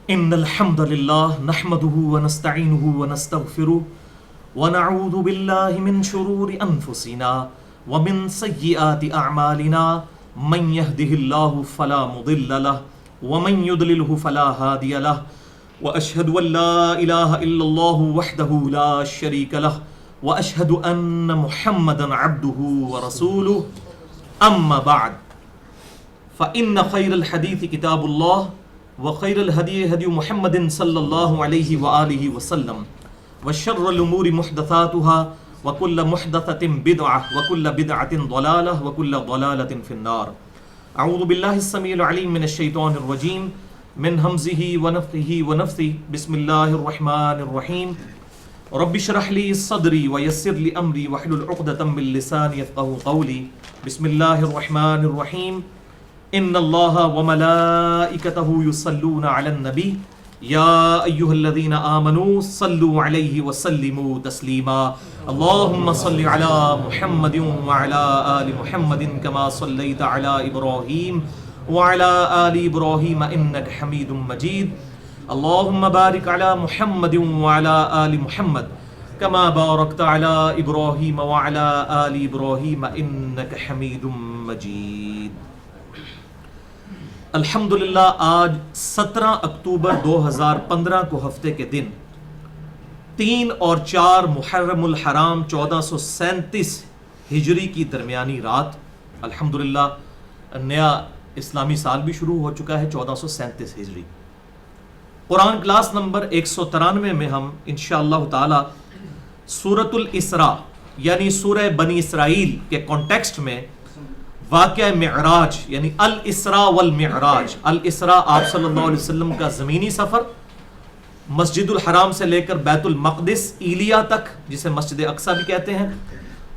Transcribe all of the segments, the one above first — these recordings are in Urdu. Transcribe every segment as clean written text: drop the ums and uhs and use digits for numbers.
إن الحمد لله نحمده ونستعينه ونستغفره ونعوذ بالله من شرور أنفسنا ومن سيئات أعمالنا من يهده الله فلا مضل له ومن يضلله فلا هادي له وأشهد أن لا إله إلا الله وحده لا شريك له وأشهد أن محمدا عبده ورسوله أما بعد فإن خير الحديث كتاب الله وخير الهدي هدي محمد صلى الله عليه وآله وسلم وشر الأمور محدثاتها وكل محدثة بدعة وكل بدعة ضلالة وكل ضلالة في النار. أعوذ بالله السميع العليم من الشيطان الرجيم من همزه ونفخه ونفثه. بسم الله الرحمن الرحيم. رب اشرح لي صدري ويسر لي أمري واحلل عقدة من لساني يفقهوا قولي. بسم الله الرحمن الرحيم. ان الله وملائكته يصلون على النبي يا ايها الذين امنوا صلوا عليه وسلموا تسليما. اللهم صل على محمد وعلى ال محمد كما صليت على ابراهيم وعلى ال ابراهيم انك حميد مجيد. اللهم بارك على محمد وعلى ال محمد كما باركت على ابراهيم وعلى ال ابراهيم انك حميد مجيد. الحمدللہ آج 17 اکتوبر 2015 کو ہفتے کے دن 3 اور 4 محرم الحرام 1437 ہجری کی درمیانی رات، الحمدللہ نیا اسلامی سال بھی شروع ہو چکا ہے 1437 ہجری. قرآن کلاس نمبر 193 میں ہم انشاءاللہ تعالی سورۃ الاسراء یعنی سورہ بنی اسرائیل کے کانٹیکسٹ میں واقعہ معراج یعنی الاسراء والمعراج. الاسراء آپ صلی اللہ علیہ وسلم کا زمینی سفر مسجد الحرام سے لے کر بیت المقدس ایلیا تک جسے مسجد اقصی بھی کہتے ہیں،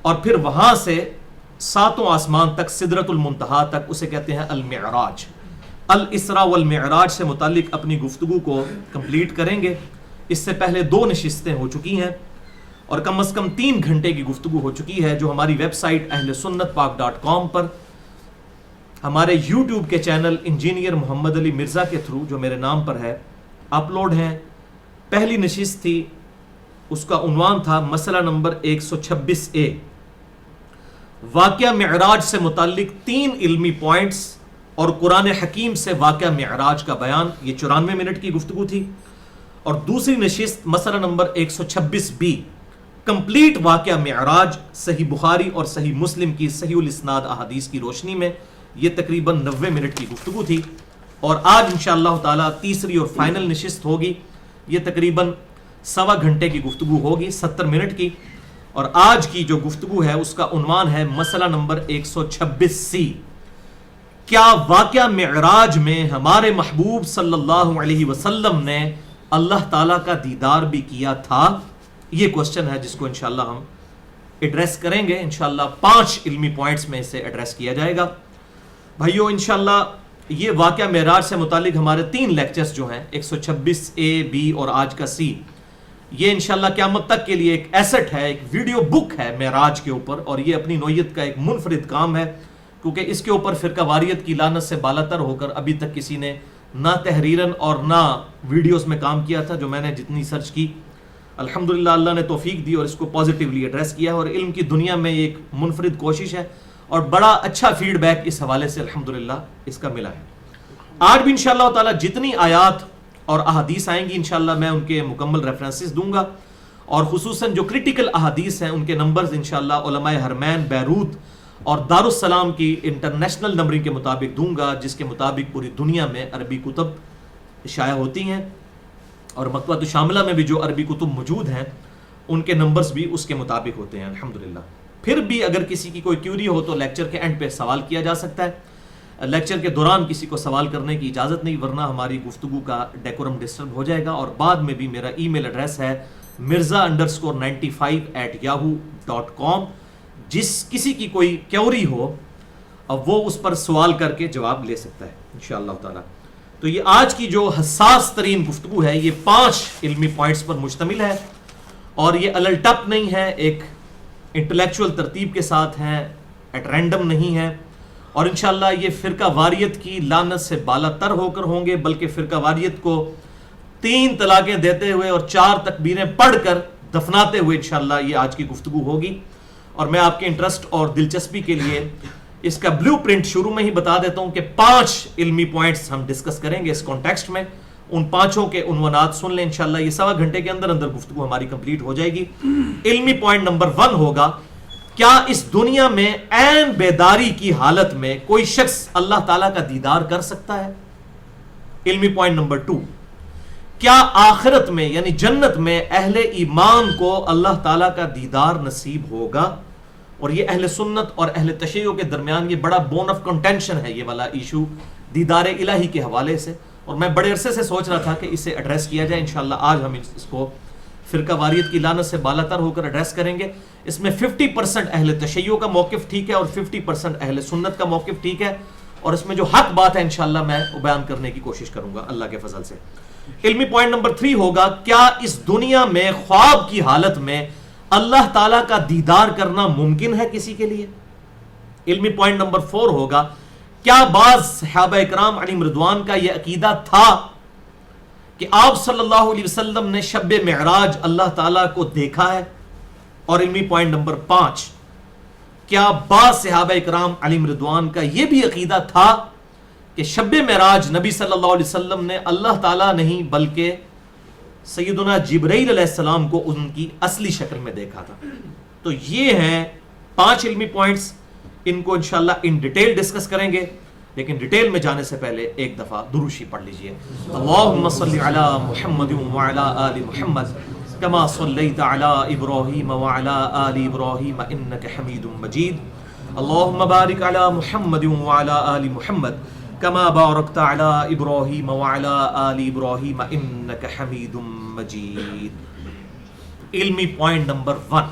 اور پھر وہاں سے 7 آسمان تک سدرۃ المنتہا تک، اسے کہتے ہیں المعراج. الاسراء والمعراج سے متعلق اپنی گفتگو کو کمپلیٹ کریں گے. اس سے پہلے 2 نشستیں ہو چکی ہیں اور کم از کم 3 گھنٹے کی گفتگو ہو چکی ہے جو ہماری ویب سائٹ اہلسنتپاک.com پر، ہمارے یوٹیوب کے چینل انجینئر محمد علی مرزا کے تھرو جو میرے نام پر ہے اپلوڈ ہیں. پہلی نشست تھی، اس کا عنوان تھا مسئلہ نمبر 126A، واقعہ معراج سے متعلق 3 علمی پوائنٹس اور قرآن حکیم سے واقعہ معراج کا بیان. یہ 94 منٹ کی گفتگو تھی. اور دوسری نشست مسئلہ نمبر 126B، کمپلیٹ واقعہ معراج صحیح بخاری اور صحیح مسلم کی صحیح الاسناد احادیث کی روشنی میں. یہ تقریباً 90 منٹ کی گفتگو تھی. اور آج انشاءاللہ تعالی تیسری اور فائنل نشست ہوگی. یہ تقریباً 1.25 گھنٹے کی گفتگو ہوگی، 70 منٹ کی. اور آج کی جو گفتگو ہے اس کا عنوان ہے مسئلہ نمبر 126C، کیا واقعہ معراج میں ہمارے محبوب صلی اللہ علیہ وسلم نے اللہ تعالیٰ کا دیدار بھی کیا تھا؟ یہ کوسچن ہے جس کو انشاءاللہ ہم ایڈریس کریں گے. انشاءاللہ 5 علمی پوائنٹس میں اسے ایڈریس کیا جائے گا. بھائیو انشاءاللہ یہ واقعہ معراج سے متعلق ہمارے 3 لیکچرز جو ہیں 126A، B اور آج کا C، یہ انشاءاللہ قیامت تک کے لیے ایک ایسٹ ہے، ایک ویڈیو بک ہے معراج کے اوپر. اور یہ اپنی نوعیت کا ایک منفرد کام ہے کیونکہ اس کے اوپر فرقہ واریت کی لعنت سے بالاتر ہو کر ابھی تک کسی نے نہ تحریراً اور نہ ویڈیوز میں کام کیا تھا. جو میں نے جتنی سرچ کی الحمدللہ اللہ نے توفیق دی اور اس کو پازیٹیولی ایڈریس کیا ہے. اور علم کی دنیا میں یہ ایک منفرد کوشش ہے اور بڑا اچھا فیڈ بیک اس حوالے سے الحمدللہ اس کا ملا ہے. آج بھی انشاءاللہ تعالی جتنی آیات اور احادیث آئیں گی انشاءاللہ میں ان کے مکمل ریفرنسز دوں گا، اور خصوصاً جو کریٹیکل احادیث ہیں ان کے نمبرز انشاءاللہ علماء حرمین بیروت اور دارالسلام کی انٹرنیشنل نمبرنگ کے مطابق دوں گا، جس کے مطابق پوری دنیا میں عربی کتب شائع ہوتی ہیں. اور مکتبۃ شاملہ میں بھی جو عربی کتب موجود ہیں ان کے نمبرز بھی اس کے مطابق ہوتے ہیں الحمدللہ. پھر بھی اگر کسی کی کوئی کیوری ہو تو لیکچر کے اینڈ پہ سوال کیا جا سکتا ہے. لیکچر کے دوران کسی کو سوال کرنے کی اجازت نہیں، ورنہ ہماری گفتگو کا ڈیکورم ڈسٹرب ہو جائے گا. اور بعد میں بھی میرا ای میل ایڈریس ہے mirza_95@yahoo.com. جس کسی کی کوئی کیوری ہو اب وہ اس پر سوال کر کے جواب لے سکتا ہے انشاءاللہ تعالی. تو یہ آج کی جو حساس ترین گفتگو ہے یہ 5 علمی پوائنٹس پر مشتمل ہے، اور یہ الٹپ نہیں ہے، ایک انٹلیکچوئل ترتیب کے ساتھ ہیں، ایٹ رینڈم نہیں ہے. اور انشاءاللہ یہ فرقہ واریت کی لعنت سے بالا تر ہو کر ہوں گے، بلکہ فرقہ واریت کو 3 طلاقیں دیتے ہوئے اور 4 تکبیریں پڑھ کر دفناتے ہوئے انشاءاللہ یہ آج کی گفتگو ہوگی. اور میں آپ کے انٹرسٹ اور دلچسپی کے لیے اس کا بلیو پرنٹ شروع میں ہی بتا دیتا ہوں کہ 5 علمی پوائنٹس ہم ڈسکس کریں گے اس کانٹیکسٹ میں. ان 5 کے عنوانات سن لیں انشاءاللہ. یہ 1.25 گھنٹے کے اندر گفتگو ہماری کمپلیٹ ہو جائے گی. علمی پوائنٹ نمبر 1 ہوگا, کیا اس دنیا میں عین بیداری کی حالت میں کوئی شخص اللہ تعالیٰ کا دیدار کر سکتا ہے؟ علمی پوائنٹ نمبر 2, کیا آخرت میں یعنی جنت میں اہل ایمان کو اللہ تعالیٰ کا دیدار نصیب ہوگا؟ اور یہ اہل سنت اور اہل تشیع کے درمیان یہ بڑا بون آف کنٹینشن ہے یہ والا ایشو دیدار الہی کے حوالے سے, اور میں بڑے عرصے سے سوچ رہا تھا کہ اسے ایڈریس کیا جائے. انشاءاللہ آج ہم اس کو فرقہ واریت کی لعنت سے بالا تر ہو کر ایڈریس کریں گے. اس میں 50% اہل تشیع کا موقف ٹھیک ہے اور 50% اہل سنت کا موقف ٹھیک ہے, اور اس میں جو حق بات ہے انشاءاللہ میں بیان کرنے کی کوشش کروں گا اللہ کے فضل سے. علمی پوائنٹ نمبر 3 ہوگا, کیا اس دنیا میں خواب کی حالت میں اللہ تعالیٰ کا دیدار کرنا ممکن ہے کسی کے لیے؟ علمی پوائنٹ نمبر 4 ہوگا, کیا بعض صحابہ اکرام علیہم رضوان کا یہ عقیدہ تھا کہ آپ صلی اللہ علیہ وسلم نے شب معراج اللہ تعالیٰ کو دیکھا ہے؟ اور علمی پوائنٹ نمبر 5, کیا بعض صحابہ اکرام علیہم رضوان کا یہ بھی عقیدہ تھا کہ شب معراج نبی صلی اللہ علیہ وسلم نے اللہ تعالیٰ نہیں بلکہ سیدنا جبرائیل علیہ السلام کو ان کی اصلی شکل میں دیکھا تھا؟ تو یہ ہیں 5 علمی پوائنٹس. ان کو انشاءاللہ ان ڈیٹیل ڈسکس کریں گے, لیکن ڈیٹیل میں جانے سے پہلے ایک دفعہ درود شریف پڑھ لیجئے. اللہم صلی علی محمد وعلی آل محمد کما صلیت علی ابراہیم وعلی آل ابراہیم انک حمید مجید. اللہم بارک علی محمد وعلی آل محمد کما بارکت علی ابراہیم وعلی آل ابراہیم انک حمید مجید. علمی پوائنٹ نمبر 1,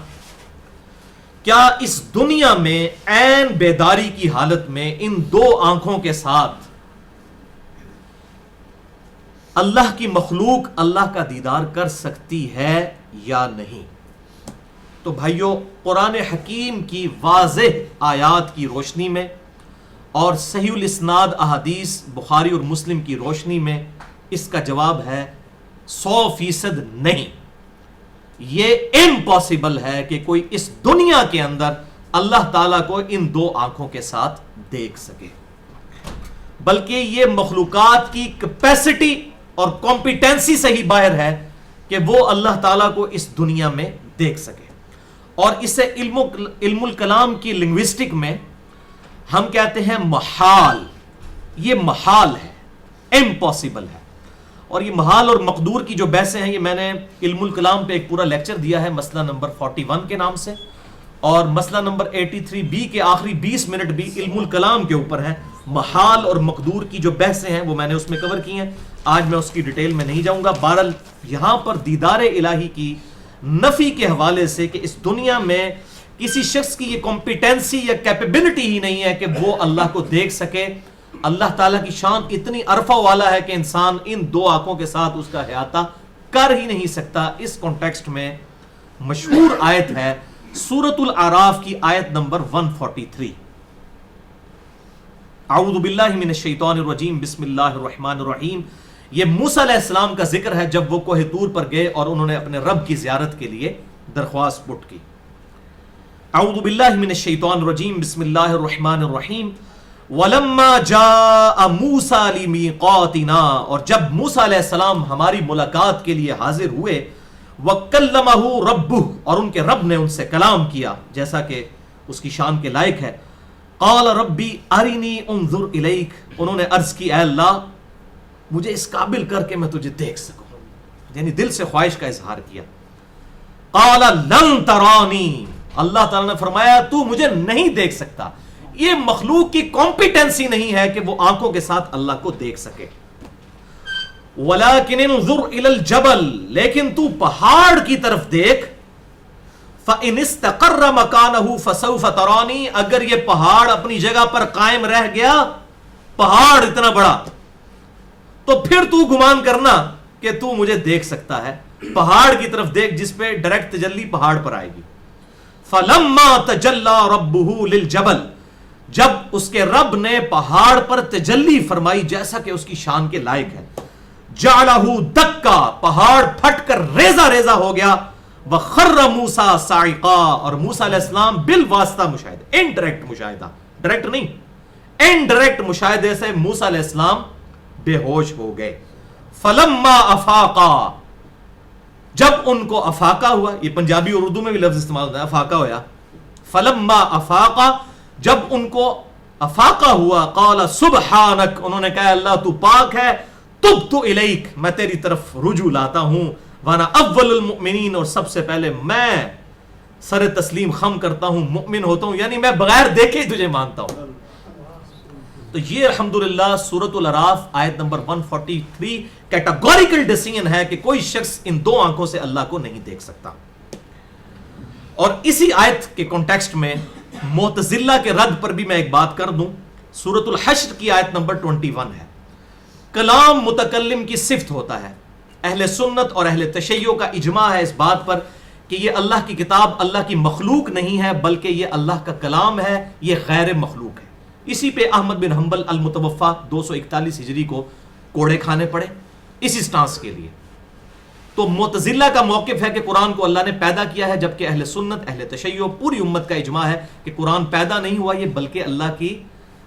کیا اس دنیا میں عین بیداری کی حالت میں ان 2 آنکھوں کے ساتھ اللہ کی مخلوق اللہ کا دیدار کر سکتی ہے یا نہیں؟ تو بھائیو, قرآن حکیم کی واضح آیات کی روشنی میں اور صحیح الاسناد احادیث بخاری اور مسلم کی روشنی میں اس کا جواب ہے 100% نہیں. یہ امپاسبل ہے کہ کوئی اس دنیا کے اندر اللہ تعالیٰ کو ان 2 آنکھوں کے ساتھ دیکھ سکے, بلکہ یہ مخلوقات کی کیپیسٹی اور کمپیٹنسی سے ہی باہر ہے کہ وہ اللہ تعالیٰ کو اس دنیا میں دیکھ سکے. اور اسے علم الکلام کی لنگوسٹک میں ہم کہتے ہیں محال. یہ محال ہے, امپاسبل ہے. اور یہ محال اور مقدور کی جو بحثیں ہیں یہ میں نے علم الکلام پہ ایک پورا لیکچر دیا ہے مسئلہ نمبر 41 کے نام سے, اور مسئلہ نمبر 83B کے آخری 20 منٹ بھی علم الکلام کے اوپر ہیں. محال اور مقدور کی جو بحثیں ہیں وہ میں نے اس میں کور کی ہیں, آج میں اس کی ڈیٹیل میں نہیں جاؤں گا. بہرحال یہاں پر دیدار الہی کی نفی کے حوالے سے کہ اس دنیا میں کسی شخص کی یہ کمپیٹنسی یا کیپیبلٹی ہی نہیں ہے کہ وہ اللہ کو دیکھ سکے. اللہ تعالیٰ کی شان اتنی عرفہ والا ہے کہ انسان ان 2 آنکھوں کے ساتھ اس کا احاطہ کر ہی نہیں سکتا. اس کانٹیکسٹ میں مشہور آیت ہے سورۃ الاعراف کی آیت نمبر 143. اعوذ باللہ من الشیطان الرجیم بسم اللہ الرحمن الرحیم. یہ موسیٰ علیہ السلام کا ذکر ہے جب وہ کوہ طور پر گئے اور انہوں نے اپنے رب کی زیارت کے لیے درخواست پٹ کی. اعوذ باللہ من الشیطان الرجیم بسم اللہ الرحمن الرحیم. وَلَمَّا جَاءَ مُوسَى لِمِيقَاتِنَا, اور جب موسیٰ علیہ السلام ہماری ملاقات کے لیے حاضر ہوئے, وَكَلَّمَهُ رَبُّهُ, اور ان کے رب نے ان سے کلام کیا جیسا کہ اس کی شان کے لائق ہے. قَالَ رَبِّ أَرِنِي أُنظُرْ إِلَيْكَ, انہوں نے عرض کی اے اللہ مجھے اس قابل کر کے میں تجھے دیکھ سکوں, یعنی دل سے خواہش کا اظہار کیا. قَالَ لَن تَرَانِي, اللہ تعالیٰ نے فرمایا تو مجھے نہیں دیکھ سکتا. یہ مخلوق کی کمپیٹنسی نہیں ہے کہ وہ آنکھوں کے ساتھ اللہ کو دیکھ سکے. وَلَكِنِ انظُرْ إِلَى الْجَبَلِ, لیکن تو پہاڑ کی طرف دیکھ. فَإِنِ اسْتَقَرَّ مَكَانَهُ فَسَوْفَ تَرَانِي, اگر یہ پہاڑ اپنی جگہ پر قائم رہ گیا, پہاڑ اتنا بڑا, تو پھر تو گمان کرنا کہ تو مجھے دیکھ سکتا ہے. پہاڑ کی طرف دیکھ جس پہ ڈائریکٹ تجلی پہاڑ پر آئے گی. فَلَمَّا تَجَلَّى رَبُّهُ لِلْجَبَلِ, جب اس کے رب نے پہاڑ پر تجلی فرمائی جیسا کہ اس کی شان کے لائق ہے, جعلہ دکا، پہاڑ پھٹ کر ریزہ ریزہ ہو گیا، وخر موسیٰ صاعقا، اور موسیٰ علیہ السلام بالواسطہ مشاہدہ، انڈائریکٹ مشاہدہ، ڈائریکٹ نہیں، انڈائریکٹ مشاہدے سے موسیٰ علیہ السلام بے ہوش ہو گئے. فلما افاقا، جب ان کو افاقہ ہوا، یہ پنجابی اور اردو میں بھی لفظ استعمال ہوتا ہے افاقہ ہوا. فلما افاقا، جب ان کو افاقہ ہوا، قال سبحانک، انہوں نے کہا اللہ تو پاک ہے، تبت الیک، میں تیری طرف رجوع لاتا ہوں، وانا اول المؤمنین، اور سب سے پہلے میں سر تسلیم خم کرتا ہوں، مؤمن ہوتا ہوں، یعنی میں بغیر دیکھے تجھے مانتا ہوں. تو یہ الحمدللہ سورۃ الاعراف آیت نمبر 143 کیٹاگوریکل ڈیسیژن ہے کہ کوئی شخص ان دو آنکھوں سے اللہ کو نہیں دیکھ سکتا. اور اسی آیت کے کانٹیکسٹ میں معتزلہ کے رد پر بھی میں ایک بات کر دوں. سورۃ الحشر کی آیت نمبر 21 ہے. کلام متکلم کی صفت ہوتا ہے. اہل سنت اور اہل تشیع کا اجماع ہے اس بات پر کہ یہ اللہ کی کتاب اللہ کی مخلوق نہیں ہے، بلکہ یہ اللہ کا کلام ہے، یہ غیر مخلوق ہے. اسی پہ احمد بن حنبل المتوفا 241 ہجری کو کوڑے کھانے پڑے اسی سٹانس کے لیے. تو معتزلہ کا موقف ہے کہ قرآن کو اللہ نے پیدا کیا ہے، جبکہ اہل سنت اہل تشیع پوری امت کا اجماع ہے کہ قرآن پیدا نہیں ہوا، یہ بلکہ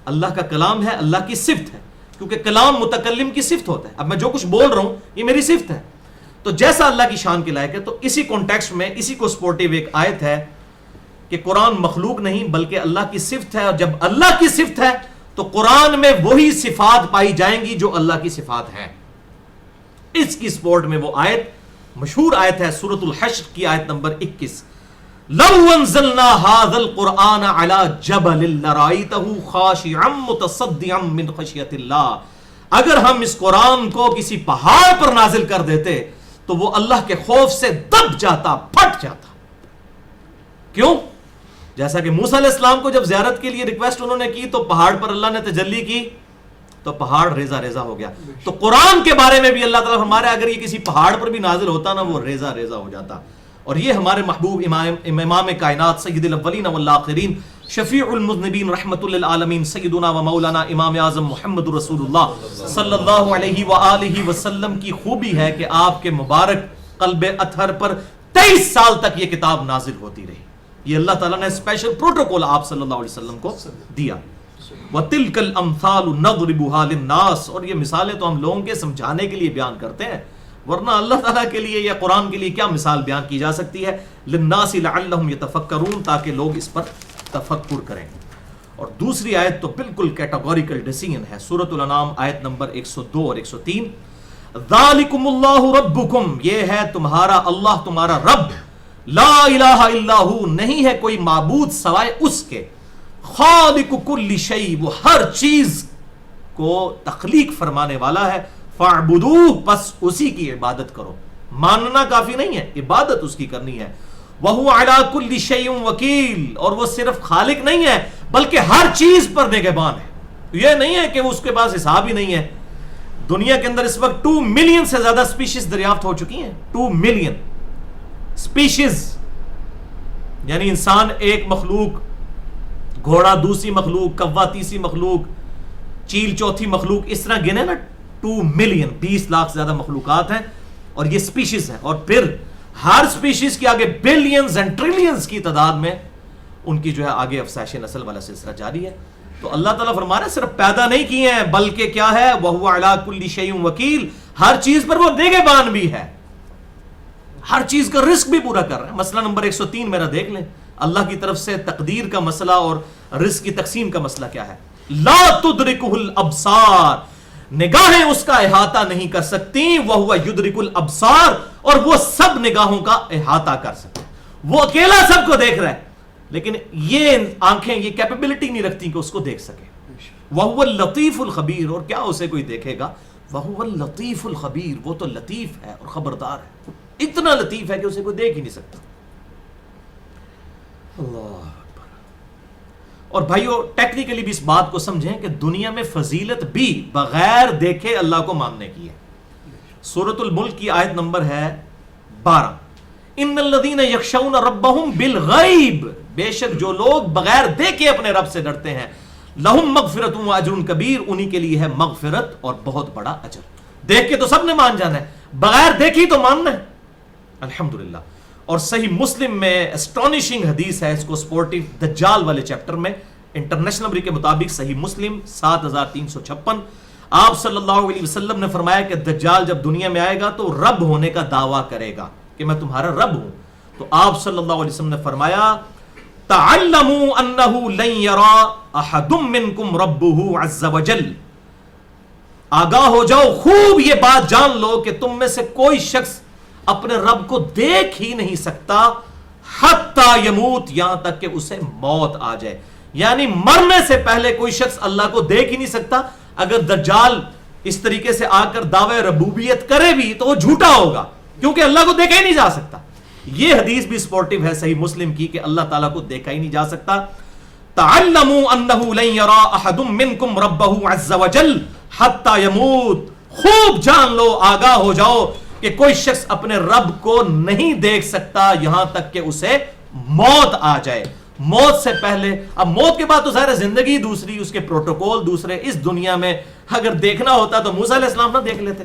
اللہ کا کلام ہے، اللہ کی صفت ہے، کیونکہ کلام متکلم کی صفت ہوتا ہے. اب میں جو کچھ بول رہا ہوں یہ میری صفت ہے، تو جیسا اللہ کی شان کے لائق ہے. تو اسی کانٹیکسٹ میں اسی کو سپورٹیو ایک آیت ہے کہ قرآن مخلوق نہیں بلکہ اللہ کی صفت ہے، اور جب اللہ کی صفت ہے تو قرآن میں وہی صفات پائی جائیں گی جو اللہ کی صفات ہیں. اس کی سپورٹ میں وہ آیت مشہور آیت ہے سورۃ الحشر کی آیت نمبر 21، لو انزلنا هذا القرآن على جبل لرأيته خاشعا متصدعا من خشیۃ اللہ، اگر ہم اس قرآن کو کسی پہاڑ پر نازل کر دیتے تو وہ اللہ کے خوف سے دب جاتا، پھٹ جاتا. کیوں؟ جیسا کہ موسیٰ علیہ السلام کو جب زیارت کے لیے ریکویسٹ انہوں نے کی تو پہاڑ پر اللہ نے تجلی کی تو پہاڑ ریزہ ریزہ ہو گیا. تو قرآن کے بارے میں بھی اللہ تعالیٰ فرما رہا ہے اگر یہ کسی پہاڑ پر بھی نازل ہوتا نا وہ ریزہ ریزہ ہو جاتا. اور یہ ہمارے محبوب امام کائنات سید الاولین والآخرین شفیع المذنبین رحمت للعالمین سیدنا و مولانا امام اعظم محمد رسول اللہ صلی اللہ علیہ وآلہ وسلم کی خوبی ہے کہ آپ کے مبارک قلب اطہر پر 23 سال تک یہ کتاب نازل ہوتی رہی. یہ اللہ تعالیٰ نے اسپیشل پروٹوکول آپ صلی اللہ علیہ وسلم کو دیا. وَتِلْكَ الْأَمْثَالُ نَضْرِبُهَا لِلنَّاسِ، اور یہ مثالیں تو ہم لوگوں کے سمجھانے کے لیے بیان کرتے ہیں، ورنہ اللہ تعالیٰ کے لیے یا قرآن کے لیے کیا مثال بیان کی جا سکتی ہے. لِلنَّاسِ لَعَلَّهُمْ يَتَفَكَّرُونَ، تاکہ لوگ اس پر تفکر کریں. اور دوسری آیت تو بالکل کیٹاگوریکل ڈیسیژن ہے، سورۃ الانعام آیت نمبر 102 اور 103، ذَلِكُمُ اللَّهُ رَبُّكُمْ، یہ ہے تمہارا اللہ، تمہارا رب، لا الہ الا ہو، نہیں ہے کوئی معبود سوائے اس کے، خالق کل شیء، وہ ہر چیز کو تخلیق فرمانے والا ہے، فاعبدوہ، بس اسی کی عبادت کرو. ماننا کافی نہیں ہے، عبادت اس کی کرنی ہے. وہو علی کل شیء وکیل، اور وہ صرف خالق نہیں ہے بلکہ ہر چیز پر نگہبان ہے. یہ نہیں ہے کہ وہ اس کے پاس حساب ہی نہیں ہے. دنیا کے اندر اس وقت 2 ملین سے زیادہ سپیشیز دریافت ہو چکی ہیں. 2 ملین سپیشیز، یعنی انسان ایک مخلوق، گھوڑا دوسری مخلوق، کوا تیسری مخلوق، چیل چوتھی مخلوق، اس طرح گنے نا 2 ملین، 20 لاکھ سے زیادہ مخلوقات ہیں اور یہ سپیشیز ہیں. اور پھر ہر سپیشیز کے آگے بلینز اینڈ ٹریلینز کی تعداد میں ان کی جو ہے آگے افزائش نسل والا سلسلہ جاری ہے. تو اللہ تعالیٰ فرما رہا ہے صرف پیدا نہیں کیے ہیں بلکہ کیا ہے، وَهُوَ عَلَىٰ كُلِّ شَيْءٍ وَكِيلٌ، ہر چیز پر وہ نگہبان بھی ہے، ہر چیز کا رزق بھی پورا کر رہا ہے. مسئلہ نمبر 103 میرا دیکھ لیں، اللہ کی طرف سے تقدیر کا مسئلہ اور رزق کی تقسیم کا مسئلہ کیا ہے. لا تدرکہ الابصار، نگاہیں اس کا احاطہ نہیں کر سکتی، وہو یدرک الابصار، اور وہ سب نگاہوں کا احاطہ کر سکتا ہے. وہ اکیلا سب کو دیکھ رہا ہے لیکن یہ آنکھیں یہ کیپیبلٹی نہیں رکھتی کہ اس کو دیکھ سکے. وہو اللطیف الخبیر، اور کیا اسے کوئی دیکھے گا. وہو اللطیف الخبیر، وہ تو لطیف ہے اور خبردار ہے، اتنا لطیف ہے کہ اسے کوئی دیکھ ہی نہیں سکتا. اللہ اکبر. اور بھائیو ٹیکنیکلی بھی اس بات کو سمجھیں کہ دنیا میں فضیلت بھی بغیر دیکھے اللہ کو ماننے کی ہے. سورۃ الملک کی آیت نمبر ہے 12، ان الذین یخشون ربہم بالغیب، بے شک جو لوگ بغیر دیکھے اپنے رب سے ڈرتے ہیں، لہم مغفرۃ و اجر کبیر، انہی کے لیے ہے مغفرت اور بہت بڑا اجر. دیکھ کے تو سب نے مان جانا ہے, بغیر دیکھی تو ماننا ہے. الحمدللہ. اور صحیح مسلم میں اسٹانشنگ حدیث ہے, اس کو سپورٹیو دجال والے چیپٹر میں, انٹرنیشنل نمبر کے مطابق صحیح مسلم 7356, آپ صلی اللہ علیہ وسلم نے فرمایا کہ دجال جب دنیا میں آئے گا تو رب ہونے کا دعویٰ کرے گا کہ میں تمہارا رب ہوں. تو آپ صلی اللہ علیہ وسلم نے فرمایا تعلموا انه لن يرى احد منكم ربه عز وجل, آگاہ ہو جاؤ, خوب یہ بات جان لو کہ تم میں سے کوئی شخص اپنے رب کو دیکھ ہی نہیں سکتا حتی یموت, یہاں تک کہ اسے موت آ جائے. یعنی مرنے سے پہلے کوئی شخص اللہ کو دیکھ ہی نہیں سکتا. اگر دجال اس طریقے سے آ کر دعوی ربوبیت کرے بھی تو وہ جھوٹا ہوگا, کیونکہ اللہ کو دیکھا ہی نہیں جا سکتا. یہ حدیث بھی سپورٹیو ہے صحیح مسلم کی کہ اللہ تعالیٰ کو دیکھا ہی نہیں جا سکتا. تعلموا انه لن يرى احد منكم ربه عز وجل حتى يموت, خوب جان لو, آگاہ ہو جاؤ کہ کوئی شخص اپنے رب کو نہیں دیکھ سکتا یہاں تک کہ اسے موت آ جائے. موت سے پہلے, اب موت کے بعد تو ظاہر زندگی دوسری, اس کے پروٹوکول دوسرے. اس دنیا میں اگر دیکھنا ہوتا تو موسیٰ علیہ السلام نہ دیکھ لیتے.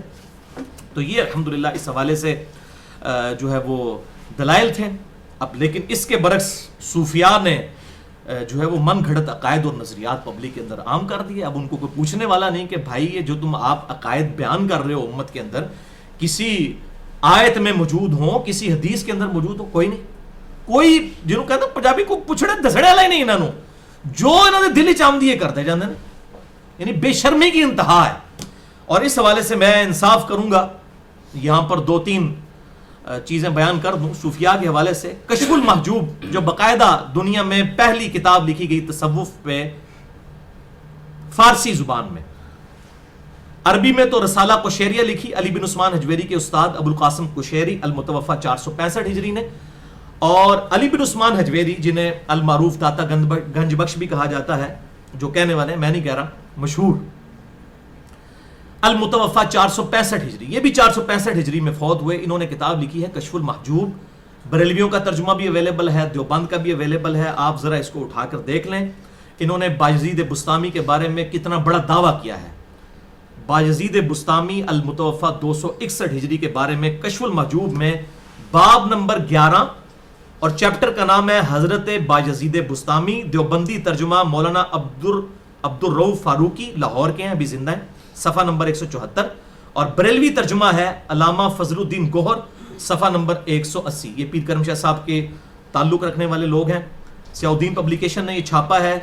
تو یہ الحمدللہ اس حوالے سے جو ہے وہ دلائل تھے. اب لیکن اس کے برعکس صوفیاء نے جو ہے وہ من گھڑت عقائد اور نظریات پبلک کے اندر عام کر دیے. اب ان کو کوئی پوچھنے والا نہیں کہ بھائی یہ جو تم آپ عقائد بیان کر رہے ہو امت کے اندر, کسی آیت میں موجود ہوں, کسی حدیث کے اندر موجود ہو, کوئی نہیں. کوئی جنہوں کہتا پنجابی کو پوچھڑے دسڑے والا ہی نہیں انہوں, جو انہوں نے دل چام دیے کرتے جاندے نا, یعنی بے شرمی کی انتہا ہے. اور اس حوالے سے میں انصاف کروں گا, یہاں پر 2-3 چیزیں بیان کر دوں صوفیاء کے حوالے سے. کشف المحجوب جو باقاعدہ دنیا میں پہلی کتاب لکھی گئی تصوف پہ فارسی زبان میں, عربی میں تو رسالہ قشیریہ لکھی علی بن عثمان حجویری کے استاد ابو القاسم قشیری المتوفہ 465 ہجری نے, اور علی بن عثمان حجویری جنہیں المعروف داتا گنج بخش بھی کہا جاتا ہے, جو کہنے والے ہیں, میں نہیں کہہ رہا, مشہور, المتوفہ 465 ہجری, یہ بھی 465 ہجری میں فوت ہوئے. انہوں نے کتاب لکھی ہے کشف المحجوب, بریلویوں کا ترجمہ بھی اویلیبل ہے, دیوبند کا بھی اویلیبل ہے, آپ ذرا اس کو اٹھا کر دیکھ لیں. انہوں نے بایزید بسطامی کے بارے میں کتنا بڑا دعویٰ کیا ہے. بایزید بسطامی المتوفہ 261 ہجری کے بارے میں کشف المحجوب میں باب نمبر 11 اور چیپٹر کا نام ہے حضرت بایزید بسطامی, دیوبندی ترجمہ مولانا عبد الرؤوف فاروقی, لاہور کے ہیں, ابھی زندہ ہیں, صفحہ نمبر 174, اور بریلوی ترجمہ ہے علامہ فضل الدین گوہر, صفحہ نمبر 180. یہ پیر کرم شاہ صاحب کے تعلق رکھنے والے لوگ ہیں. سیاہ الدین پبلیکیشن نے یہ چھاپا ہے.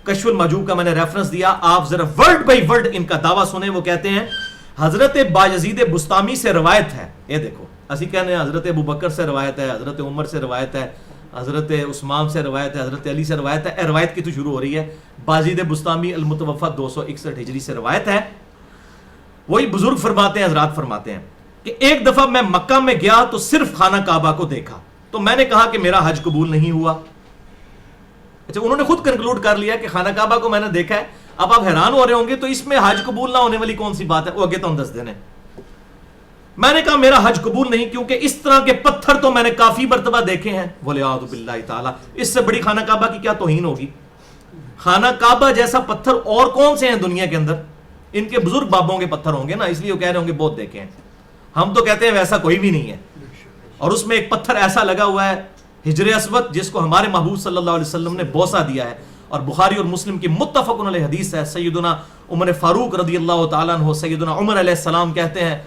کشف المحجوب کا میں نے ریفرنس دیا, آپ ذرا ورڈ بائی ورڈ ان کا دعویٰ سنیں. وہ کہتے ہیں حضرت بایزید بسطامی سے روایت ہے, یہ دیکھو اسی کہنے ہیں حضرت ابوبکر سے روایت ہے, حضرت عمر سے روایت ہے, حضرت عثمان سے روایت ہے, حضرت علی سے روایت ہے. روایت کی تو شروع ہو رہی ہے. بایزید بسطامی المتوفہ 261 ہجری سے روایت ہے. وہی بزرگ فرماتے ہیں, حضرات فرماتے ہیں کہ ایک دفعہ میں مکہ میں گیا تو صرف خانہ کعبہ کو دیکھا, تو میں نے کہا کہ میرا حج قبول نہیں ہوا. اچھا, انہوں نے خود کنکلوڈ کر لیا کہ خانہ کعبہ کو میں نے دیکھا ہے. اب آپ حیران ہو رہے ہوں گے تو اس میں حج قبول نہ ہونے والی کون سی بات ہے, وہ آگے تو ہم دس دینے. میں نے کہا میرا حج قبول نہیں, کیونکہ اس طرح کے پتھر تو میں نے کافی مرتبہ دیکھے ہیں. وَلِعَاذُ بِاللَّهِ تعالیٰ, اس سے بڑی خانہ کعبہ کی کیا توہین ہوگی. خانہ کعبہ جیسا پتھر اور کون سے ہیں دنیا کے اندر, ان کے بزرگ بابوں کے پتھر ہوں گے نا, اس لیے وہ کہہ رہے ہوں گے بہت دیکھے ہیں. ہم تو کہتے ہیں ویسا کوئی بھی نہیں ہے. اور اس میں ایک پتھر ایسا لگا ہوا ہے حجر اسود, جس کو ہمارے محبوب صلی اللہ علیہ وسلم نے بوسہ دیا ہے, اور بخاری اور مسلم کی متفق علیہ حدیث ہے. سیدنا عمر فاروق رضی اللہ تعالیٰ عنہ سیدنا عمر علیہ السلام کہتے ہیں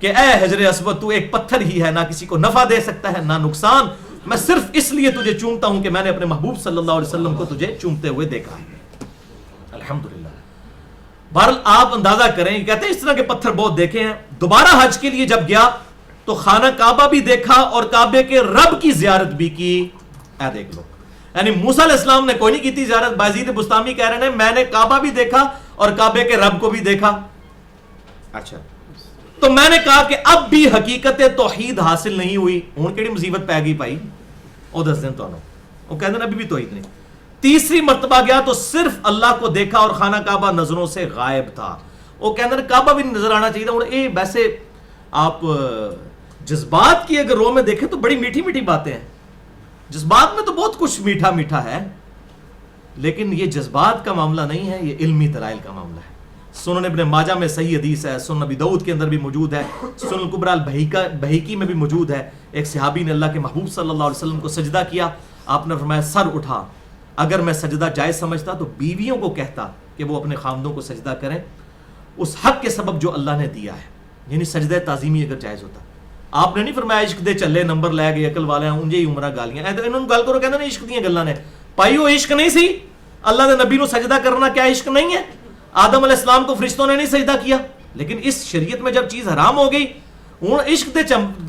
کہ اے حجر اسود, تو ایک پتھر ہی ہے, نہ کسی کو نفع دے سکتا ہے نہ نقصان. میں صرف اس لیے تجھے چومتا ہوں کہ میں نے اپنے محبوب صلی اللہ علیہ وسلم کو تجھے چومتے ہوئے دیکھا. الحمدللہ. بہرحال آپ اندازہ کریں, کہتے ہیں اس طرح کے پتھر بہت دیکھے ہیں. دوبارہ حج کے لیے جب گیا تو خانہ کعبہ بھی دیکھا اور کعبے کے رب کی زیارت بھی کی. اے دیکھ لو, یعنی موسیٰ علیہ السلام نے کوئی نہیں کی تھی زیارت, بایزید بسطامی کہہ رہے ہیں میں نے کعبہ بھی دیکھا اور کعبے کے رب کو بھی دیکھا. اچھا, تو میں نے کہا کہ اب بھی حقیقت توحید حاصل نہیں ہوئی. ہوں کیڑی مصیبت پی گئی بھائی, وہ دس دن تو وہ کہتے ہیں ابھی بھی توحید نہیں. تیسری مرتبہ گیا تو صرف اللہ کو دیکھا اور خانہ کعبہ نظروں سے غائب تھا. وہ کہتے ہیں کعبہ بھی نظر آنا چاہیے تھا. اے ویسے آپ جذبات کی اگر رو میں دیکھیں تو بڑی میٹھی میٹھی باتیں ہیں. جذبات میں تو بہت کچھ میٹھا میٹھا ہے, لیکن یہ جذبات کا معاملہ نہیں ہے, یہ علمی دلائل کا معاملہ ہے. سنن ابن ماجہ میں صحیح حدیث ہے، سنن ابی داؤد کے اندر بھی موجود ہے، سنن الکبریٰ البہیقی میں بھی موجود ہے. ایک صحابی نے اللہ کے محبوب صلی اللہ علیہ وسلم کو سجدہ کیا، آپ نے فرمایا سر اٹھا. اگر میں سجدہ جائز سمجھتا تو بیویوں کو کہتا کہ وہ اپنے خامدوں کو سجدہ کریں اس حق کے سبب جو اللہ نے دیا ہے، یعنی سجدہ تعظیمی اگر جائز ہوتا. آپ نے نہیں فرمایا عشق دے چلے نمبر لے گئے عقل والے ہیں انجے ہی عمرہ گالیاں انہوں نے گل کرو کہنا نہیں عشق دیاں گلاں نے پائی وہ عشق نہیں سی. اللہ دے نبی نو سجدہ کرنا کیا عشق نہیں ہے؟ آدم علیہ السلام کو فرشتوں نے نہیں سجدہ کیا، لیکن اس شریعت میں جب چیز حرام ہو گئی ہوں عشق دے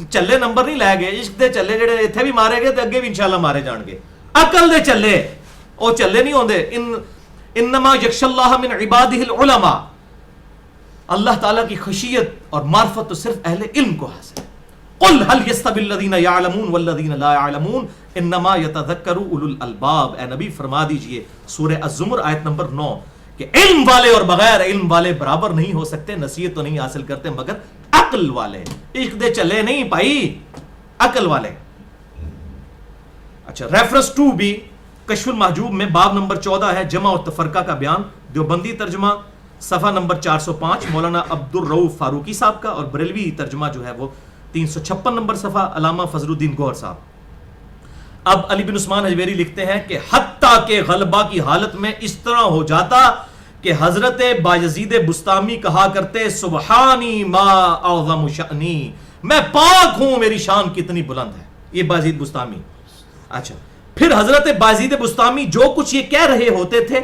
چلے نمبر نہیں لے گئے. عشق دے چلے جڑے اتنے بھی مارے گئے تو اگے بھی انشاءاللہ مارے جان گے. عقل دے چلے وہ چلے نہیں ہوندے. انما یخشی اللہ من عبادہ العلماء. اللہ تعالیٰ کی خشیت اور معرفت تو صرف اہل علم کو حاصل ہے. قل هل يستوي الذين يعلمون والذين لا يعلمون انما يتذكر اولو الالباب. اے نبی فرما دیجئے سورہ الزمر آیت نمبر 9 کہ علم والے اور بغیر علم والے برابر نہیں ہو سکتے، نصیحت تو نہیں حاصل کرتے مگر عقل والے. عشق دے چلے نہیں بھائی، عقل والے. اچھا ریفرنس 2 بھی کشف المحجوب میں باب نمبر 14 ہے، جمع و تفرقہ کا بیان، دیوبندی ترجمہ صفحہ نمبر 405 مولانا عبد الرؤوف فاروقی صاحب کا، اور بریلوی ترجمہ جو ہے وہ 356 نمبر صفحہ علامہ فضل الدین گوہر صاحب. اب علی بن عثمان حجویری لکھتے ہیں کہ حتیٰ کہ غلبہ کی حالت میں اس طرح ہو جاتا کہ حضرت بایزید بسطامی کہا کرتے سبحانی ما اعظم شأنی، میں پاک ہوں میری شان کتنی بلند ہے. یہ بایزید بسطامی. اچھا پھر حضرت بایزید بسطامی جو کچھ یہ کہہ رہے ہوتے تھے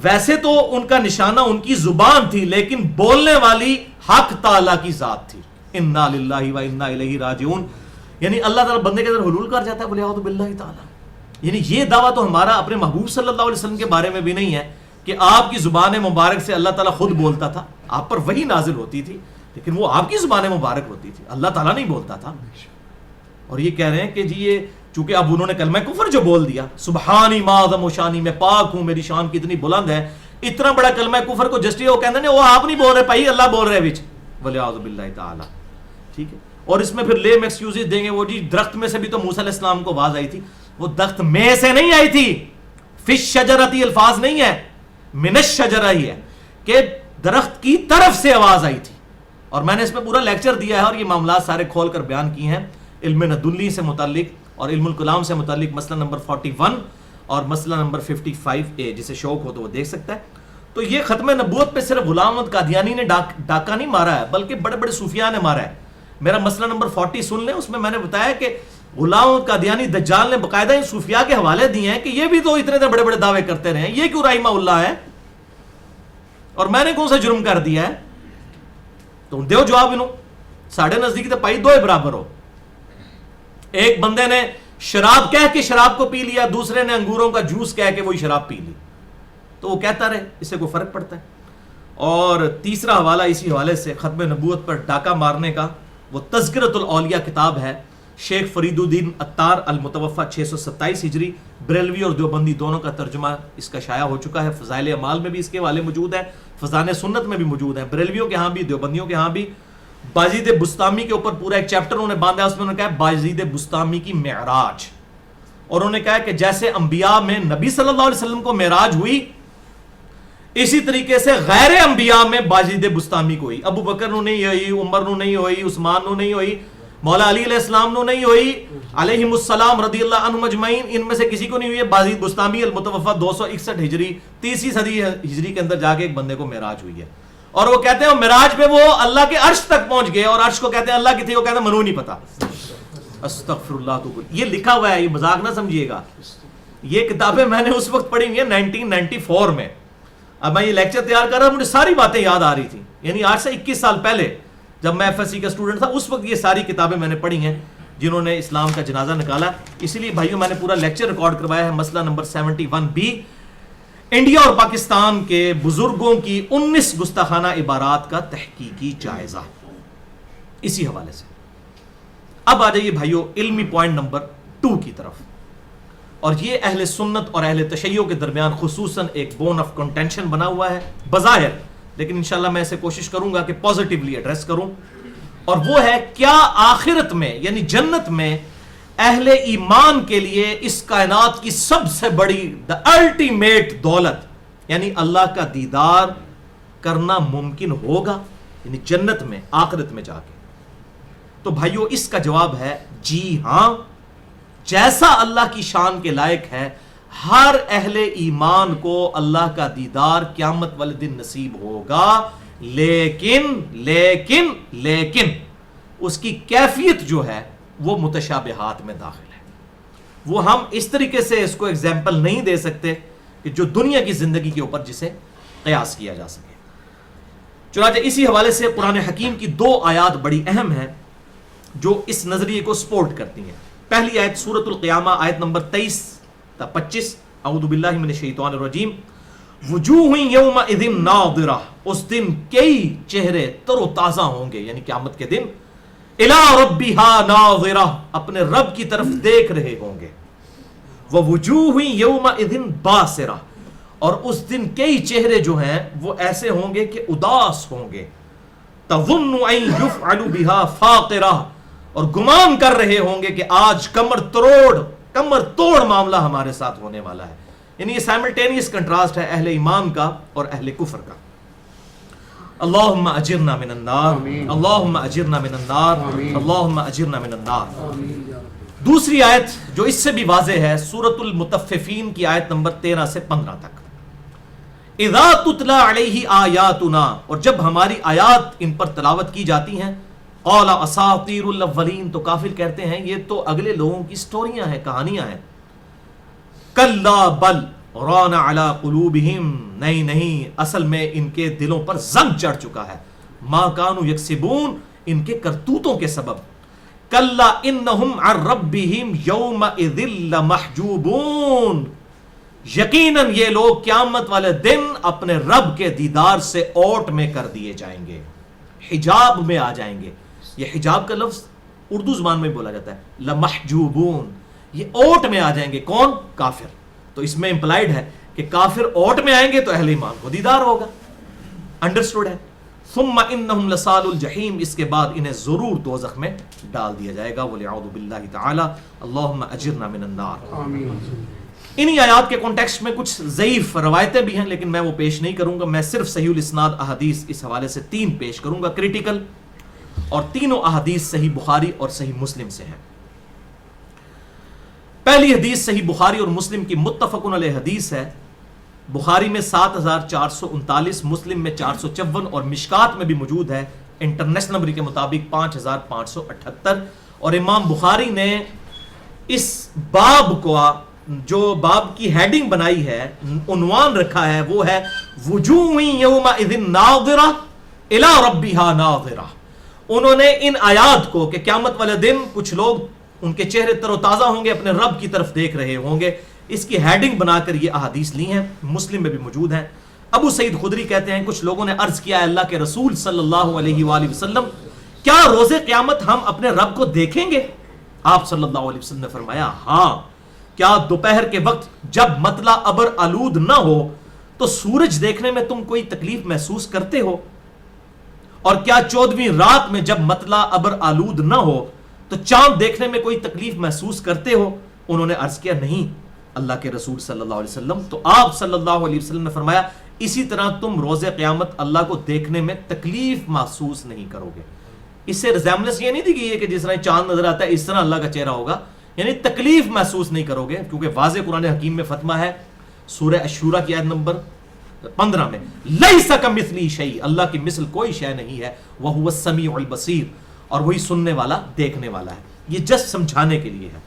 ویسے تو ان کا نشانہ ان کی زبان تھی، لیکن بولنے والی حق تعالیٰ کی ذات تھی. انا للہ و انا الیہ راجعون. یعنی اللہ تعالیٰ بندے کے اندر حلول کر جاتا ہے، بولے اعوذ باللہ تعالیٰ. یعنی یہ دعویٰ تو ہمارا اپنے محبوب صلی اللہ علیہ وسلم کے بارے میں بھی نہیں ہے کہ آپ کی زبان مبارک سے اللہ تعالیٰ خود بولتا تھا، آپ پر وحی نازل ہوتی تھی لیکن وہ آپ کی زبان مبارک ہوتی تھی، اللہ تعالیٰ نہیں بولتا تھا. اور یہ کہہ رہے ہیں کہ جی یہ چونکہ اب انہوں نے کلمہ کفر جو بول دیا سبحانی ما اعظم شانی، میں پاک ہوں میری شان کتنی بلند ہے، اتنا بڑا کلمہ کفر کو جسٹی وہ کہتے ہیں وہ آپ نہیں بول رہے بھائی اللہ بول رہے وچ، ولی اعوذ باللہ تعالیٰ. ٹھیک ہے. اور اس میں پھر لیم ایکسکیوزز دیں گے وہ جی درخت میں سے بھی تو موسیٰ علیہ السلام کو آواز آئی تھی. وہ درخت میں سے نہیں آئی تھی، فش شجرتی الفاظ نہیں ہے، من الشجرہ ہی ہے کہ درخت کی طرف سے آواز آئی تھی. اور میں نے اس میں پورا لیکچر دیا ہے اور یہ معاملات سارے کھول کر بیان کیے ہیں علم ندلی سے متعلق اور علم الکلام سے متعلق، مسئلہ نمبر 41 اور مسئلہ نمبر 55A، جسے شوق ہو تو وہ دیکھ سکتا ہے. تو یہ ختم نبوت پہ صرف غلام احمد قادیانی نے ڈاکہ نہیں مارا ہے بلکہ بڑے بڑے صوفیاء نے مارا ہے. میرا مسئلہ نمبر 40 سن لیں، اس میں نے بتایا کہ غلام احمد قادیانی دجال نے باقاعدہ ان صوفیاء کے حوالے دیے ہیں کہ یہ بھی تو اتنے بڑے بڑے دعوے کرتے رہے ہیں، یہ کیوں رحمہ اللہ ہے اور میں نے کون سا جرم کر دیا ہے؟ تو دیو جواب انہوں. ساڑھے نزدیک تو پائی دو برابر ہو. ایک بندے نے شراب کہہ کے شراب کو پی لیا، دوسرے نے انگوروں کا جوس کہہ کے وہی شراب پی لی، تو وہ کہتا رہے، اس سے کوئی فرق پڑتا ہے. اور تیسرا حوالہ اسی حوالے سے ختم نبوت پر ڈاکہ مارنے کا، وہ تذکرۃ الاولیاء کتاب ہے، شیخ فرید الدین عطار المتوفی 627 ہجری، بریلوی اور دیوبندی دونوں کا ترجمہ اس کا شائع ہو چکا ہے. فضائل اعمال میں بھی اس کے حوالے موجود ہیں، فضائل سنت میں بھی موجود ہیں، بریلویوں کے ہاں بھی دیوبندیوں کے ہاں بھی. بایزید بسطامی کے اوپر پورا ایک چیپٹر انہوں نے باندھا، اس میں انہوں نے کہا بایزید بسطامی کی معراج، اور انہوں نے کہا کہ جیسے انبیاء میں نبی صلی اللہ علیہ وسلم کو معراج ہوئی اسی طریقے سے غیر انبیاء میں بایزید بسطامی کو ہوئی. ابو بکر نو نہیں ہوئی، عمر نو نہیں ہوئی، عثمان نو نہیں ہوئی، مولا علی علیہ السلام نو نہیں ہوئی، علیہم السلام رضی اللہ عنہم اجمعین، ان میں سے کسی کو نہیں ہوئی. بایزید بسطامی المتوفی 261 ہجری، تیسری صدی ہجری کے اندر جا کے ایک بندے کو معراج ہوئی ہے. اور وہ کہتے ہیں معراج پہ وہ اللہ کے عرش تک پہنچ گئے، اور عرش کو کہتے ہیں اللہ کی تھی، وہ کہتے ہیں منو نہیں پتا. استغفر اللہ. تو یہ لکھا ہوا ہے، یہ مذاق نہ سمجھیے گا. یہ کتابیں میں نے اس وقت پڑھی ہوئی ہیں 1994 میں. اب میں یہ لیکچر تیار کر رہا ہوں، مجھے ساری باتیں یاد آ رہی تھیں، یعنی آج سے 21 سال پہلے جب میں FSC کا اسٹوڈنٹ تھا اس وقت یہ ساری کتابیں میں نے پڑھی ہیں جنہوں نے اسلام کا جنازہ نکالا. اسی لیے بھائیوں میں نے پورا لیکچر ریکارڈ کروایا ہے. مسئلہ نمبر 71B، انڈیا اور پاکستان کے بزرگوں کی 19 گستاخانہ عبارات کا تحقیقی جائزہ، اسی حوالے سے. اب آ جائیے بھائیوں علمی پوائنٹ نمبر 2 کی طرف، اور یہ اہل سنت اور اہل تشیع کے درمیان خصوصاً ایک بون آف کنٹینشن بنا ہوا ہے بظاہر، لیکن انشاءاللہ میں اسے کوشش کروں گا کہ پازیٹیولی ایڈریس کروں. اور وہ ہے کیا آخرت میں یعنی جنت میں اہل ایمان کے لیے اس کائنات کی سب سے بڑی الٹیمیٹ دولت یعنی اللہ کا دیدار کرنا ممکن ہوگا، یعنی جنت میں آخرت میں جا کے؟ تو بھائیو اس کا جواب ہے جی ہاں، جیسا اللہ کی شان کے لائق ہے ہر اہل ایمان کو اللہ کا دیدار قیامت والے دن نصیب ہوگا، لیکن اس کی کیفیت جو ہے وہ متشابہات میں داخل ہے۔ وہ ہم اس طریقے سے اس کو ایگزامپل نہیں دے سکتے کہ جو دنیا کی زندگی کے اوپر جسے قیاس کیا جا سکے۔ چنانچہ اسی حوالے سے قرآن حکیم کی 2 آیات بڑی اہم ہیں جو اس نظریے کو سپورٹ کرتی ہیں۔ پہلی آیت سورۃ القیامہ آیت نمبر 23 تا 25، اعوذ باللہ من الشیطان الرجیم، وجوہ یومئذ ناظرہ، اس دن کئی چہرے تر و تازہ ہوں گے، یعنی قیامت کے دن، الی ربہا ناظرہ، اپنے رب کی طرف دیکھ رہے ہوں گے، ووجوہ یومئذ باسرہ، اور اس دن کئی چہرے جو ہیں وہ ایسے ہوں گے کہ اداس ہوں گے، تظن ان یفعل بہا فاقرہ، اور گمان کر رہے ہوں گے کہ آج کمر توڑ معاملہ ہمارے ساتھ ہونے والا ہے۔ یعنی یہ سائملٹینیس کنٹراسٹ ہے اہل ایمان کا اور اہل کفر کا۔ اللہم اجرنا من النار، اللہم اجرنا من النار، اللہم اجرنا من النار۔ دوسری آیت جو اس سے بھی واضح ہے سورۃ المطففین کی آیت نمبر 13 سے 15 تک، اذا تتلی علیہ آیاتنا، اور جب ہماری آیات ان پر تلاوت کی جاتی ہیں، قال اساطیر الاولین، تو کافر کہتے ہیں یہ تو اگلے لوگوں کی سٹوریاں ہیں، کہانیاں ہیں، کلا بل ران علی قلوبہم، نہیں اصل میں ان کے دلوں پر زنگ چڑھ چکا ہے، ما کانوا یکسبون، ان کے کرتوتوں کے سبب، کلا انہم عن ربہم یومئذ لمحجوبون، یقیناً یہ لوگ قیامت والے دن اپنے رب کے دیدار سے اوٹ میں کر دیے جائیں گے، حجاب میں آ جائیں گے۔ یہ حجاب کا لفظ اردو زبان میں بولا جاتا ہے لمحجوبون، یہ اوٹ میں آ جائیں گے، کون؟ کافر۔ تو اس میں امپلائیڈ ہے کہ کافر اوٹ میں آئیں گے تو اہل ایمان کو دیدار ہوگا، انڈرسٹوڈ ہے۔ ثم انہم لصال الجحیم، اس کے بعد انہیں ضرور دوزخ میں ڈال دیا جائے گا، والعیاذ باللہ تعالی، اللہم اجرنا من النار۔ انہی آیات کے کانٹیکسٹ میں کچھ ضعیف روایتیں بھی ہیں، لیکن میں وہ پیش نہیں کروں گا، میں صرف صحیح الاسناد احادیث اس حوالے سے 3 پیش کروں گا کریٹیکل، اور تینوں احادیث صحیح بخاری اور صحیح مسلم سے ہیں۔ پہلی حدیث صحیح بخاری اور مسلم کی متفقن علیہ حدیث ہے، بخاری میں 7439، مسلم میں 454 اور مشکات میں بھی موجود ہے انٹرنیشنل نمبر کے مطابق 5578، اور امام بخاری نے اس باب کو جو باب کی ہیڈنگ بنائی ہے، عنوان رکھا ہے، وہ ہے وجوہ یومئذ ناظرہ الی ربہا ناظرہ۔ انہوں نے ان آیات کو کہ قیامت والے دن کچھ لوگ ان کے چہرے تر و تازہ ہوں گے، اپنے رب کی طرف دیکھ رہے ہوں گے، اس کی ہیڈنگ بنا کر یہ احادیث لی ہیں، مسلم میں بھی موجود ہیں۔ ابو سعید خدری کہتے ہیں کچھ لوگوں نے عرض کیا ہے اللہ کے رسول صلی اللہ علیہ وآلہ وسلم، کیا روز قیامت ہم اپنے رب کو دیکھیں گے؟ آپ صلی اللہ علیہ وسلم نے فرمایا ہاں، کیا دوپہر کے وقت جب مطلع ابر آلود نہ ہو تو سورج دیکھنے میں تم کوئی تکلیف محسوس کرتے ہو؟ اور کیا 14ویں رات میں جب مطلع ابر آلود نہ ہو تو چاند دیکھنے میں کوئی تکلیف محسوس کرتے ہو؟ انہوں نے عرض کیا نہیں اللہ کے رسول صلی اللہ علیہ وسلم۔ تو آپ صلی اللہ علیہ وسلم نے فرمایا اسی طرح تم روز قیامت اللہ کو دیکھنے میں تکلیف محسوس نہیں کرو گے۔ اس سے ریزیمبلنس یہ نہیں دی گئی ہے کہ جس طرح چاند نظر آتا ہے اس طرح اللہ کا چہرہ ہوگا، یعنی تکلیف محسوس نہیں کرو گے، کیونکہ واضح قرآن حکیم میں فتویٰ ہے سورہ الشورى کی آیت نمبر 15 میں، لیس کمثلہ شیء، اللہ کی مثل کوئی شے نہیں ہے، وہو السمیع البصیر، اور وہی سننے والا دیکھنے والا ہے۔ یہ جسٹ سمجھانے کے لیے ہے۔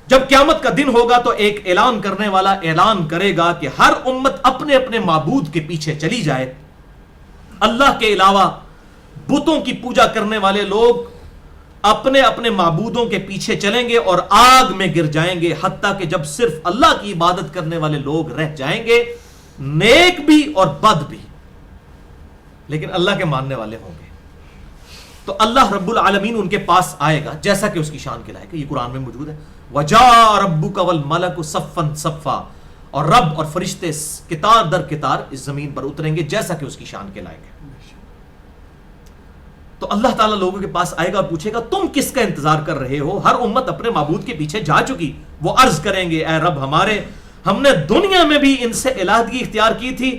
جب قیامت کا دن ہوگا تو ایک اعلان کرنے والا اعلان کرے گا کہ ہر امت اپنے اپنے معبود کے پیچھے چلی جائے، اللہ کے علاوہ بتوں کی پوجا کرنے والے لوگ اپنے اپنے معبودوں کے پیچھے چلیں گے اور آگ میں گر جائیں گے، حتیٰ کہ جب صرف اللہ کی عبادت کرنے والے لوگ رہ جائیں گے، نیک بھی اور بد بھی، لیکن اللہ کے ماننے والے ہوں گے۔ تو اللہ رب العالمین ان کے پاس آئے گا جیسا کہ اس کی شان کے لائق ہے، یہ قرآن میں موجود ہے، وَجَاءَ رَبُّكَ وَالْمَلَكُ صَفًّا صَفًّا، اور رب اور فرشتے قطار در قطار اس زمین پر اتریں گے جیسا کہ اس کی شان کے لائق ہے۔ تو اللہ تعالیٰ لوگوں کے پاس آئے گا اور پوچھے گا تم کس کا انتظار کر رہے ہو؟ ہر امت اپنے معبود کے پیچھے جا چکی، وہ عرض کریں گے اے رب ہمارے، ہم نے دنیا میں بھی ان سے علیحدگی اختیار کی تھی،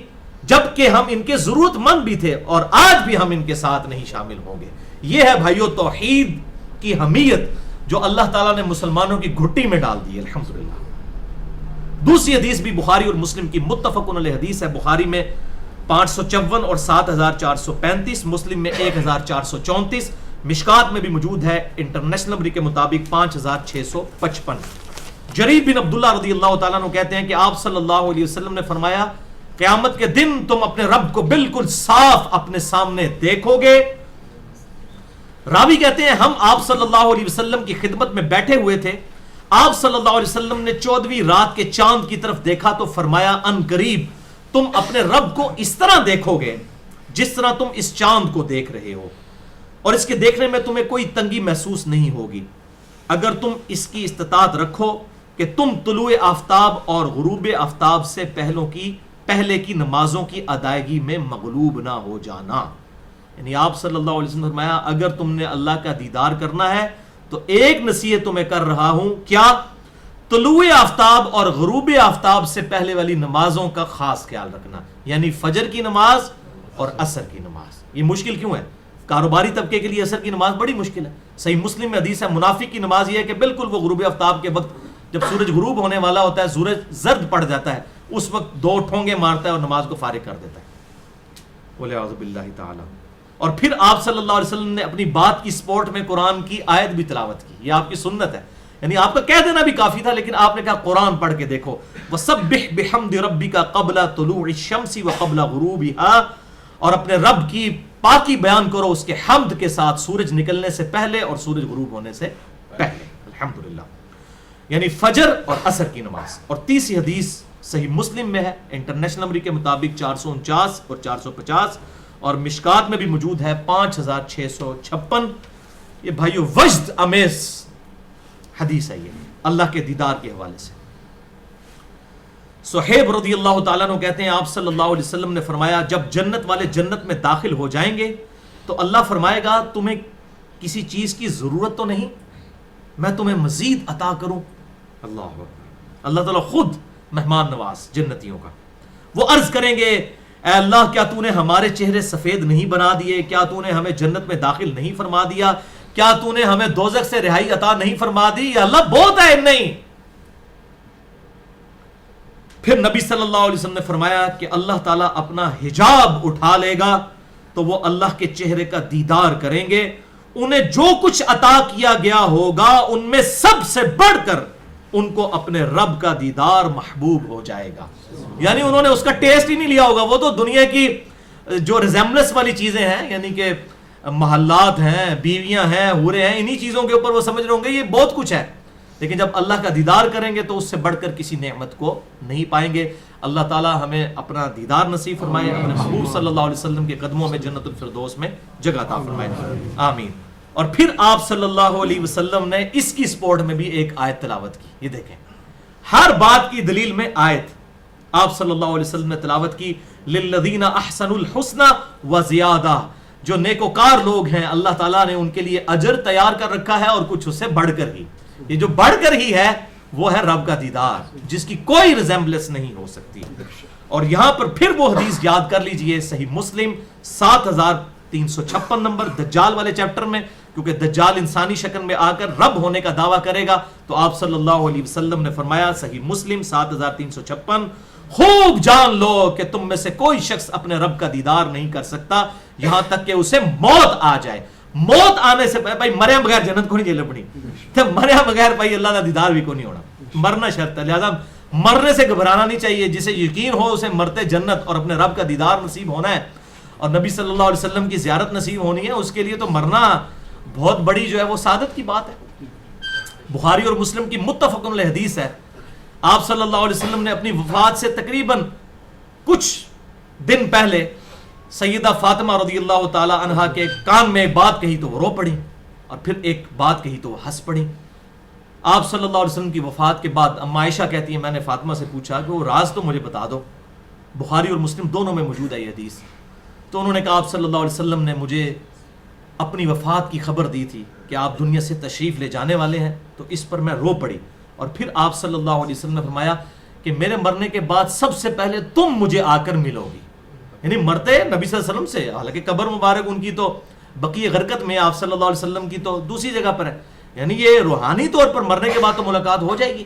جبکہ ہم ان کے ضرورت مند بھی تھے اور آج بھی ہم ان کے ساتھ نہیں شامل ہوں گے. یہ ہے بھائیو توحید کی اہمیت جو اللہ تعالیٰ نے مسلمانوں کی گھٹی میں ڈال دی ہے الحمدللہ. دوسری حدیث بھی بخاری اور مسلم کی متفقن علیہ حدیث ہے. بخاری میں 554 اور 7435، مسلم میں 1434، مشکات میں بھی موجود ہے انٹرنیشنل نمبر کے مطابق 5655. جریر بن عبداللہ رضی اللہ تعالیٰ عنہ کہتے ہیں کہ آپ صلی اللہ علیہ وسلم نے فرمایا قیامت کے دن تم اپنے رب کو بالکل صاف اپنے سامنے دیکھو گے. راوی کہتے ہیں ہم آپ صلی اللہ علیہ وسلم کی خدمت میں بیٹھے ہوئے تھے. آپ صلی اللہ علیہ وسلم نے 14ویں رات کے چاند کی طرف دیکھا تو فرمایا ان قریب تم اپنے رب کو اس طرح دیکھو گے جس طرح تم اس چاند کو دیکھ رہے ہو، اور اس کے دیکھنے میں تمہیں کوئی تنگی محسوس نہیں ہوگی اگر تم اس کی استطاعت رکھو کہ تم طلوع آفتاب اور غروب آفتاب سے پہلے کی نمازوں کی ادائیگی میں مغلوب نہ ہو جانا. یعنی آپ صلی اللہ علیہ وسلم نے فرمایا اگر تم نے اللہ کا دیدار کرنا ہے تو ایک نصیحت تمہیں کر رہا ہوں، کیا؟ طلوع آفتاب اور غروب آفتاب سے پہلے والی نمازوں کا خاص خیال رکھنا، یعنی فجر کی نماز اور عصر کی نماز. یہ مشکل کیوں ہے؟ کاروباری طبقے کے لیے عصر کی نماز بڑی مشکل ہے. صحیح مسلم میں حدیث ہے منافق کی نماز یہ ہے کہ بالکل وہ غروب آفتاب کے وقت جب سورج غروب ہونے والا ہوتا ہے، سورج زرد پڑ جاتا ہے، اس وقت 2 ٹھونگے مارتا ہے اور نماز کو فارغ کر دیتا ہے. وَلِعَوْذُ بِاللَّهِ تعالی. اور پھر آپ صلی اللہ علیہ وسلم نے اپنی بات کی سپورٹ میں قرآن کی آیت بھی تلاوت کی. یہ آپ کی سنت ہے، یعنی آپ کا کہہ دینا بھی کافی تھا لیکن آپ نے کہا قرآن پڑھ کے دیکھو. وَسَبِّحْ بِحَمْدِ رَبِّكَ قَبْلَ طُلُوعِ الشَّمْسِ وَقَبْلَ غُرُوبِهَا. اور اپنے رب کی پاکی بیان کرو اس کے حمد کے ساتھ سورج نکلنے سے پہلے اور سورج غروب ہونے سے پہلے. الحمدللہ. یعنی فجر اور عصر کی نماز. اور تیسری حدیث صحیح مسلم میں ہے انٹرنیشنل نمبر کے مطابق 449 اور 450، اور مشکات میں بھی موجود ہے 5656. یہ بھائیو وجد امیز حدیث ہے یہ اللہ کے دیدار کے حوالے سے. صہیب رضی اللہ تعالیٰ عنہ کہتے ہیں آپ صلی اللہ علیہ وسلم نے فرمایا جب جنت والے جنت میں داخل ہو جائیں گے تو اللہ فرمائے گا تمہیں کسی چیز کی ضرورت تو نہیں، میں تمہیں مزید عطا کروں. اللہ اکبر. اللہ تعالیٰ خود مہمان نواز جنتیوں کا. وہ عرض کریں گے اے اللہ کیا تو نے ہمارے چہرے سفید نہیں بنا دیے؟ کیا تو نے ہمیں جنت میں داخل نہیں فرما دیا؟ کیا تو نے ہمیں دوزخ سے رہائی عطا نہیں فرما دی؟ یا اللہ بہت ہے نہیں. پھر نبی صلی اللہ علیہ وسلم نے فرمایا کہ اللہ تعالیٰ اپنا حجاب اٹھا لے گا تو وہ اللہ کے چہرے کا دیدار کریں گے. انہیں جو کچھ عطا کیا گیا ہوگا ان میں سب سے بڑھ کر ان کو اپنے رب کا دیدار محبوب ہو جائے گا. یعنی انہوں نے اس کا ٹیسٹ ہی نہیں لیا ہوگا. وہ تو دنیا کی جو ریزیمبلنس والی چیزیں ہیں، یعنی کہ محلات ہیں، بیویاں ہیں، حوریں ہیں، انہی چیزوں کے اوپر وہ سمجھ رہے ہوں گے یہ بہت کچھ ہے. لیکن جب اللہ کا دیدار کریں گے تو اس سے بڑھ کر کسی نعمت کو نہیں پائیں گے. اللہ تعالی ہمیں اپنا دیدار نصیب فرمائے، اپنے محبوب صلی اللہ علیہ وسلم کے قدموں میں جنت الفردوس میں جگہ عطا فرمائے. آمین. اور پھر آپ صلی اللہ علیہ وسلم نے اس کی سپورٹ میں بھی ایک آیت تلاوت کی. یہ دیکھیں ہر بات کی دلیل میں آیت آپ صلی اللہ علیہ وسلم نے تلاوت کی. للذین احسنوا الحسنى وزیادہ. جو نیکوکار لوگ ہیں اللہ تعالیٰ نے ان کے لیے اجر تیار کر رکھا ہے اور کچھ اس سے بڑھ کر ہی. یہ جو بڑھ کر ہی ہے وہ ہے رب کا دیدار جس کی کوئی ریزیمبلنس نہیں ہو سکتی. اور یہاں پر پھر وہ حدیث یاد کر لیجئے صحیح مسلم 7356 نمبر دجال والے چیپٹر میں، کیونکہ دجال انسانی شکل میں آ کر رب ہونے کا دعویٰ کرے گا. تو آپ صلی اللہ علیہ وسلم نے فرمایا صحیح مسلم 7356 خوب جان لو کہ تم میں سے کوئی شخص اپنے رب کا دیدار نہیں کر سکتا یہاں تک کہ اسے موت آ جائے. موت آنے سے بھائی مرے بغیر جنت کو نہیں جیل اپنی، تو مرے بغیر بھائی اللہ کا دیدار بھی کو نہیں ہونا. مرنا شرط ہے، لہذا مرنے سے گھبرانا نہیں چاہیے. جسے یقین ہو اسے مرتے جنت اور اپنے رب کا دیدار نصیب ہونا ہے اور نبی صلی اللہ علیہ وسلم کی زیارت نصیب ہونی ہے، اس کے لیے تو مرنا بہت بڑی جو ہے وہ سعادت کی بات ہے. بخاری اور مسلم کی متفق علیہ حدیث ہے آپ صلی اللہ علیہ وسلم نے اپنی وفات سے تقریباً کچھ دن پہلے سیدہ فاطمہ رضی اللہ تعالی عنہا کے کان میں ایک بات کہی تو وہ رو پڑی اور پھر ایک بات کہی تو وہ ہنس پڑی. آپ صلی اللہ علیہ وسلم کی وفات کے بعد اما عائشہ کہتی ہیں میں نے فاطمہ سے پوچھا کہ وہ راز تو مجھے بتا دو. بخاری اور مسلم دونوں میں موجود ہے یہ حدیث. تو انہوں نے کہا آپ صلی اللہ علیہ وسلم نے مجھے اپنی وفات کی خبر دی تھی کہ آپ دنیا سے تشریف لے جانے والے ہیں، تو اس پر میں رو پڑی. اور پھر آپ صلی اللہ علیہ وسلم نے فرمایا کہ میرے مرنے کے بعد سب سے پہلے تم مجھے آ کر ملو گی. یعنی مرتے نبی صلی اللہ علیہ وسلم سے، حالانکہ قبر مبارک ان کی تو بقیہ غرقت میں، آپ صلی اللہ علیہ وسلم کی تو دوسری جگہ پر ہے، یعنی یہ روحانی طور پر مرنے کے بعد تو ملاقات ہو جائے گی.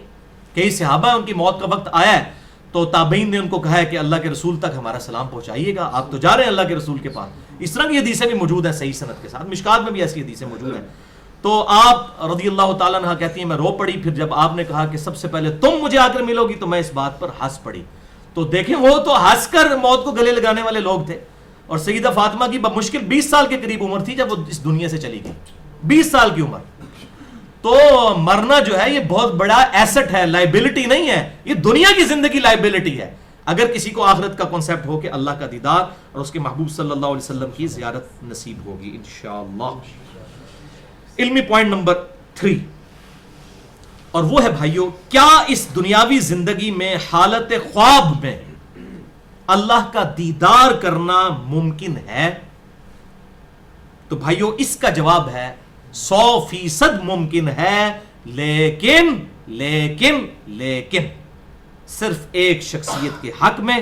کئی صحابہ ان کی موت کا وقت آیا ہے تو تابعین نے ان کو کہا ہے کہ اللہ کے رسول تک ہمارا سلام پہنچائیے گا، آپ تو جا رہے ہیں اللہ کے رسول کے پاس. اس طرح کی حدیثیں بھی موجود ہیں صحیح سند کے ساتھ، مشکات میں بھی ایسی حدیثیں موجود ہیں. تو آپ رضی اللہ تعالیٰ عنہ کہتی ہیں میں رو پڑی، پھر جب آپ نے کہا کہ سب سے پہلے تم مجھے آ کر ملو گی تو میں اس بات پر ہنس پڑی. تو دیکھیں وہ تو ہنس کر موت کو گلے لگانے والے لوگ تھے، اور سیدہ فاطمہ کی بمشکل 20 سال کے قریب عمر تھی جب وہ اس دنیا سے چلی گئی، 20 سال کی عمر. تو مرنا جو ہے یہ بہت بڑا ایسٹ ہے، لائبلٹی نہیں ہے، یہ دنیا کی زندگی لائبلٹی ہے. اگر کسی کو آخرت کا کنسیپٹ ہو کہ اللہ کا دیدار اور اس کے محبوب صلی اللہ علیہ وسلم کی زیارت نصیب ہوگی انشاءاللہ. علمی پوائنٹ نمبر 3، اور وہ ہے بھائیو، کیا اس دنیاوی زندگی میں حالت خواب میں اللہ کا دیدار کرنا ممکن ہے؟ تو بھائیو اس کا جواب ہے 100% ممکن ہے، لیکن لیکن لیکن صرف ایک شخصیت کے حق میں،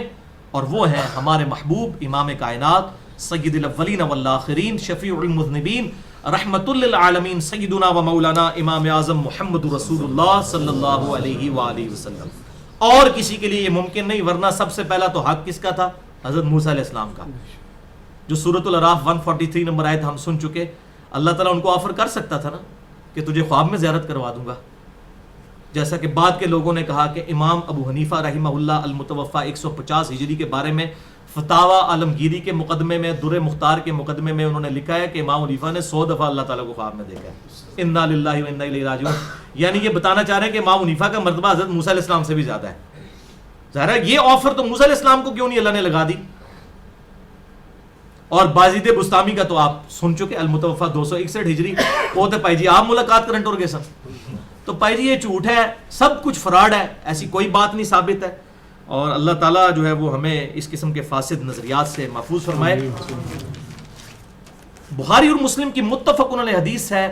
اور وہ ہے ہمارے محبوب امام کائنات سید الاولین والآخرین شفیع المذنبین رحمت للعالمین سیدنا و مولانا امام اعظم محمد رسول اللہ صلی اللہ علیہ وآلہ وسلم. اور کسی کے لیے یہ ممکن نہیں، ورنہ سب سے پہلا تو حق کس کا تھا؟ حضرت موسیٰ علیہ السلام کا، جو سورۃ الاعراف 143 نمبر آیت ہم سن چکے. اللہ تعالیٰ ان کو آفر کر سکتا تھا نا کہ تجھے خواب میں زیارت کروا دوں گا، جیسا کہ بعد کے لوگوں نے کہا کہ امام ابو حنیفہ رحمہ اللہ المتوفی 150 ہجری کے بارے میں فتاوی عالمگیری کے مقدمے میں، در مختار کے مقدمے میں انہوں نے لکھا ہے کہ امام حنیفہ نے 100 دفعہ اللہ تعالیٰ کو خواب میں دیکھا ہے. انا للہ و انا الیہ راجعون، یعنی یہ بتانا چاہ رہے ہیں کہ امام حنیفہ کا مرتبہ حضرت موسیٰ علیہ السلام سے بھی زیادہ ہے. ظاہر ہے یہ آفر تو موسیٰ علیہ السلام کو کیوں نہیں اللہ نے لگا دی. اور بازید بستامی کا تو آپ سن چکے، المتوفی 261 ہجری، وہ تو پائی جی آپ ملاقات کرنٹ ہو گئے سن. تو پائی جی یہ جھوٹ ہے، سب کچھ فراڈ ہے، ایسی کوئی بات نہیں ثابت ہے. اور اللہ تعالیٰ جو ہے وہ ہمیں اس قسم کے فاسد نظریات سے محفوظ فرمائے. بخاری اور مسلم کی متفق علیہ حدیث ہے،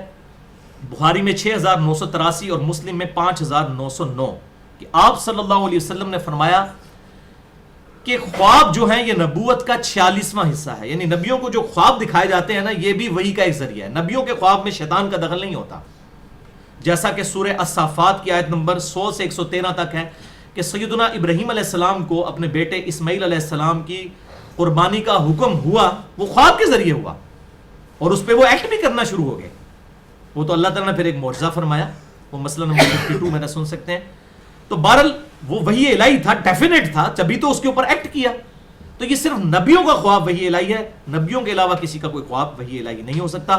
بخاری میں 6983 اور مسلم میں 5909، کہ آپ صلی اللہ علیہ وسلم نے فرمایا کہ خواب جو ہیں یہ نبوت کا 46واں حصہ ہے. یعنی نبیوں کو جو خواب دکھائے جاتے ہیں نا، یہ بھی وحی کا ایک ذریعہ ہے. نبیوں کے خواب میں شیطان کا دخل نہیں ہوتا، جیسا کہ سورہ الصافات کی آیت نمبر 100 سے 113 تک ہے کہ سیدنا ابراہیم علیہ السلام کو اپنے بیٹے اسماعیل علیہ السلام کی قربانی کا حکم ہوا، وہ خواب کے ذریعے ہوا، اور اس پہ وہ ایکٹ بھی کرنا شروع ہو گئے. وہ تو اللہ تعالیٰ نے پھر ایک معجزہ فرمایا، وہ مسئلہ نمبر 52 میں نے سن سکتے ہیں. تو بہرحال وہ وحی الہی تھا، ڈیفینیٹ تھا، جبھی تو اس کے اوپر ایکٹ کیا. تو یہ صرف نبیوں کا خواب وحی الہی ہے، نبیوں کے علاوہ کسی کا کوئی خواب وحی الہی نہیں ہو سکتا.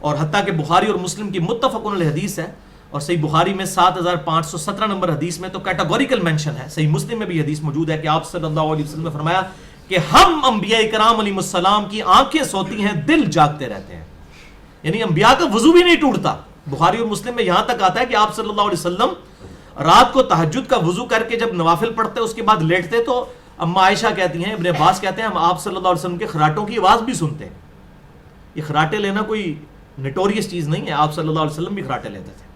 اور حتیٰ کہ بخاری اور مسلم کی متفق علیہ حدیث ہے، اور صحیح بخاری میں 7517 نمبر حدیث میں تو کیٹاگوریکل مینشن ہے، صحیح مسلم میں بھی حدیث موجود ہے کہ آپ صلی اللہ علیہ وسلم نے فرمایا کہ ہم انبیاء کرام علیہ السلام کی آنکھیں سوتی ہیں، دل جاگتے رہتے ہیں. یعنی انبیاء کا وضو بھی نہیں ٹوٹتا. بخاری اور مسلم میں یہاں تک آتا ہے کہ آپ صلی اللہ علیہ وسلم رات کو تہجد کا وضو کر کے جب نوافل پڑھتے اس کے بعد لیٹتے تو اما عائشہ کہتی ہیں، ابن عباس کہتے ہیں، ہم آپ صلی اللہ علیہ وسلم کے خراٹوں کی آواز بھی سنتے ہیں. یہ خراٹے لینا کوئی نٹوریس چیز نہیں ہے، آپ صلی اللہ علیہ وسلم بھی خراٹے لیتے تھے،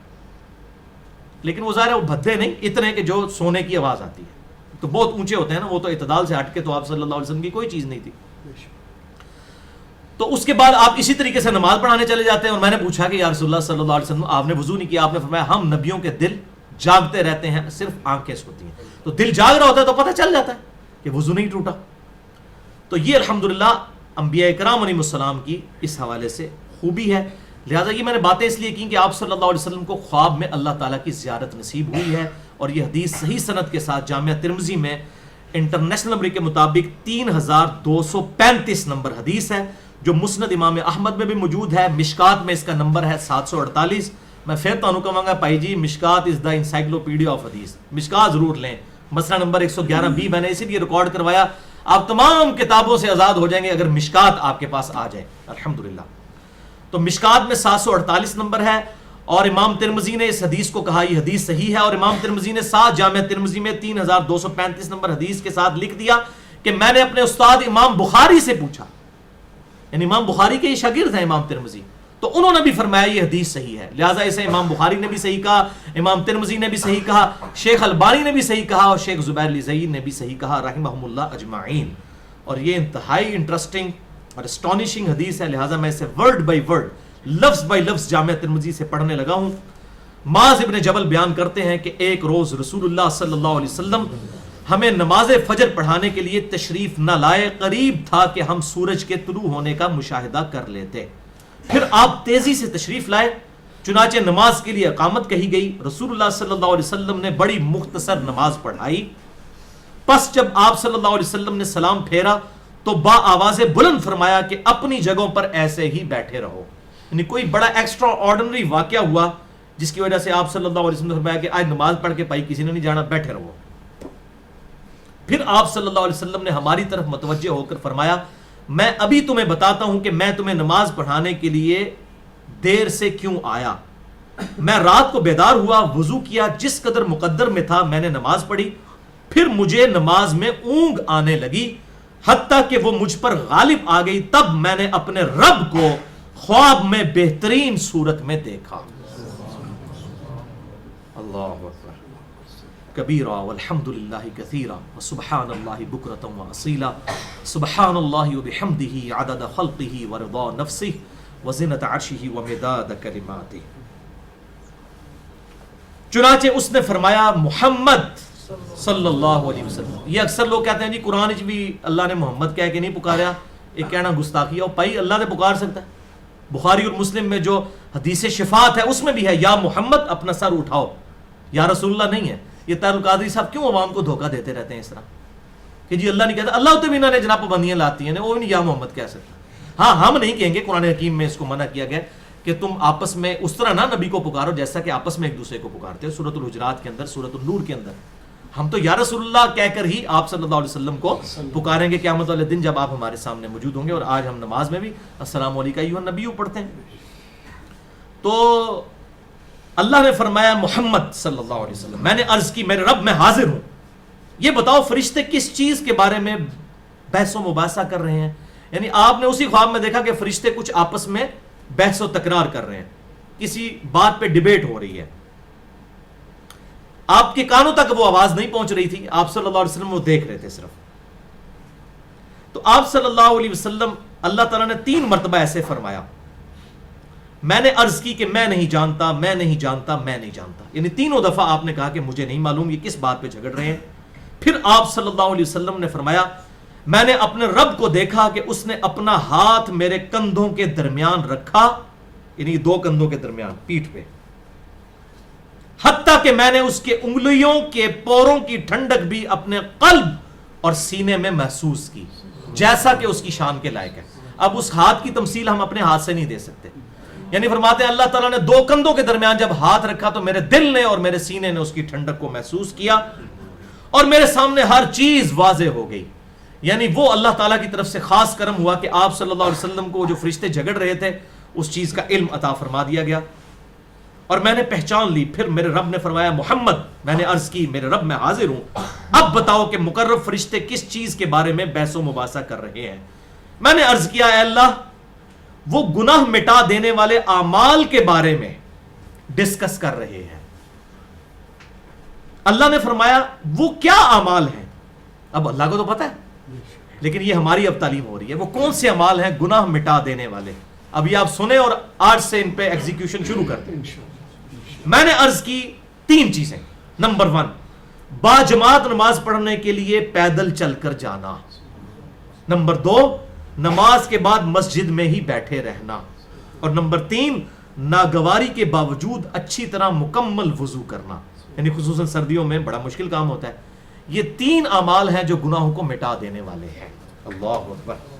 لیکن وہ ظاہر ہے وہ بھدے نہیں، اتنے کہ جو سونے کی آواز آتی ہے. تو بہت اونچے ہوتے ہیں نا، وہ تو اعتدال سے ہٹ کے تو آپ صلی اللہ علیہ وسلم کی کوئی چیز نہیں تھی. تو اس کے بعد آپ اسی طریقے سے نماز پڑھانے چلے جاتے ہیں. اور میں نے پوچھا کہ یا رسول اللہ صلی اللہ علیہ وسلم آپ نے وضو نہیں کیا؟ آپ نے فرمایا ہم نبیوں کے دل جاگتے رہتے ہیں، صرف آنکھیں سوتی ہیں. تو دل جاگ رہا ہوتا ہے تو پتہ چل جاتا ہے کہ وضو نہیں ٹوٹا. تو یہ الحمدللہ انبیاء کرام علیہ السلام کی اس حوالے سے خوبی ہے. لہٰذا یہ میں نے باتیں اس لیے کی کہ آپ صلی اللہ علیہ وسلم کو خواب میں اللہ تعالیٰ کی زیارت نصیب ہوئی ہے. اور یہ حدیث صحیح سند کے ساتھ جامعہ ترمذی میں انٹرنیشنل نمبر کے مطابق 3235 نمبر حدیث ہے، جو مسند امام احمد میں بھی موجود ہے. مشکات میں اس کا نمبر ہے 748. میں پھر تو کہوں گا بھائی جی مشکات از دا انسائکلوپیڈیا آف حدیث، مشکات ضرور لیں. مسئلہ نمبر 111B میں نے اسی لیے ریکارڈ کروایا. آپ تمام کتابوں سے آزاد ہو جائیں گے اگر مشکات آپ کے پاس آ جائے الحمدللہ. تو مشکات میں 748 نمبر ہے. اور امام ترمذی نے اس حدیث کو کہا یہ حدیث صحیح ہے. اور امام ترمذی نے ساتھ جامعہ ترمذی میں 3235 نمبر حدیث کے ساتھ لکھ دیا کہ میں نے اپنے استاد امام بخاری سے پوچھا، یعنی امام بخاری کے یہ شاگرد ہیں امام ترمذی، تو انہوں نے بھی فرمایا یہ حدیث صحیح ہے. لہٰذا اسے امام بخاری نے بھی صحیح کہا، امام ترمذی نے بھی صحیح کہا، شیخ البانی نے بھی صحیح کہا، اور شیخ زبیر علی زئی نے بھی صحیح کہا رحمہم اللہ اجمعین. اور یہ انتہائی انٹرسٹنگ اور اسٹانشنگ حدیث ہے، لہٰذا میں اسے ورڈ بائی ورڈ، لفظ بائی لفظ جامعہ ترمذی سے پڑھنے لگا ہوں۔ معاذ ابن جبل بیان کرتے ہیں کہ ایک روز رسول اللہ صلی اللہ علیہ وسلم ہمیں نماز فجر پڑھانے کے لیے تشریف نہ لائے، قریب تھا کہ ہم سورج کے طلوع ہونے کا مشاہدہ کر لیتے، پھر آپ تیزی سے تشریف لائے، چنانچہ نماز کے لیے اقامت کہی گئی۔ رسول اللہ صلی اللہ علیہ وسلم نے بڑی مختصر نماز پڑھائی، پس جب آپ صلی اللہ علیہ وسلم نے سلام پھیرا تو با آواز بلند فرمایا کہ اپنی جگہوں پر ایسے ہی بیٹھے رہو، یعنی کوئی بڑا ایکسٹرا آرڈنری واقعہ ہوا جس کی وجہ سے آپ صلی اللہ علیہ وسلم نے فرمایا کہ آج نماز پڑھ کے پائی کسی نے نہیں جانا، بیٹھے رہو۔ پھر آپ صلی اللہ علیہ وسلم نے ہماری طرف متوجہ ہو کر فرمایا، میں ابھی تمہیں بتاتا ہوں کہ میں تمہیں نماز پڑھانے کے لیے دیر سے کیوں آیا۔ میں رات کو بیدار ہوا، وضو کیا، جس قدر مقدر میں تھا میں نے نماز پڑھی، پھر مجھے نماز میں اونگ آنے لگی، حتیٰ کہ وہ مجھ پر غالب آ گئی، تب میں نے اپنے رب کو خواب میں بہترین صورت میں دیکھا۔ اللہ اکبر کبیرا والحمد للہ کثیرا وسبحان اللہ بکرۃ واصیلا، سبحان اللہ وبحمدہ عدد خلقہ ورضا نفسہ وزنۃ عرشہ ومداد کلماتہ۔ چنانچہ اس نے فرمایا محمد صلی اللہ علیہ وسلم۔ یہ اکثر لوگ کہتے ہیں جی قرآن بھی اللہ نے محمد کہہ کے نہیں پکاریا، یہ کہنا گستاخی ہے، بھائی اللہ نے پکار سکتا ہے۔ بخاری اور مسلم میں جو حدیث شفاعت ہے اس میں بھی ہے یا محمد اپنا سر اٹھاؤ، یا رسول اللہ نہیں ہے۔ یہ طاہر القادری صاحب کیوں عوام کو دھوکہ دیتے رہتے ہیں اس طرح کہ جی اللہ نہیں کہتا، اللہ تو بھی انہوں نے جناب پابندیاں لاتی ہیں، وہ بھی نہیں یا محمد کہہ سکتا۔ ہاں ہم نہیں کہیں گے، قرآن حکیم میں اس کو منع کیا گیا کہ تم آپس میں اس طرح نہ نبی کو پکارو جیسا کہ آپس میں ایک دوسرے کو پکارتے ہو۔ سورۃ الحجرات کے اندر، سورۃ النور کے اندر ہم تو یا رسول اللہ کہہ کر ہی آپ صلی اللہ علیہ وسلم کو پکاریں گے قیامت والے دن جب آپ ہمارے سامنے موجود ہوں گے۔ اور آج ہم نماز میں بھی السلام علیکم ایھا النبی پڑھتے ہیں۔ تو اللہ نے فرمایا محمد صلی اللہ علیہ وسلم، میں نے عرض کی میرے رب میں حاضر ہوں، یہ بتاؤ فرشتے کس چیز کے بارے میں بحث و مباحثہ کر رہے ہیں؟ یعنی آپ نے اسی خواب میں دیکھا کہ فرشتے کچھ آپس میں بحث و تکرار کر رہے ہیں، کسی بات پہ ڈیبیٹ ہو رہی ہے، آپ کے کانوں تک وہ آواز نہیں پہنچ رہی تھی، آپ صلی اللہ علیہ وسلم وہ دیکھ رہے تھے صرف۔ تو آپ صلی اللہ علیہ وسلم اللہ تعالیٰ نے 3 مرتبہ ایسے فرمایا، میں نے عرض کی کہ میں نہیں جانتا، میں نہیں جانتا، میں نہیں جانتا، یعنی 3 دفعہ آپ نے کہا کہ مجھے نہیں معلوم یہ کس بات پہ جھگڑ رہے ہیں۔ پھر آپ صلی اللہ علیہ وسلم نے فرمایا، میں نے اپنے رب کو دیکھا کہ اس نے اپنا ہاتھ میرے کندھوں کے درمیان رکھا، یعنی 2 کندھوں کے درمیان پیٹھ پہ، حتیٰ کہ میں نے اس کے انگلیوں کے پوروں کی ٹھنڈک بھی اپنے قلب اور سینے میں محسوس کی، جیسا کہ اس کی شان کے لائق ہے۔ اب اس ہاتھ کی تمثیل ہم اپنے ہاتھ سے نہیں دے سکتے، یعنی فرماتے ہیں اللہ تعالیٰ نے 2 کندھوں کے درمیان جب ہاتھ رکھا تو میرے دل نے اور میرے سینے نے اس کی ٹھنڈک کو محسوس کیا، اور میرے سامنے ہر چیز واضح ہو گئی۔ یعنی وہ اللہ تعالیٰ کی طرف سے خاص کرم ہوا کہ آپ صلی اللہ علیہ وسلم کو جو فرشتے جھگڑ رہے تھے اس چیز کا علم عطا فرما دیا گیا، اور میں نے پہچان لی۔ پھر میرے رب نے فرمایا محمد، میں نے عرض کی میرے رب میں حاضر ہوں، اب بتاؤ کہ مقرب فرشتے کس چیز کے بارے میں بحث و مباحثہ کر رہے ہیں؟ میں نے عرض کیا اے اللہ، وہ گناہ مٹا دینے والے اعمال کے بارے میں ڈسکس کر رہے ہیں۔ اللہ نے فرمایا وہ کیا اعمال ہیں؟ اب اللہ کو تو پتا ہے، لیکن یہ ہماری اب تعلیم ہو رہی ہے، وہ کون سے اعمال ہیں گناہ مٹا دینے والے؟ اب یہ آپ سنیں اور آج سے ان پہ ایگزیکیوشن شروع کر دیں۔ میں نے عرض کی 3 چیزیں۔ نمبر 1، باجماعت نماز پڑھنے کے لیے پیدل چل کر جانا۔ نمبر 2، نماز کے بعد مسجد میں ہی بیٹھے رہنا۔ اور نمبر 3، ناگواری کے باوجود اچھی طرح مکمل وضو کرنا، یعنی خصوصاً سردیوں میں بڑا مشکل کام ہوتا ہے۔ یہ 3 اعمال ہیں جو گناہوں کو مٹا دینے والے ہیں۔ اللہ اکبر۔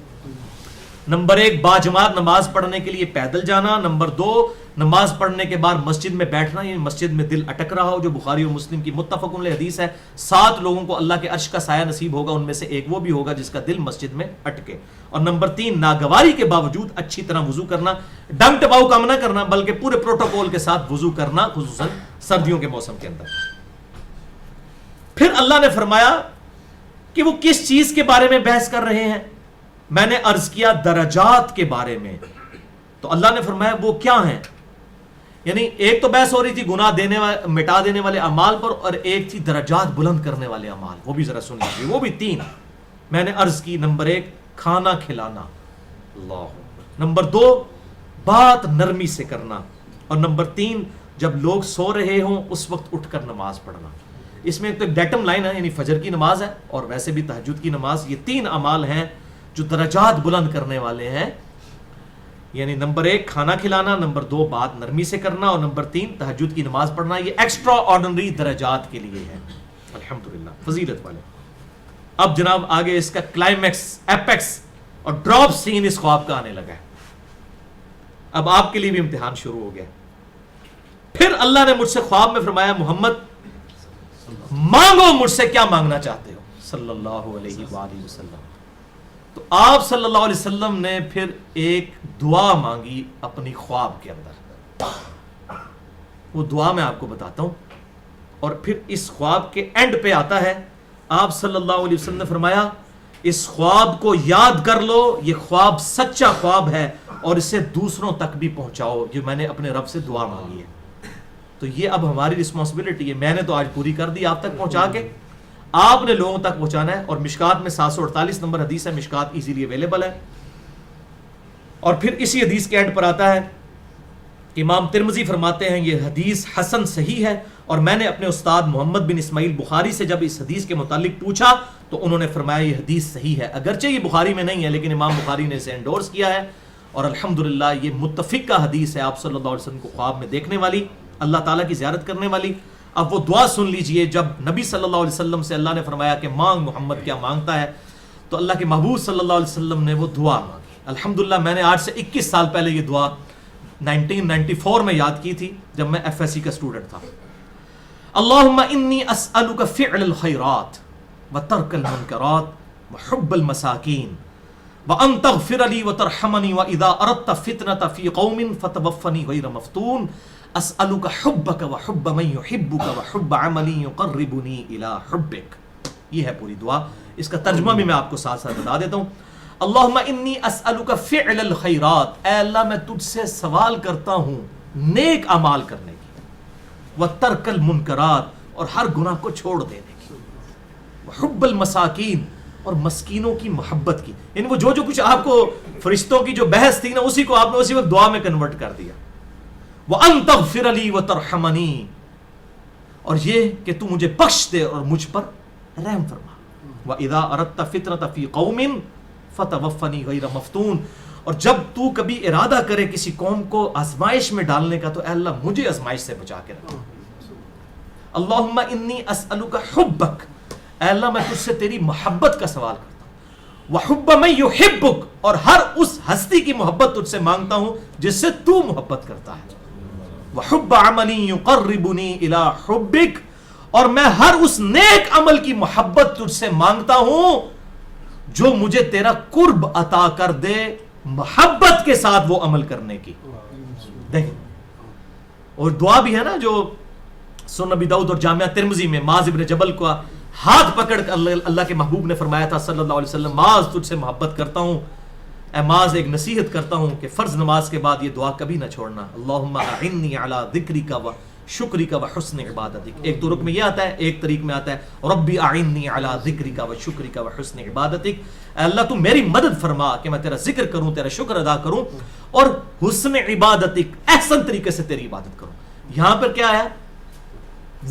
نمبر 1، باجماعت نماز پڑھنے کے لیے پیدل جانا۔ نمبر 2، نماز پڑھنے کے بعد مسجد میں بیٹھنا، یعنی مسجد میں دل اٹک رہا ہو، جو بخاری اور مسلم کی متفق علیہ حدیث ہے۔ 7 لوگوں کو اللہ کے عرش کا سایہ نصیب ہوگا، ان میں سے ایک وہ بھی ہوگا جس کا دل مسجد میں اٹکے۔ اور نمبر 3، ناگواری کے باوجود اچھی طرح وضو کرنا، ڈنگ ٹپاؤ کام نہ کرنا بلکہ پورے پروٹوکول کے ساتھ وضو کرنا، خصوصاً سردیوں کے موسم کے اندر۔ پھر اللہ نے فرمایا کہ وہ کس چیز کے بارے میں بحث کر رہے ہیں؟ میں نے عرض کیا درجات کے بارے میں۔ تو اللہ نے فرمایا وہ کیا ہیں؟ یعنی ایک تو بحث ہو رہی تھی گناہ مٹا دینے والے اعمال پر، اور ایک تھی درجات بلند کرنے والے اعمال، وہ بھی ذرا سن لیجیے، وہ بھی 3۔ میں نے عرض کی نمبر 1 کھانا کھلانا، اللہ، نمبر 2 بات نرمی سے کرنا، اور نمبر 3 جب لوگ سو رہے ہوں اس وقت اٹھ کر نماز پڑھنا۔ اس میں ایک ڈیٹم لائن ہے، یعنی فجر کی نماز ہے اور ویسے بھی تہجد کی نماز، یہ 3 اعمال ہیں جو درجات بلند کرنے والے ہیں، یعنی نمبر 1 کھانا کھلانا، نمبر 2 بات نرمی سے کرنا، اور نمبر 3 تہجد کی نماز پڑھنا۔ یہ ایکسٹرا آرڈنری درجات کے لیے ہے، الحمدللہ، فضیلت والے۔ اب جناب آگے اس کا کلائمیکس، ایپیکس اور ڈراپ سین اس خواب کا آنے لگا ہے۔ اب آپ کے لیے بھی امتحان شروع ہو گیا۔ پھر اللہ نے مجھ سے خواب میں فرمایا محمد مانگو مجھ سے کیا مانگنا چاہتے ہو، صلی اللہ علیہ وآلہ وسلم۔ تو آپ صلی اللہ علیہ وسلم نے پھر ایک دعا مانگی اپنی خواب کے اندر، وہ دعا میں آپ کو بتاتا ہوں، اور پھر اس خواب کے اینڈ پہ آتا ہے آپ صلی اللہ علیہ وسلم نے فرمایا اس خواب کو یاد کر لو، یہ خواب سچا خواب ہے اور اسے دوسروں تک بھی پہنچاؤ جو میں نے اپنے رب سے دعا مانگی ہے۔ تو یہ اب ہماری رسپانسبلٹی ہے، میں نے تو آج پوری کر دی آپ تک پہنچا کے، آپ نے لوگوں تک پہنچانا ہے۔ اور مشکات میں 748 نمبر حدیث ہے، مشکات ایزیلی اویلیبل ہے۔ اور پھر اسی حدیث کے اینڈ پر آتا ہے کہ امام ترمذی فرماتے ہیں یہ حدیث حسن صحیح ہے، اور میں نے اپنے استاد محمد بن اسماعیل بخاری سے جب اس حدیث کے متعلق پوچھا تو انہوں نے فرمایا یہ حدیث صحیح ہے، اگرچہ یہ بخاری میں نہیں ہے لیکن امام بخاری نے اسے انڈورس کیا ہے، اور الحمدللہ یہ متفقہ حدیث ہے آپ صلی اللہ علیہ وسلم کو خواب میں دیکھنے والی، اللہ تعالیٰ کی زیارت کرنے والی۔ اب وہ دعا سن لیجئے، جب نبی صلی اللہ علیہ وسلم سے اللہ نے فرمایا کہ مانگ محمد کیا مانگتا ہے، تو اللہ کے محبوب صلی اللہ علیہ وسلم نے وہ دعا مانگی۔ الحمدللہ میں نے آج سے 21 سال پہلے یہ دعا 1994 میں یاد کی تھی جب میں ایف ایس سی کا اسٹوڈنٹ تھا۔ اللہم انی اسألک فعل الخیرات وترک المنکرات وحب المساکین وان تغفر لی وترحمنی واذا اردت فتنة فی قوم فتوفنی غیر مفتون اسألک حبک وحب من یحبک وحب عمل یقربنی الی حبک۔ یہ ہے پوری دعا، اس کا ترجمہ بھی میں آپ کو ساتھ ساتھ بتا دیتا ہوں۔ اللہم انی اسألک فعل الخیرات، اے اللہ میں تجھ سے سوال کرتا ہوں نیک اعمال کرنے کی، وترک المنکرات اور ہر گناہ کو چھوڑ دینے کی، وحب المساکین اور مسکینوں کی محبت کی، یعنی وہ جو کچھ آپ کو فرشتوں کی جو بحث تھی نا اسی کو آپ نے اسی وقت دعا میں کنورٹ کر دیا۔ وَأَن تَغْفِرَ لِي وَتَرْحَمَنِي، اور یہ کہ تو مجھے بخش دے اور مجھ پر رحم فرما۔ وَإِذَا أَرَدْتَ فِتْنَةَ فِي قَوْمٍ فَتَوَفَّنِي غَيْرَ مَفْتُونٍ، اور جب تو کبھی ارادہ کرے کسی قوم کو آزمائش میں ڈالنے کا تو اے اللہ مجھے آزمائش سے بچا کے رکھ۔ اللہم انی اسألک حبک، اے اللہ میں تجھ سے تیری محبت کا سوال کرتا ہوں، وحب من یحبک، اور ہر اس ہستی کی محبت تجھ سے مانگتا ہوں جس سے تو محبت کرتا ہے، وحب عمل یقربنی الی حبک، اور میں ہر اس نیک عمل کی محبت تجھ سے مانگتا ہوں جو مجھے تیرا قرب عطا کر دے، محبت کے ساتھ وہ عمل کرنے کی۔ دیکھیں اور دعا بھی ہے نا جو سنن ابی داؤد اور جامعہ ترمذی میں معاذ ابن جبل کو ہاتھ پکڑ کر اللہ کے محبوب نے فرمایا تھا صلی اللہ علیہ وسلم، معاذ تجھ سے محبت کرتا ہوں، اے معاذ ایک نصیحت کرتا ہوں کہ فرض نماز کے بعد یہ دعا کبھی نہ چھوڑنا، اللہم اعنی علی ذکرک و شکرک و حسن عبادتک۔ ایک طرق میں یہ آتا ہے، ایک طریق میں آتا ہے ربی اعنی علی ذکرک و شکرک و حسن عبادتک، اے اللہ تو میری مدد فرما کہ میں تیرا ذکر کروں، تیرا شکر ادا کروں اور حسن عبادتک، احسن طریقے سے تیری عبادت کروں۔ یہاں پر کیا ہے؟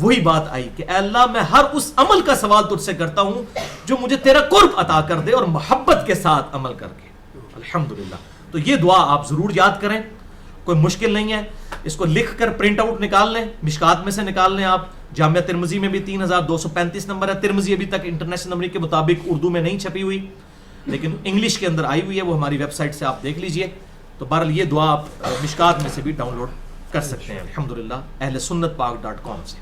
وہی بات آئی کہ اے اللہ میں ہر اس عمل کا سوال تجھ سے کرتا ہوں جو مجھے تیرا قرب عطا کر دے اور محبت کے ساتھ عمل کر کے۔ الحمدللہ، تو یہ دعا آپ ضرور یاد کریں، کوئی مشکل نہیں ہے، اس کو لکھ کر پرنٹ آؤٹ نکال لیں، مشکات میں سے نکال لیں آپ، جامعہ ترمذی میں بھی 3235 نمبر ہے، ترمذی ابھی تک انٹرنیشنل نمبر کے مطابق اردو میں نہیں چھپی ہوئی لیکن انگلش کے اندر آئی ہوئی ہے، وہ ہماری ویب سائٹ سے آپ دیکھ لیجئے۔ تو بہرحال یہ دعا آپ مشکات میں سے بھی ڈاؤن لوڈ کر سکتے ہیں الحمدللہ اہل سنت پاک.com سے۔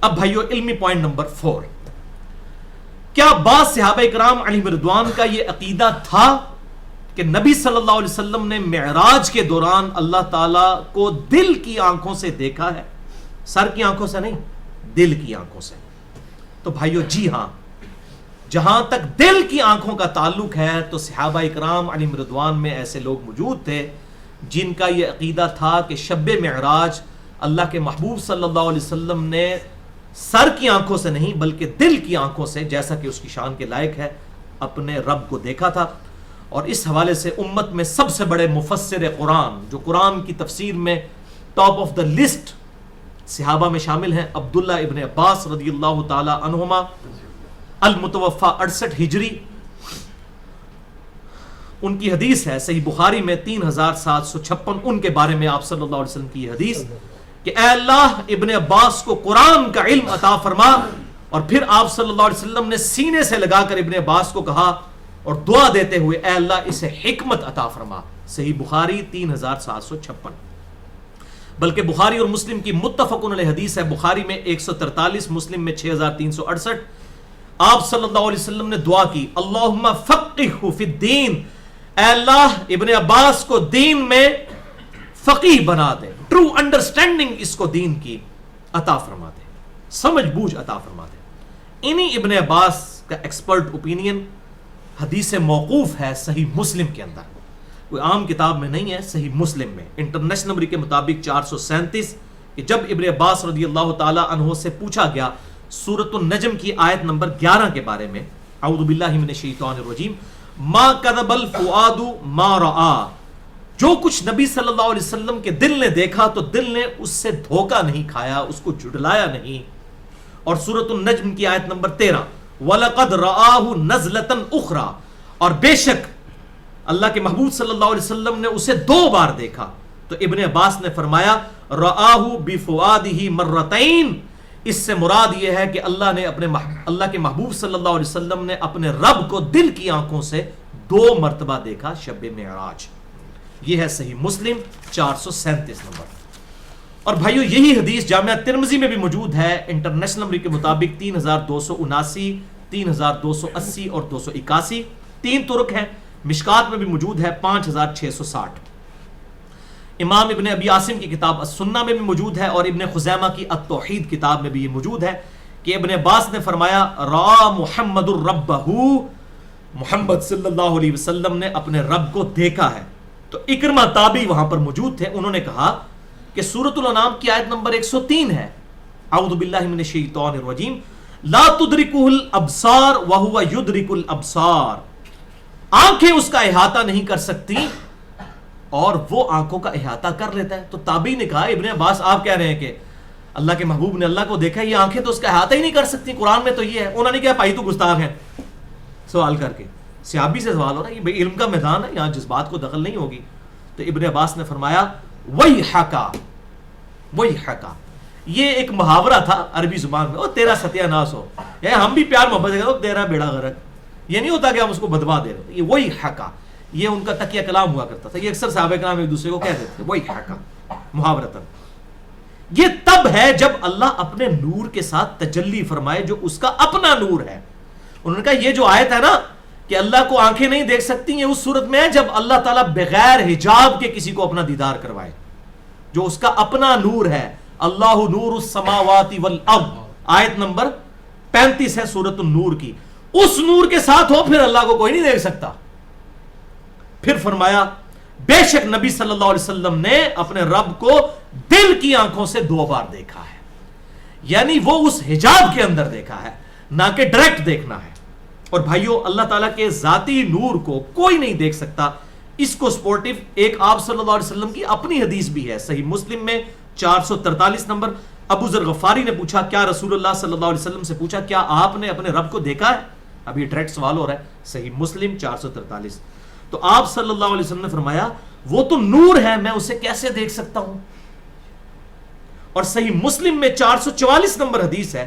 اب بھائیو علمی پوائنٹ نمبر 4، کیا بعض صحابہ کرام علیہم رضوان کا یہ عقیدہ تھا کہ نبی صلی اللہ علیہ وسلم نے معراج کے دوران اللہ تعالیٰ کو دل کی آنکھوں سے دیکھا ہے، سر کی آنکھوں سے نہیں، دل کی آنکھوں سے؟ تو بھائیو جی ہاں، جہاں تک دل کی آنکھوں کا تعلق ہے تو صحابہ کرام علیہم رضوان میں ایسے لوگ موجود تھے جن کا یہ عقیدہ تھا کہ شب معراج اللہ کے محبوب صلی اللہ علیہ وسلم نے سر کی آنکھوں سے نہیں بلکہ دل کی آنکھوں سے، جیسا کہ اس کی شان کے لائق ہے، اپنے رب کو دیکھا تھا. اور اس حوالے سے امت میں سب سے بڑے مفسر قرآن جو قرآن کی تفسیر میں ٹاپ آف دا لسٹ صحابہ میں شامل ہیں عبداللہ ابن عباس رضی اللہ تعالی عنہما المتوفا 68 ہجری. ان کی حدیث ہے صحیح بخاری میں 3756. ان کے بارے میں آپ صلی اللہ علیہ وسلم کی یہ حدیث کہ اے اللہ ابن عباس کو قرآن کا علم عطا فرما. اور پھر آپ صلی اللہ علیہ وسلم نے سینے سے لگا کر ابن عباس کو کہا اور دعا دیتے ہوئے اے اللہ اسے حکمت عطا فرما. صحیح بخاری 3756. بلکہ بخاری اور مسلم کی متفقن علیہ حدیث ہے. بخاری میں 143, مسلم میں 6368. آپ صلی اللہ علیہ وسلم نے دعا کی اللہم فقہہ فی الدین, اے اللہ ابن عباس کو دین میں فقیہ بنا دے, ٹرو انڈرسٹینڈنگ اس کو دین کی عطا فرما دے, سمجھ بوجھ عطا فرما دے. انہی ابن عباس کا ایکسپرٹ اوپینین حدیث موقوف ہے صحیح مسلم کے اندر, کوئی عام کتاب میں نہیں ہے, صحیح مسلم میں انٹرنیشنل نمبر کے مطابق 437 کہ جب ابن عباس رضی اللہ تعالی عنہ سے پوچھا گیا سورۃ النجم کی آیت نمبر 11 کے بارے میں, اعوذ باللہ من الشیطان الرجیم, ما کذب الفؤاد ما رآ, جو کچھ نبی صلی اللہ علیہ وسلم کے دل نے دیکھا تو دل نے اس سے دھوکہ نہیں کھایا, اس کو جھٹلایا نہیں. اور سورۃ النجم کی آیت نمبر 13 وَلَقَدْ رَآهُ نَزْلَةً أُخْرَى, اور بے شک اللہ کے محبوب صلی اللہ علیہ وسلم نے اسے 2 بار دیکھا. تو ابن عباس نے فرمایا رآہ بفؤادہ مرتین, اس سے مراد یہ ہے کہ اللہ کے محبوب صلی اللہ علیہ وسلم نے اپنے رب کو دل کی آنکھوں سے 2 مرتبہ دیکھا شب معراج. یہ ہے صحیح مسلم 437 نمبر. اور بھائیو یہی حدیث جامعہ ترمذی میں بھی موجود ہے انٹرنیشنل نمبر کے مطابق 3279, 3280 اور 281. 3 طرق ہیں. مشکات میں بھی موجود ہے 5660. امام ابن ابی عاصم کی کتاب السنہ میں بھی موجود ہے, اور ابن خزیمہ کی التوحید کتاب میں بھی یہ موجود ہے کہ ابن عباس نے فرمایا را محمد ربہ, محمد صلی اللہ علیہ وسلم نے اپنے رب کو دیکھا ہے. تو اکرمہ تابعی وہاں پر موجود تھے, انہوں نے کہا کہ سورۃ الانعام کی آیت نمبر 103 ہے اعوذ باللہ من الشیطان الرجیم لا تدرکہ الابصار وہو یدرک الابصار, آنکھیں اس کا احاطہ نہیں کر سکتی اور وہ آنکھوں کا احاطہ کر لیتا ہے. تو تابعی نے کہا ابن عباس آپ کہہ رہے ہیں کہ اللہ کے محبوب نے اللہ کو دیکھا, یہ آنکھیں تو اس کا احاطہ ہی نہیں کر سکتی, قرآن میں تو یہ ہے. انہوں نے کہا بھائی تو گستاخ ہیں, سوال کر کے صحابی سے سوال ہو رہا ہے, یہ علم کا میدان ہے, یہاں جذبات کو دخل نہیں ہوگی. تو ابن عباس نے فرمایا ویحکا, ویحکا, یہ ایک محاورہ تھا عربی زبان میں, تیرا ستیہ ناس ہو, یا ہم بھی پیار محبت ہے تیرا بیڑا غرق, یہ نہیں ہوتا کہ ہم اس کو بدوا دے رہے. یہ ویحکا, یہ ان کا تکیہ کلام ہوا کرتا تھا, یہ اکثر صحابہ کرام ایک دوسرے کو کہہ دیتے تھے ویحکا محاورتاً. یہ تب ہے جب اللہ اپنے نور کے ساتھ تجلی فرمائے جو اس کا اپنا نور ہے. انہوں نے کہا یہ جو آیت ہے نا کہ اللہ کو آنکھیں نہیں دیکھ سکتی, یہ اس صورت میں ہے جب اللہ تعالیٰ بغیر حجاب کے کسی کو اپنا دیدار کروائے, جو اس کا اپنا نور ہے. اللہ نور السماوات والارض, آیت نمبر 35 ہے سورۃ النور کی. اس نور کے ساتھ ہو پھر اللہ کو کوئی نہیں دیکھ سکتا. پھر فرمایا بے شک نبی صلی اللہ علیہ وسلم نے اپنے رب کو دل کی آنکھوں سے 2 بار دیکھا ہے, یعنی وہ اس حجاب کے اندر دیکھا ہے, نہ کہ ڈائریکٹ دیکھنا ہے. اور بھائیو اللہ تعالیٰ کے ذاتی نور کو کوئی نہیں دیکھ سکتا. اس کو سپورٹیو ایک آپ صلی اللہ علیہ وسلم کی اپنی حدیث بھی ہے صحیح مسلم میں 443 نمبر. ابو ذر غفاری نے پوچھا کیا رسول اللہ صلی اللہ علیہ وسلم سے پوچھا کیا آپ نے اپنے رب کو دیکھا ہے؟ اب یہ ڈائریکٹ سوال ہو رہا ہے. صحیح مسلم 443. تو آپ صلی اللہ علیہ وسلم نے فرمایا وہ تو نور ہے, میں اسے کیسے دیکھ سکتا ہوں. اور صحیح مسلم میں 444 نمبر حدیث ہے,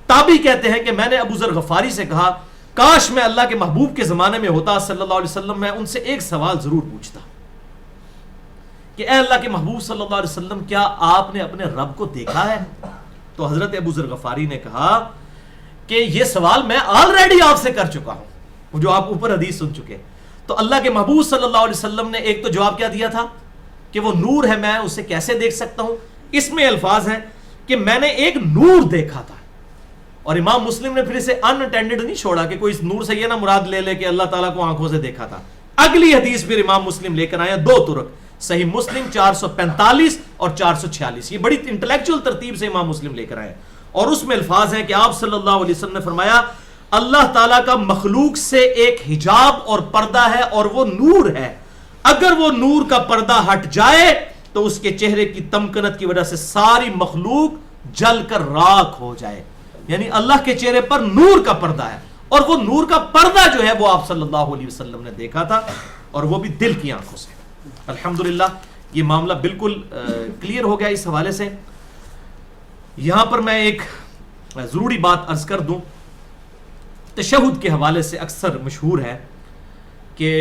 تابعی کہتے ہیں کہ میں نے ابو ذر غفاری سے کہا کاش میں اللہ کے محبوب کے زمانے میں ہوتا صلی اللہ علیہ وسلم, میں ان سے ایک سوال ضرور پوچھتا کہ اے اللہ کے محبوب صلی اللہ علیہ وسلم کیا آپ نے اپنے رب کو دیکھا ہے؟ تو حضرت ابو ذر غفاری نے کہا کہ یہ سوال میں آلریڈی آپ سے کر چکا ہوں, جو آپ اوپر حدیث سن چکے. تو اللہ کے محبوب صلی اللہ علیہ وسلم نے ایک تو جواب کیا دیا تھا کہ وہ نور ہے, میں اسے کیسے دیکھ سکتا ہوں. اس میں الفاظ ہیں کہ میں نے ایک نور دیکھا تھا. اور امام مسلم نے پھر اسے ان اٹینڈڈ نہیں چھوڑا کہ کوئی اس نور سے یہ نہ مراد لے لے کہ اللہ تعالیٰ کو آنکھوں سے دیکھا تھا. اگلی حدیث پھر امام مسلم لے کر آیا 2 طرق, صحیح مسلم 445 اور 446. یہ بڑی انٹلیکچوئل ترتیب سے امام مسلم لے کر آئے, اور اس میں الفاظ ہیں کہ آپ صلی اللہ علیہ وسلم نے فرمایا اللہ تعالیٰ کا مخلوق سے ایک حجاب اور پردہ ہے اور وہ نور ہے. اگر وہ نور کا پردہ ہٹ جائے تو اس کے چہرے کی تمکنت کی وجہ سے ساری مخلوق جل کر راکھ ہو جائے. یعنی اللہ کے چہرے پر نور کا پردہ ہے, اور وہ نور کا پردہ جو ہے وہ آپ صلی اللہ علیہ وسلم نے دیکھا تھا, اور وہ بھی دل کی آنکھوں سے. الحمدللہ یہ معاملہ بالکل کلیئر ہو گیا اس حوالے سے. یہاں پر میں ایک ضروری بات عرض کر دوں. تشہد کے حوالے سے اکثر مشہور ہے کہ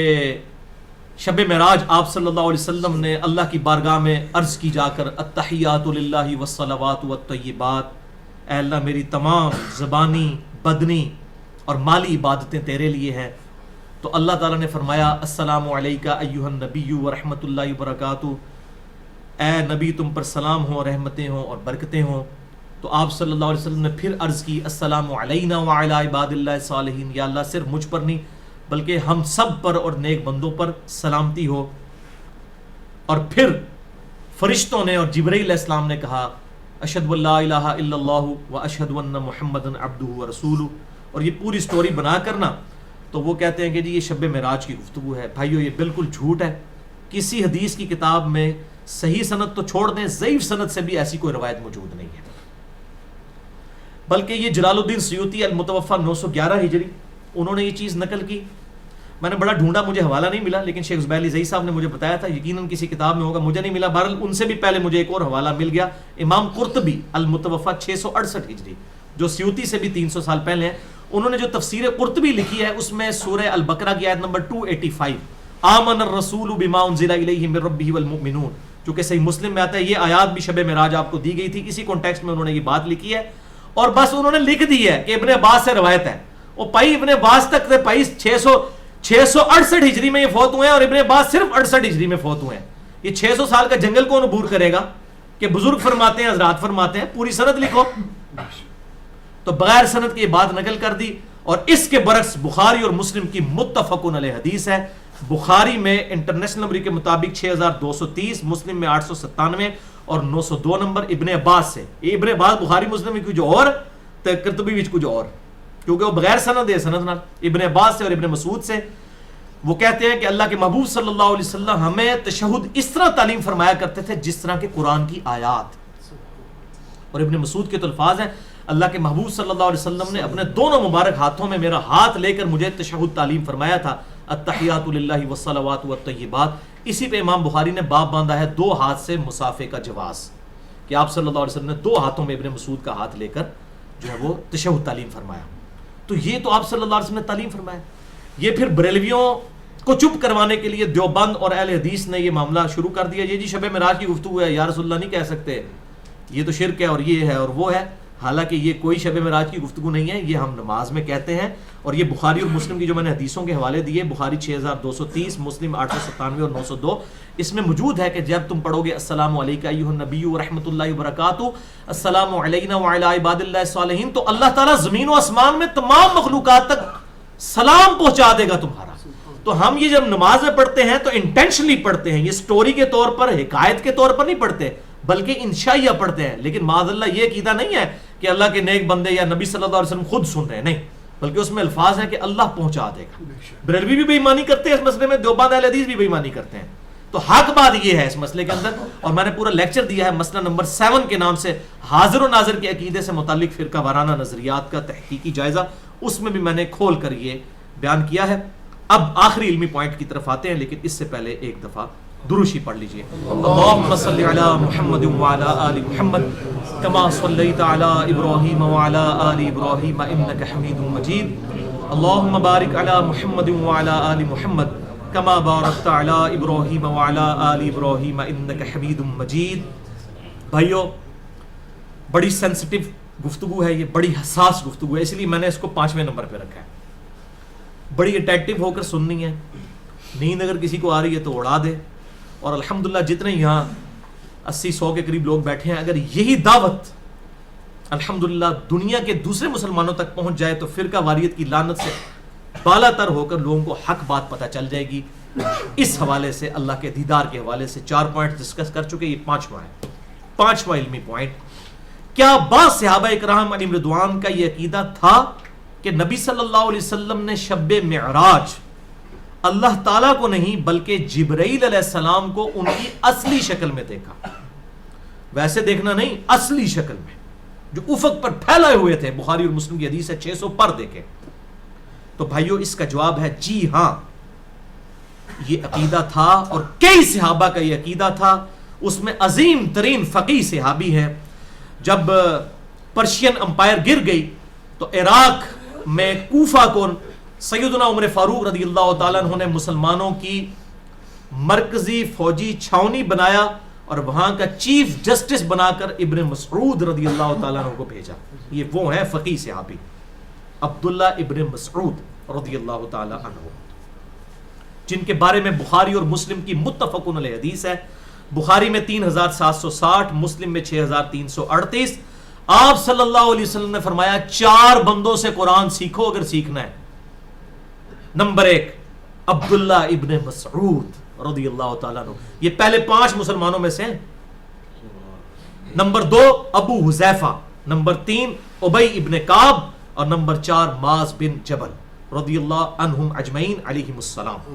شب معراج آپ صلی اللہ علیہ وسلم نے اللہ کی بارگاہ میں عرض کی جا کر التحیات للہ والصلوات والطیبات, اے اللہ میری تمام زبانی, بدنی اور مالی عبادتیں تیرے لیے ہیں. تو اللہ تعالیٰ نے فرمایا السلام علیکہ ایہا النبی ورحمۃ اللہ وبرکاتہ, اے نبی تم پر سلام ہو, رحمتیں ہوں اور برکتیں ہوں. تو آپ صلی اللہ علیہ وسلم نے پھر عرض کی السلام علینا وعلی عباد اللہ الصالحین, یا اللہ صرف مجھ پر نہیں بلکہ ہم سب پر اور نیک بندوں پر سلامتی ہو. اور پھر فرشتوں نے اور جبرائیل علیہ السلام نے کہا اشہد ان لا الہ الا اللہ واشہد ان محمدا عبدہ ورسولہ. اور یہ پوری سٹوری بنا کرنا تو وہ کہتے ہیں کہ جی یہ شب معراج کی گفتگو ہے. بھائیو یہ بالکل جھوٹ ہے. کسی حدیث کی کتاب میں صحیح سند تو چھوڑ دیں, ضعیف سند سے بھی ایسی کوئی روایت موجود نہیں ہے. بلکہ یہ جلال الدین سیوطی المتوفی 911 ہجری انہوں نے یہ چیز نقل کی. میں نے بڑا ڈھونڈا, مجھے حوالہ نہیں ملا, لیکن شیخ زبیر علی زئی صاحب نے مجھے بتایا تھا, یقیناً کسی کتاب میں ہوگا, مجھے نہیں ملا. بہرحال ان سے بھی پہلے مجھے ایک اور حوالہ مل گیا, امام قرطبی المتوفی 668 ہجری, جو سیوطی سے بھی 300 سال پہلے ہیں. انہوں نے جو تفسیر قرطبی لکھی ہے اس میں سورہ البقرہ کی آیت نمبر 285 آمن الرسول بما انزل الیہ من ربہ والمؤمنون, جو کہ صحیح مسلم میں آتا ہے, یہ آیات بھی شب معراج آپ کو دی گئی تھی. اسی کانٹیکسٹ میں انہوں نے یہ بات لکھی ہے, اور بس انہوں نے لکھ دی ہے کہ ابن عباس سے روایت ہے. وہ پائی ابن عباس تک تھے, پائی 668 ہجری میں یہ فوت ہوئے ہیں, اور ابن عباس صرف 68 ہجری میں فوت ہوئے ہیں. یہ 600 سال کا جنگل کون عبور کرے گا کہ بزرگ فرماتے ہیں, حضرات فرماتے ہیں, پوری سند لکھو. تو بغیر سند کی یہ بات نقل کر دی. اور اس کے برعکس بخاری اور مسلم کی متفقن علیہ حدیث ہے. بخاری میں انٹرنیشنل نمبر کے مطابق 6230, مسلم میں 897 اور 902 نمبر ابن عباس سے. یہ ابن عباس بخاری مسلم میں کچھ اور, قرطبی وچ کچھ اور, کیونکہ وہ بغیر سند ہے. سند نال ابن عباس سے اور ابن مسعود سے وہ کہتے ہیں کہ اللہ کے محبوب صلی اللہ علیہ وسلم ہمیں تشہد اس طرح تعلیم فرمایا کرتے تھے جس طرح کے قرآن کی آیات. اور ابن مسعود کے تو الفاظ ہیں, اللہ کے محبوب صلی اللہ علیہ وسلم نے اپنے دونوں مبارک ہاتھوں میں میرا ہاتھ لے کر مجھے تشہد تعلیم فرمایا تھا, التحیات للہ والصلوات والطیبات. اسی پہ امام بخاری نے باب باندھا ہے 2 ہاتھ سے مصافحے کا جواز, کہ آپ صلی اللہ علیہ وسلم نے 2 ہاتھوں میں ابن مسعود کا ہاتھ لے کر جو ہے وہ تشہد تعلیم فرمایا. تو یہ تو آپ صلی اللہ علیہ وسلم نے تعلیم فرمایا. یہ پھر بریلویوں کو چپ کروانے کے لیے دیوبند اور اہل حدیث نے یہ معاملہ شروع کر دیا, یہ جی شب معراج کی گفتگو ہے, یا رسول اللہ نہیں کہہ سکتے, یہ تو شرک ہے اور یہ ہے اور وہ ہے. حالانکہ یہ کوئی شب معراج کی گفتگو نہیں ہے, یہ ہم نماز میں کہتے ہیں. اور یہ بخاری اور مسلم کی جو میں نے حدیثوں کے حوالے دیے, بخاری 6230, مسلم 897 اور 902, اس میں موجود ہے کہ جب تم پڑھو گے السلام علیکہ ایھا النبی ورحمۃ اللہ وبرکاتہ, السلام علینا وعلی عباد اللہ الصالحین, تو اللہ تعالیٰ زمین و آسمان میں تمام مخلوقات تک سلام پہنچا دے گا تمہارا. تو ہم یہ جب نماز میں پڑھتے ہیں تو انٹینشنلی پڑھتے ہیں, یہ سٹوری کے طور پر, حکایت کے طور پر نہیں پڑھتے, بلکہ انشائیہ پڑھتے ہیں. لیکن معاذ اللہ یہ عقیدہ نہیں ہے کہ اللہ کے نیک بندے یا نبی صلی اللہ علیہ وسلم خود سن رہے ہیں, نہیں, بلکہ اس میں الفاظ ہیں کہ اللہ پہنچا دے گا. بریلوی بھی بے ایمانی کرتے ہیں اس مسئلے میں, دیوبند اہل حدیث بھی بے ایمانی کرتے ہیں. تو حق بات یہ ہے اس مسئلے کے اندر, اور میں نے پورا لیکچر دیا ہے مسئلہ نمبر 7 کے نام سے, حاضر و ناظر کے عقیدے سے متعلق فرقہ وارانہ نظریات کا تحقیقی جائزہ, اس میں بھی میں نے کھول کر یہ بیان کیا ہے. اب آخری علمی پوائنٹ کی طرف آتے ہیں, لیکن اس سے پہلے ایک دفعہ دروشی پڑھ لیجئے. اللہم صلی علی محمد وعلی آل محمد کما صلیت علی ابراہیم وعلی آل ابراہیم انک حمید مجید. اللہم بارک علی محمد وعلی آل محمد کما بارکت علی ابراہیم وعلی آل ابراہیم انک حمید مجید. بھائیو, بڑی سینسٹیو گفتگو ہے یہ, بڑی حساس گفتگو ہے, اس لیے میں نے اس کو 5ویں نمبر پہ رکھا ہے. بڑی اٹیکٹیو ہو کر سننی ہے, نیند اگر کسی کو آ رہی ہے تو اڑا دے. اور الحمدللہ جتنے یہاں 80-100 کے قریب لوگ بیٹھے ہیں, اگر یہی دعوت الحمدللہ دنیا کے دوسرے مسلمانوں تک پہنچ جائے تو فرقہ واریت کی لعنت سے بالا تر ہو کر لوگوں کو حق بات پتہ چل جائے گی. اس حوالے سے, اللہ کے دیدار کے حوالے سے 4 پوائنٹ ڈسکس کر چکے, یہ 5واں ہے. 5واں علمی پوائنٹ, کیا بعض صحابہ اکرام علیہم رضوان کا یہ عقیدہ تھا کہ نبی صلی اللہ علیہ وسلم نے شب معراج اللہ تعالیٰ کو نہیں بلکہ جبرائیل علیہ السلام کو ان کی اصلی شکل میں دیکھا. ویسے دیکھنا نہیں، اصلی شکل میں جو افق پر پھیلائے ہوئے تھے. بخاری اور مسلم کی حدیث ہے 600 پر دیکھیں. تو بھائیو اس کا جواب ہے جی ہاں، یہ عقیدہ تھا اور کئی صحابہ کا یہ عقیدہ تھا. اس میں عظیم ترین فقیہ صحابی ہیں. جب پرشین امپائر گر گئی تو عراق میں کوفہ کو سیدنا عمر فاروق رضی اللہ تعالیٰ عنہ نے مسلمانوں کی مرکزی فوجی چھاونی بنایا اور وہاں کا چیف جسٹس بنا کر ابن مسعود رضی اللہ تعالیٰ عنہ کو بھیجا. یہ وہ ہیں فقیہ صحابی عبداللہ ابن مسعود رضی اللہ تعالیٰ عنہ، جن کے بارے میں بخاری اور مسلم کی متفقن علیہ حدیث ہے. بخاری میں 3760، مسلم میں 6338. آپ صلی اللہ علیہ وسلم نے فرمایا 4 بندوں سے قرآن سیکھو اگر سیکھنا ہے. نمبر 1 عبداللہ ابن مسعود رضی اللہ تعالیٰ عنہ، یہ پہلے 5 مسلمانوں میں سے ہیں. نمبر 2 ابو حذیفہ، نمبر 3 ابی ابن کعب، اور نمبر 4 معاذ بن جبل رضی اللہ عنہم اجمعین علیہم السلام.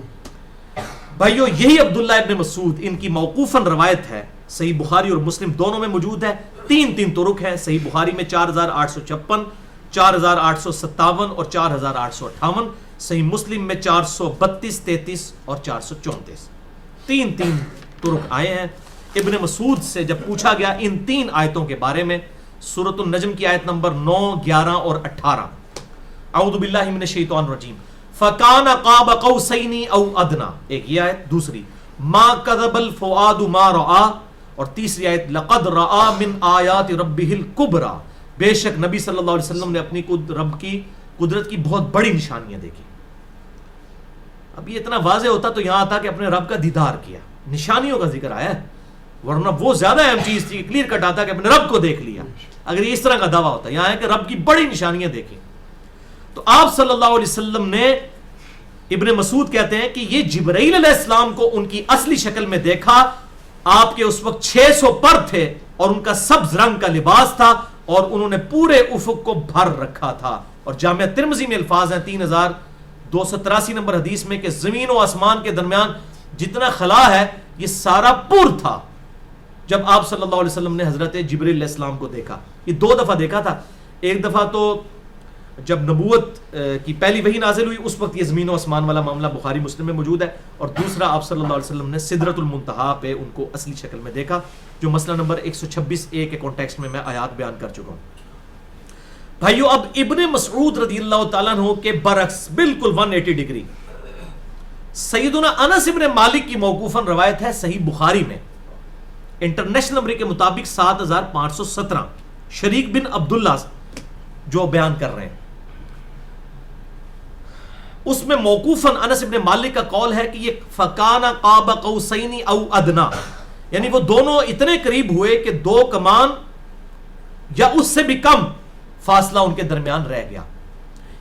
بھائیو یہی عبداللہ ابن مسعود، ان کی موقوفاً روایت ہے، صحیح بخاری اور مسلم دونوں میں موجود ہے. 3 طرق ہیں. صحیح بخاری میں 4856، 4857 اور 4858. صحیح مسلم میں 432، 33 اور 434. 3 طرق آئے ہیں. ابن مسعود سے جب پوچھا گیا ان 3 آیتوں کے بارے میں، سورۃ النجم کی آیت نمبر 9، 11 اور 18، اعوذ باللہ من الشیطان الرجیم فکان قاب قوسین او ادنا، ایک یہ آیت. دوسری ما کذب الفؤاد ما رآ، اور تیسری آیت لقد رآ من آیات ربہ الکبریٰ، بے شک نبی صلی اللہ علیہ وسلم نے اپنی رب کی قدرت کی بہت بڑی نشانیاں دیکھی. اب یہ اتنا واضح ہوتا تو یہاں آتا کہ اپنے رب کا دیدار کیا، نشانیوں کا ذکر آیا ہے، ورنہ وہ زیادہ اہم چیز تھی، کلیئر کٹ آتا کہ اپنے رب کو دیکھ لیا. اگر یہ اس طرح کا دعویٰ ہوتا، یہاں ہے کہ رب کی بڑی نشانیاں دیکھیں. تو آپ صلی اللہ علیہ وسلم نے، ابن مسعود کہتے ہیں کہ یہ جبرائیل علیہ السلام کو ان کی اصلی شکل میں دیکھا. آپ کے اس وقت 600 پر تھے اور ان کا سبز رنگ کا لباس تھا اور انہوں نے پورے افق کو بھر رکھا تھا. اور جامعہ ترمذی میں الفاظ ہیں 3283 نمبر حدیث میں کہ زمین و آسمان کے درمیان جتنا خلا ہے یہ سارا پر تھا جب آپ صلی اللہ علیہ وسلم نے حضرت جبرائیل علیہ السلام کو دیکھا. یہ 2 دفعہ دیکھا تھا. ایک دفعہ تو جب نبوت کی پہلی وحی نازل ہوئی اس وقت یہ زمین و آسمان والا معاملہ بخاری مسلم میں موجود ہے، اور دوسرا آپ صلی اللہ علیہ وسلم نے سدرۃ المنتہا پہ ان کو اصلی شکل میں دیکھا، جو مسئلہ نمبر 126A کے کانٹیکسٹ میں آیات بیان کر چکا ہوں. بھائیو اب ابن مسعود رضی اللہ تعالیٰ عنہ کے برعکس بالکل 180 ڈگری سیدنا انس ابن مالک کی موقوفاً روایت ہے صحیح بخاری میں، انٹرنیشنل نمبر کے مطابق 7517، شریک بن عبداللہ جو بیان کر رہے ہیں. اس میں موقوفاً انس ابن مالک کا قول ہے کہ یہ فکان قاب قوسین او ادنا، یعنی وہ دونوں اتنے قریب ہوئے کہ 2 کمان یا اس سے بھی کم فاصلہ ان کے درمیان رہ گیا.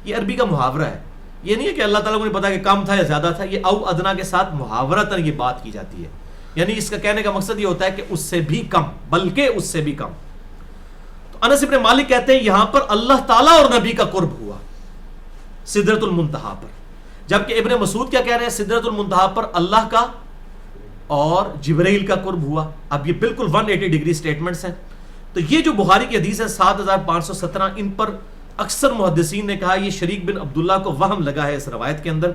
یہ عربی کا محاورہ ہے، یہ نہیں ہے کہ اللہ تعالیٰ کو نہیں پتا کہ کم تھا یا زیادہ تھا. یہ او ادنا کے ساتھ محاورتاً یہ بات کی جاتی ہے، یعنی اس کا کہنے کا مقصد یہ ہوتا ہے کہ اس سے بھی کم، بلکہ اس سے بھی کم. تو انس ابن مالک کہتے ہیں یہاں پر اللہ تعالیٰ اور نبی کا قرب ہوا سدرۃ المنتہا پر، جبکہ ابن مسعود کیا کہہ رہے ہیں سدرۃ المنتہا پر اللہ کا اور جبرائیل کا قرب ہوا. اب یہ بالکل 180 ڈگری سٹیٹمنٹس ہیں. تو یہ جو بخاری کی حدیث ہے 7517، ان پر اکثر محدثین نے کہا یہ شریک بن عبداللہ کو وہم لگا ہے اس روایت کے اندر.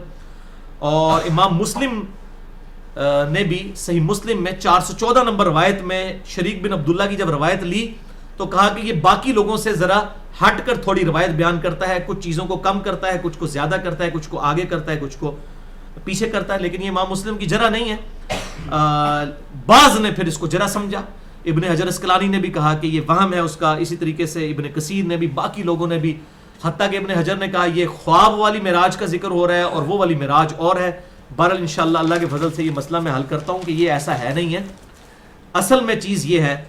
اور امام مسلم نے بھی صحیح مسلم میں 414 نمبر روایت میں شریک بن عبداللہ کی جب روایت لی تو کہا کہ یہ باقی لوگوں سے ذرا ہٹ کر تھوڑی روایت بیان کرتا ہے، کچھ چیزوں کو کم کرتا ہے، کچھ کو زیادہ کرتا ہے، کچھ کو آگے کرتا ہے، کچھ کو پیچھے کرتا ہے. لیکن یہ امام مسلم کی جرح نہیں ہے. بعض نے پھر اس کو جرح سمجھا. ابن حجر اسقلانی نے بھی کہا کہ یہ وہم ہے اس کا، اسی طریقے سے ابن کثیر نے بھی، باقی لوگوں نے بھی، حتیٰ کہ ابن حجر نے کہا یہ خواب والی معراج کا ذکر ہو رہا ہے اور وہ والی معراج اور ہے. بہرحال انشاءاللہ اللہ کے فضل سے یہ مسئلہ میں حل کرتا ہوں کہ یہ ایسا ہے نہیں ہے. اصل میں چیز یہ ہے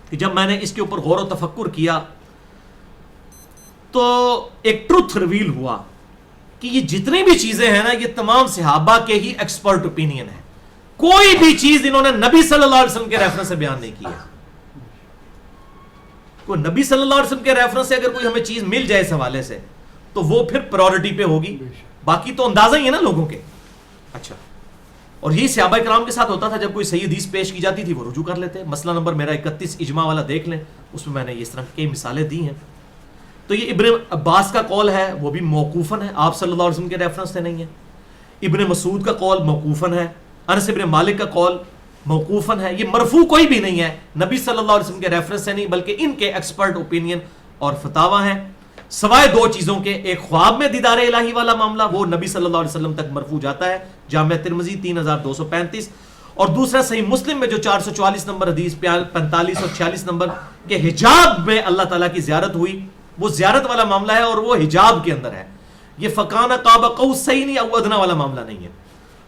کہ جب میں نے اس کے اوپر غور و تفکر کیا تو ایک ٹروتھ ریویل ہوا کہ یہ جتنی بھی چیزیں ہیں نا یہ تمام صحابہ کے ہی ایکسپرٹ اوپینین ہے. کوئی بھی چیز انہوں نے نبی صلی اللہ علیہ وسلم کے ریفرنس سے بیان نہیں کی ہے. کوئی نبی صلی اللہ علیہ وسلم کے ریفرنس سے اگر کوئی ہمیں چیز مل جائے اس حوالے سے، تو وہ پھر پرائورٹی پہ ہوگی، باقی تو اندازہ ہی ہے نا لوگوں کے. اچھا، اور یہی صحابہ کرام کے ساتھ ہوتا تھا، جب کوئی صحیح حدیث پیش کی جاتی تھی وہ رجوع کر لیتے. مسئلہ نمبر میرا 31 اجماع والا دیکھ لیں، اس میں نے اس طرح کی کئی مثالیں دی ہیں. تو یہ ابن عباس کا قول ہے، وہ بھی موقوفاً ہے، آپ صلی اللہ علیہ وسلم کے ریفرنس سے نہیں ہے. ابن مسعود کا قول موقوفاً ہے، انس ابن مالک کا قول موقوفاً ہے. یہ مرفوع کوئی بھی نہیں ہے، نبی صلی اللہ علیہ وسلم کے ریفرنس سے نہیں، بلکہ ان کے ایکسپرٹ اوپینین اور فتاوا ہیں. سوائے دو چیزوں کے، ایک خواب میں دیدار الہی والا معاملہ، وہ نبی صلی اللہ علیہ وسلم تک مرفوع جاتا ہے، جامع ترمذی 3235، اور دوسرا صحیح مسلم میں جو 444 نمبر حدیث 45 اور 46 نمبر کے حجاب میں اللہ تعالیٰ کی زیارت ہوئی، وہ زیارت والا معاملہ ہے اور وہ حجاب کے اندر ہے. یہ فکانہ قاب قوسین او ادنی والا معاملہ نہیں ہے.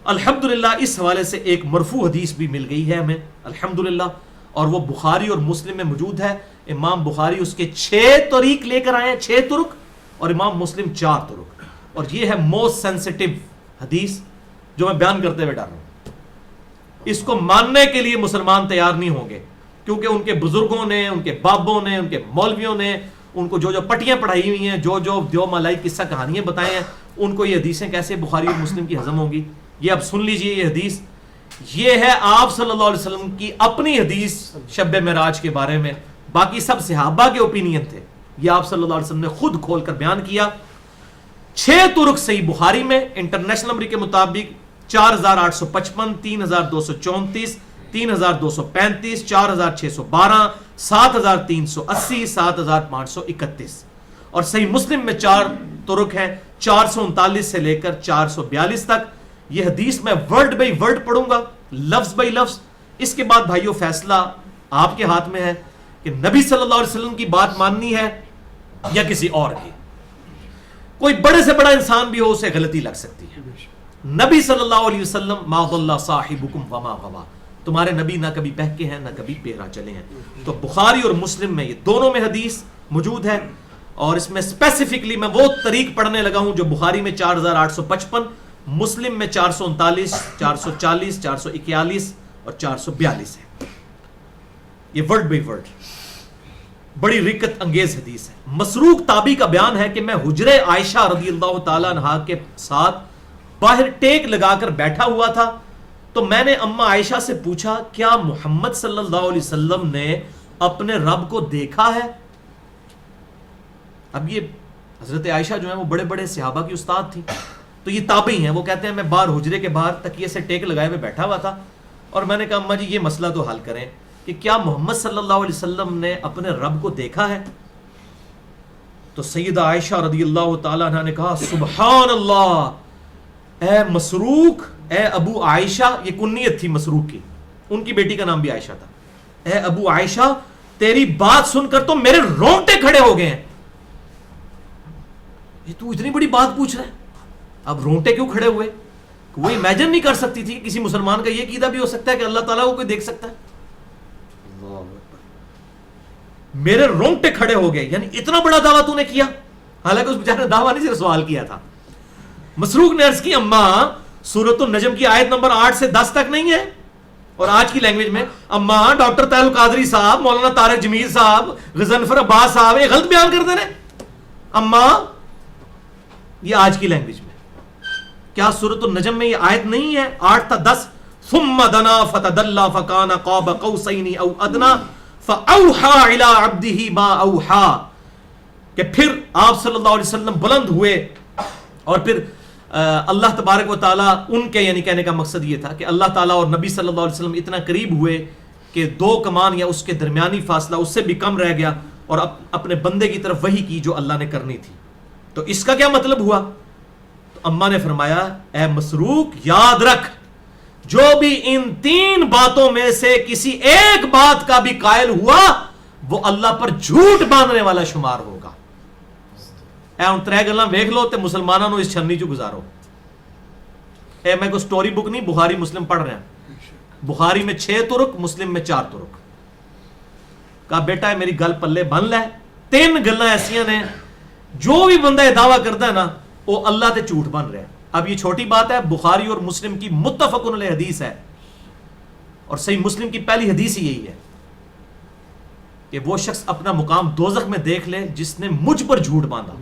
الحمدللہ اس حوالے سے ایک مرفوع حدیث بھی مل گئی ہے ہمیں الحمدللہ، اور وہ بخاری اور مسلم میں موجود ہے. امام بخاری اس کے 6 طریق لے کر آئے ہیں، 6 طرق، اور امام مسلم 4 طرق. اور یہ ہے موسٹ سینسٹیو حدیث جو میں بیان کرتے ہوئے ڈر رہا ہوں. اس کو ماننے کے لیے مسلمان تیار نہیں ہوں گے، کیونکہ ان کے بزرگوں نے، ان کے بابوں نے، ان کے مولویوں نے ان کو جو پٹیاں پڑھائی ہوئی ہیں، جو دیو مالائی قصہ کہانیاں بتائے ہیں، ان کو یہ حدیثیں کیسے بخاری اور مسلم کی ہضم ہوں گی. یہ اب سن لیجئے، یہ حدیث یہ ہے آپ صلی اللہ علیہ وسلم کی اپنی حدیث شب معراج کے بارے میں. باقی سب صحابہ کے اوپینین تھے، یہ آپ صلی اللہ علیہ وسلم نے خود کھول کر بیان کیا. 6 طرق صحیح بخاری میں انٹرنیشنل نمبر کے مطابق 4855، 3234، 3235، 4612، 7380، 7531. اور صحیح مسلم میں 4 طرق ہیں، 439 سے لے کر 442 تک. یہ حدیث میں ورڈ بائی ورڈ پڑھوں گا، لفظ بائی لفظ. اس کے بعد بھائیو فیصلہ آپ کے ہاتھ میں ہے کہ نبی صلی اللہ علیہ وسلم کی بات ماننی ہے یا کسی اور کی. کوئی بڑے سے بڑا انسان بھی ہو، اسے غلطی لگ سکتی ہے. نبی صلی اللہ علیہ وسلم ما ضل صاحبکم وما غوا، تمہارے نبی نہ کبھی بہکے ہیں نہ کبھی بہرا چلے ہیں. تو بخاری اور مسلم میں یہ دونوں میں حدیث موجود ہے، اور اس میں اسپیسیفکلی میں وہ طریق پڑھنے لگا ہوں جو بخاری میں 4855، مسلم میں 439، 440، 441 اور 442 ہے. یہ ورڈ بائی ورڈ بڑی رکت انگیز حدیث ہے. مسروق تابی کا بیان ہے کہ میں حجرے عائشہ رضی اللہ تعالیٰ عنہا کے ساتھ باہر ٹیک لگا کر بیٹھا ہوا تھا، تو میں نے اما عائشہ سے پوچھا کیا محمد صلی اللہ علیہ وسلم نے اپنے رب کو دیکھا ہے؟ اب یہ حضرت عائشہ جو ہے وہ بڑے بڑے صحابہ کی استاد تھی، تو یہ تابعی ہیں. وہ کہتے ہیں میں باہر حجرے کے باہر تکیے سے ٹیک لگائے ہوئے بیٹھا ہوا تھا، اور میں نے کہا اما جی یہ مسئلہ تو حل کریں کہ کیا محمد صلی اللہ علیہ وسلم نے اپنے رب کو دیکھا ہے؟ تو سیدہ عائشہ رضی اللہ تعالیٰ عنہ نے کہا سبحان اللہ، اے مسروق، اے ابو عائشہ، یہ کنیت تھی مسروق کی، ان کی بیٹی کا نام بھی عائشہ تھا. اے ابو عائشہ، تیری بات سن کر تو میرے رونگٹے کھڑے ہو گئے ہیں. یہ تو اتنی بڑی بات پوچھ رہا ہے، اب رونگٹے کیوں کھڑے ہوئے؟ وہ امیجن نہیں کر سکتی تھی کہ کسی مسلمان کا یہ عقیدہ بھی ہو سکتا ہے کہ اللہ تعالیٰ کو کوئی دیکھ سکتا ہے. میرے رونگٹے کھڑے ہو گئے، یعنی اتنا بڑا دعویٰ تو نے کیا. حالانکہ اس بیچارے نے دعویٰ نہیں، صرف سوال کیا تھا. مسروق نے عرض کی اماں سورۃ النجم کی آیت نمبر 8 سے 10 تک نہیں ہے، اور آج کی لینگویج میں اماں ڈاکٹر طاہر القادری صاحب، مولانا طارق جمیل صاحب، غضنفر عباس صاحب یہ غلط بیان کر دے رہے. اماں یہ آج کی لینگویج میں کیا سورۃ النجم میں یہ آیت نہیں ہے 8 تا 10؟ ثم دنا فتدلى فكان قاب قوسين او ادنى فاوحى الى عبده ما اوحى، کہ پھر آپ صلی اللہ علیہ وسلم بلند ہوئے، اور پھر اللہ تبارک و تعالیٰ ان کے، یعنی کہنے کا مقصد یہ تھا کہ اللہ تعالیٰ اور نبی صلی اللہ علیہ وسلم اتنا قریب ہوئے کہ 2 کمان یا اس کے درمیانی فاصلہ اس سے بھی کم رہ گیا، اور اپنے بندے کی طرف وحی کی جو اللہ نے کرنی تھی. تو اس کا کیا مطلب ہوا؟ تو اماں نے فرمایا اے مسروق یاد رکھ، جو بھی ان 3 باتوں میں سے کسی ایک بات کا بھی قائل ہوا وہ اللہ پر جھوٹ باندھنے والا شمار ہوگا. اے ان 3 گلاں ویکھ لو تے مسلمانوں نو اس چھنی چ گزارو. اے میں کوئی سٹوری بک نہیں، بخاری مسلم پڑھ رہے ہیں. بخاری میں 6 طرق، مسلم میں 4 طرق. کہا بیٹا ہے میری گل پلے بن لے، 3 گلاں ایسیاں نے جو بھی بندہ یہ دعویٰ کرتا ہے نا وہ اللہ تے جھوٹ بن رہا ہے. اب یہ چھوٹی بات ہے، بخاری اور مسلم کی متفق علیہ حدیث ہے، اور صحیح مسلم کی پہلی حدیث ہی یہی ہے کہ وہ شخص اپنا مقام دوزخ میں دیکھ لے جس نے مجھ پر جھوٹ باندھا.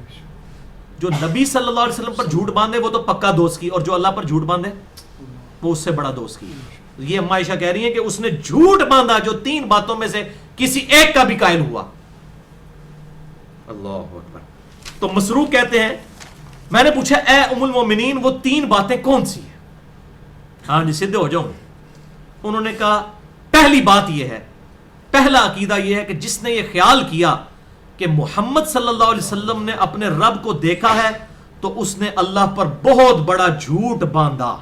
جو نبی صلی اللہ علیہ وسلم پر جھوٹ باندھے وہ تو پکا دوست کی، اور جو اللہ پر جھوٹ باندھے وہ اس سے بڑا دوست کی. یہ اما عائشہ کہہ رہی ہیں کہ اس نے جھوٹ باندھا جو 3 باتوں میں سے کسی ایک کا بھی قائل ہوا. اللہ اکبر. تو مسروق کہتے ہیں میں نے پوچھا اے ام المومنین وہ 3 باتیں کون سی ہیں؟ ہاں جی سدھے ہو جاؤں. انہوں نے کہا پہلی بات یہ ہے، پہلا عقیدہ یہ ہے کہ جس نے یہ خیال کیا کہ محمد صلی اللہ علیہ وسلم نے اپنے رب کو دیکھا ہے تو اس نے اللہ پر بہت بڑا جھوٹ باندھا.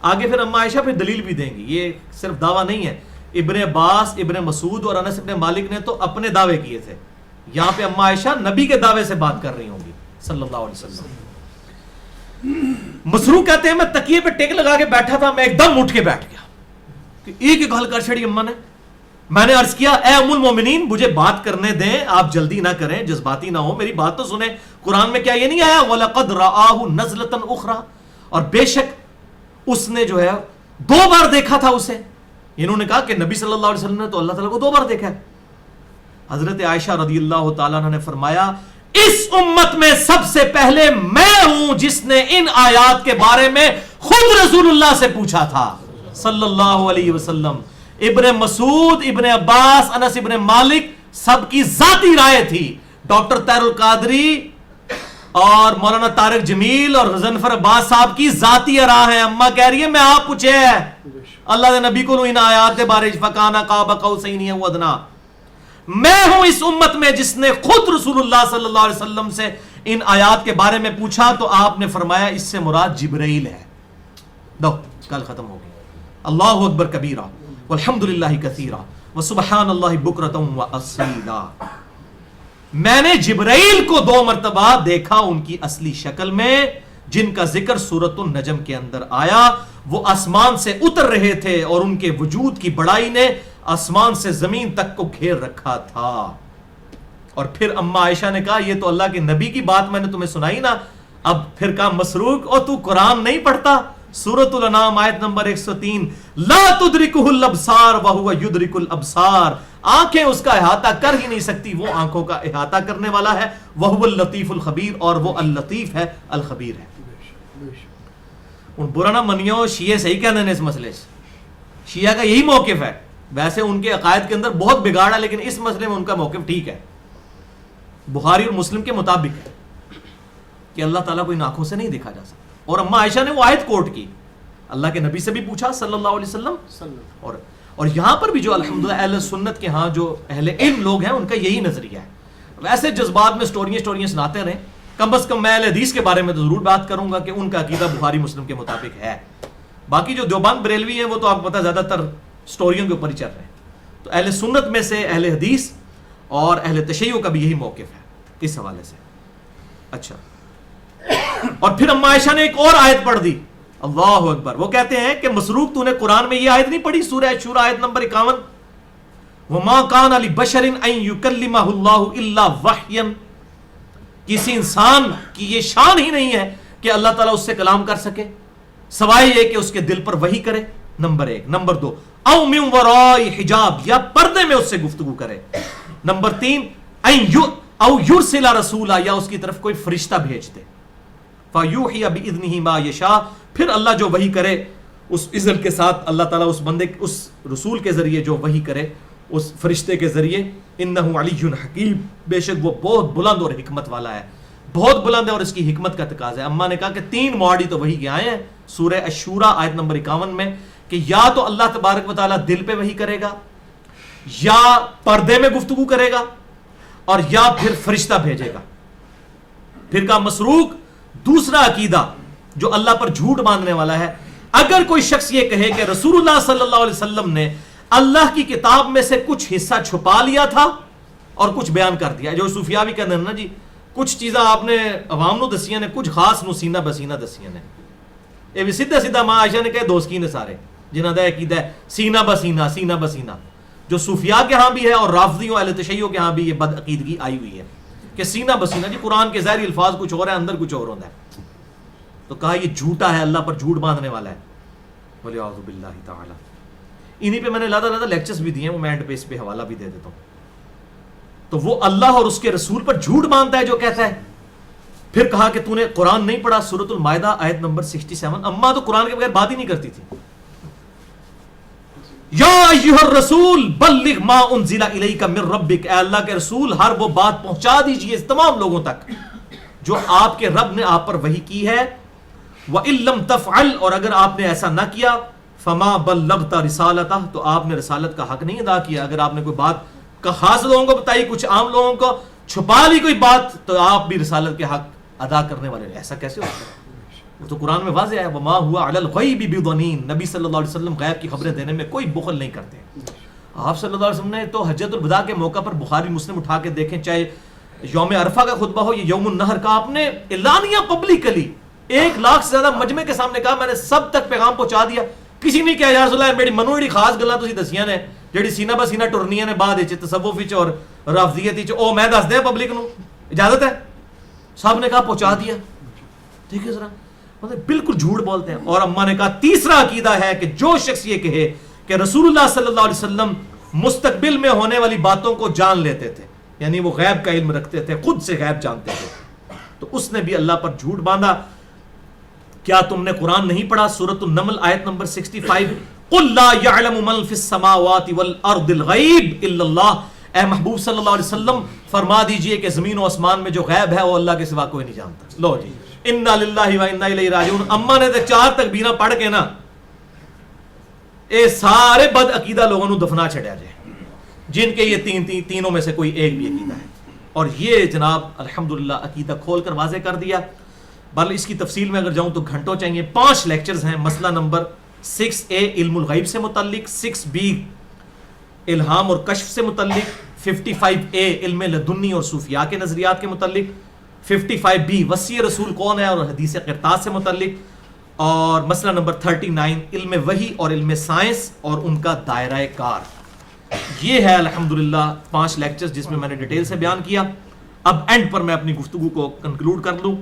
آگے پھر اما عائشہ پھر دلیل بھی دیں گی، یہ صرف دعویٰ نہیں ہے. ابن عباس، ابن مسعود اور انس ابن مالک نے تو اپنے دعوے کیے تھے، یہاں پہ اما عائشہ نبی کے دعوے سے بات کر رہی ہوں گی صلی اللہ علیہ وسلم. مسروق کہتے ہیں میں تکیے پہ ٹیک لگا کے بیٹھا تھا، میں ایک دم اٹھ کے بیٹھ گیا کہ ایک ایک حل کر چھڑی اما نے. میں نے عرض کیا اے ام المومنین مجھے بات کرنے دیں، آپ جلدی نہ کریں، جذباتی نہ ہو، میری بات تو سنیں. قرآن میں کیا یہ نہیں آیا وَلَقَدْ رَآهُ نَزْلَةً أُخْرَى، اور بے شک اس نے جو ہے 2 بار دیکھا تھا اسے. انہوں نے کہا کہ نبی صلی اللہ علیہ وسلم نے تو اللہ تعالیٰ کو 2 بار دیکھا ہے. حضرت عائشہ رضی اللہ تعالیٰ عنہ نے فرمایا اس امت میں سب سے پہلے میں ہوں جس نے ان آیات کے بارے میں خود رسول اللہ سے پوچھا تھا صلی اللہ علیہ وسلم. ابن مسعود، ابن عباس، انس ابن مالک سب کی ذاتی رائے تھی. ڈاکٹر طاہر القادری اور مولانا طارق جمیل اور غضنفر عباس صاحب کی ذاتی راہ ہے. اما کہہ رہی ہے میں آپ پوچھے اللہ دے نبی کو ان آیات دے بارے فکانا قاب قوسین او ادنا. میں ہوں اس امت میں جس نے خود رسول اللہ صلی اللہ علیہ وسلم سے ان آیات کے بارے میں پوچھا تو آپ نے فرمایا اس سے مراد جبرائیل ہے. دو کل ختم ہو گئی. اللہ اکبر کبیرہ والحمدللہ کثیرہ وسبحان اللہ بکرۃ واصیلا. میں نے جبرائیل کو 2 مرتبہ دیکھا ان کی اصلی شکل میں جن کا ذکر سورۃ النجم کے اندر آیا. وہ آسمان سے اتر رہے تھے اور ان کے وجود کی بڑائی نے آسمان سے زمین تک کو گھیر رکھا تھا. اور پھر اما عائشہ نے کہا یہ تو اللہ کے نبی کی بات میں نے تمہیں سنائی نا. اب پھر کہا مسروق اور تو قرآن نہیں پڑھتا؟ سورۃ الانعام آیت نمبر 103 لا تدرکہ الابصار وہو یدرک الابصار. آنکھیں اس کا احاطہ کر ہی نہیں سکتی، وہ آنکھوں کا احاطہ کرنے والا ہے. وہو اللطیف الخبیر، اور وہ اللطیف ہے الخبیر ہے. ان برا نہ منیو، شیعہ صحیح کہنے ہیں اس مسئلے سے. شیعہ کا یہی موقف ہے. ویسے ان کے عقائد کے اندر بہت بگاڑ ہے لیکن اس مسئلے میں ان کا موقف ٹھیک ہے. بخاری اور مسلم کے مطابق ہے کہ اللہ تعالیٰ کو ان آنکھوں سے نہیں دیکھا جا سکتا. اور اما عائشہ نے وہ آیت کوٹ کی، اللہ کے نبی سے بھی پوچھا صلی اللہ علیہ وسلم. اور یہاں پر بھی جو الحمدللہ اہل سنت کے ہاں جو اہل علم لوگ ہیں ان کا یہی نظریہ ہے. ویسے جذبات میں سٹوریاں سناتے رہیں، کم از کم میں اہل حدیث کے بارے میں تو ضرور بات کروں گا کہ ان کا عقیدہ بخاری مسلم کے مطابق ہے. باقی جو دیوبند بریلوی ہیں وہ تو آپ کو پتہ زیادہ تر سٹوریوں کے اوپر ہی چل رہے ہیں. تو اہل سنت میں سے اہل حدیث اور اہل تشیع کا بھی یہی موقف ہے اس حوالے سے. اچھا، اور پھر اما عائشہ نے ایک اور آیت پڑھ دی. اللہ اکبر. وہ کہتے ہیں کہ مسروق تو نے قرآن میں یہ آیت نہیں پڑھی سورہ شورى آیت نمبر 51 وما كان لبشر ان يكلمه الله الا وحيا. کسی انسان کی یہ شان ہی نہیں ہے کہ اللہ تعالیٰ اس سے کلام کر سکے سوائے یہ کہ اس کے دل پر وحی کرے. نمبر 1. نمبر 2 او من وراء حجاب، یا پردے میں اس سے گفتگو کرے. نمبر 3 او یرسل رسولا، یا اس کی طرف کوئی فرشتہ بھیج دے. فیوحی باذنہ ما یشاء، پھر اللہ جو وحی کرے اس اذن کے ساتھ اللہ تعالیٰ اس بندے اس رسول کے ذریعے جو وحی کرے اس فرشتے کے ذریعے. انہ علی حکیم، بے شک وہ بہت بلند اور حکمت والا ہے. بہت بلند ہے اور اس کی حکمت کا تقاضا ہے. اما نے کہا کہ 3 مواڈی تو وحی کے آئے ہیں سورہ الشورى آیت نمبر 51 میں کہ یا تو اللہ تبارک و تعالیٰ دل پہ وحی کرے گا، یا پردے میں گفتگو کرے گا، اور یا پھر فرشتہ بھیجے گا. پھر کہا مسروق دوسرا عقیدہ جو اللہ پر جھوٹ باندھنے والا ہے، اگر کوئی شخص یہ کہے کہ رسول اللہ صلی اللہ علیہ وسلم نے اللہ کی کتاب میں سے کچھ حصہ چھپا لیا تھا اور کچھ بیان کر دیا، جو صوفیاء بھی کہتے ہیں نا جی کچھ چیزاں آپ نے عوام نو دسیاں نے، کچھ خاص نو سینہ بسینہ دسیاں نے. یہ بھی سیدھا سیدھا ماں عائشہ نے کہے دوسکی نے سارے جنہاں دا عقیدہ ہے سینہ بسینہ سینہ بسینہ، جو صوفیاء کے ہاں بھی ہے اور رافضیوں اہل تشیع کے ہاں بھی یہ بد عقیدگی آئی ہوئی ہے کہ سینہ بسینہ. جی قرآن کے ظاہری الفاظ کچھ اور ہے، اندر کچھ اور ہوتا ہے. تو کہا یہ جھوٹا ہے، اللہ پر جھوٹ باندھنے والا ہے. بولے اعوذ باللہ تعالی. انہی پہ میں نے لادہ لیکچرز بھی دیے ہیں، وہ میں اینڈ پہ اس پہ حوالہ بھی دے دیتا ہوں. تو وہ اللہ اور اس کے رسول پر جھوٹ باندھتا ہے جو کہتا ہے. پھر کہا کہ تو نے قرآن نہیں پڑھا, سورۃ المائدہ آیت نمبر 67. اماں تو قرآن کے بغیر بات ہی نہیں کرتی تھی. یا ایھا الرسول بلغ ما انزل الیک من ربک, اے اللہ کے رسول ہر وہ بات پہنچا دیجئے تمام لوگوں تک جو آپ کے رب نے آپ پر وحی کی ہے. وَإِن لَّمْ تَفْعَلْ, اور اگر آپ نے ایسا نہ کیا, فَمَا بَلَّغْتَ رِسَالَتَهُ, تو آپ نے رسالت کا حق نہیں ادا کیا. اگر آپ نے کوئی بات کا خاص لوگوں کو بتائی, کچھ عام لوگوں کو چھپا لی کوئی بات, تو آپ بھی رسالت کے حق ادا کرنے والے. ایسا کیسے ہوتا ہے؟ وہ تو قرآن میں واضح ہے, وَمَا هُوَ عَلَى الْغَيْبِ بِضَنِينٍ, نبی صلی اللہ علیہ وسلم غیب کی خبریں دینے میں کوئی بخل نہیں کرتے. آپ صلی اللہ علیہ وسلم نے تو حجۃ الوداع کے موقع پر بخاری مسلم اٹھا کے دیکھیں, چاہے یوم عرفہ کا خطبہ ہو یا یوم النحر کا, آپ نے اعلانیہ پبلکلی 1 لاکھ سے زیادہ مجمع کے سامنے کہا میں نے سب تک پیغام پہنچا دیا. کسی نے کہا یا رسول اللہ میری منو جڑی خاص گلاں تسی دسیاں نے جڑی سینہ بہ سینہ ٹرنیاں نے بعد وچ تصوف وچ اور رافضیت وچ, او میں دس دیں پبلک نو, اجازت ہے؟ صاحب نے کہا پہنچا دیا. ٹھیک ہے ذرا مطلب بالکل جھوٹ بولتے ہیں. اور اماں نے کہا تیسرا عقیدہ ہے کہ جو شخص یہ کہے کہ رسول اللہ صلی اللہ علیہ وسلم مستقبل میں ہونے والی باتوں کو جان لیتے تھے, یعنی وہ غیب کا علم رکھتے تھے, خود سے غیب جانتے تھے, تو اس نے بھی اللہ پر جھوٹ باندھا. کیا تم نے قرآن نہیں پڑھا؟ سورۃ النمل آیت نمبر 65, قل لا يعلم من في السماوات والارض الغیب الا اللہ, اے محبوب صلی اللہ علیہ وسلم فرما دیجئے کہ زمین و آسمان میں جو غیب ہے وہ اللہ کے سوا کوئی نہیں جانتا. لو جی, انا للہ و انا الیہ راجعون. اما نے تو 4 تکبیراں پڑھ کے نا اے سارے بد عقیدہ لوگوں نو دفنا چھڑیا جائے جن کے یہ تینوں میں سے کوئی ایک بھی عقیدہ ہے. اور یہ جناب الحمدللہ عقیدہ کھول کر واضح کر دیا. بل اس کی تفصیل میں اگر جاؤں تو گھنٹوں چاہیے. 5 لیکچرز ہیں. مسئلہ نمبر 6A علم الغیب سے متعلق, 6B الہام اور کشف سے متعلق, 55A علم لدنی اور صوفیاء کے نظریات کے متعلق, 55B وصی رسول کون ہے اور حدیث قرطاس سے متعلق, اور مسئلہ نمبر 39 علم وحی اور علم سائنس اور ان کا دائرہ کار. یہ ہے الحمدللہ 5 لیکچرز جس میں میں نے ڈیٹیل سے بیان کیا. اب اینڈ پر میں اپنی گفتگو کو کنکلوڈ کر لوں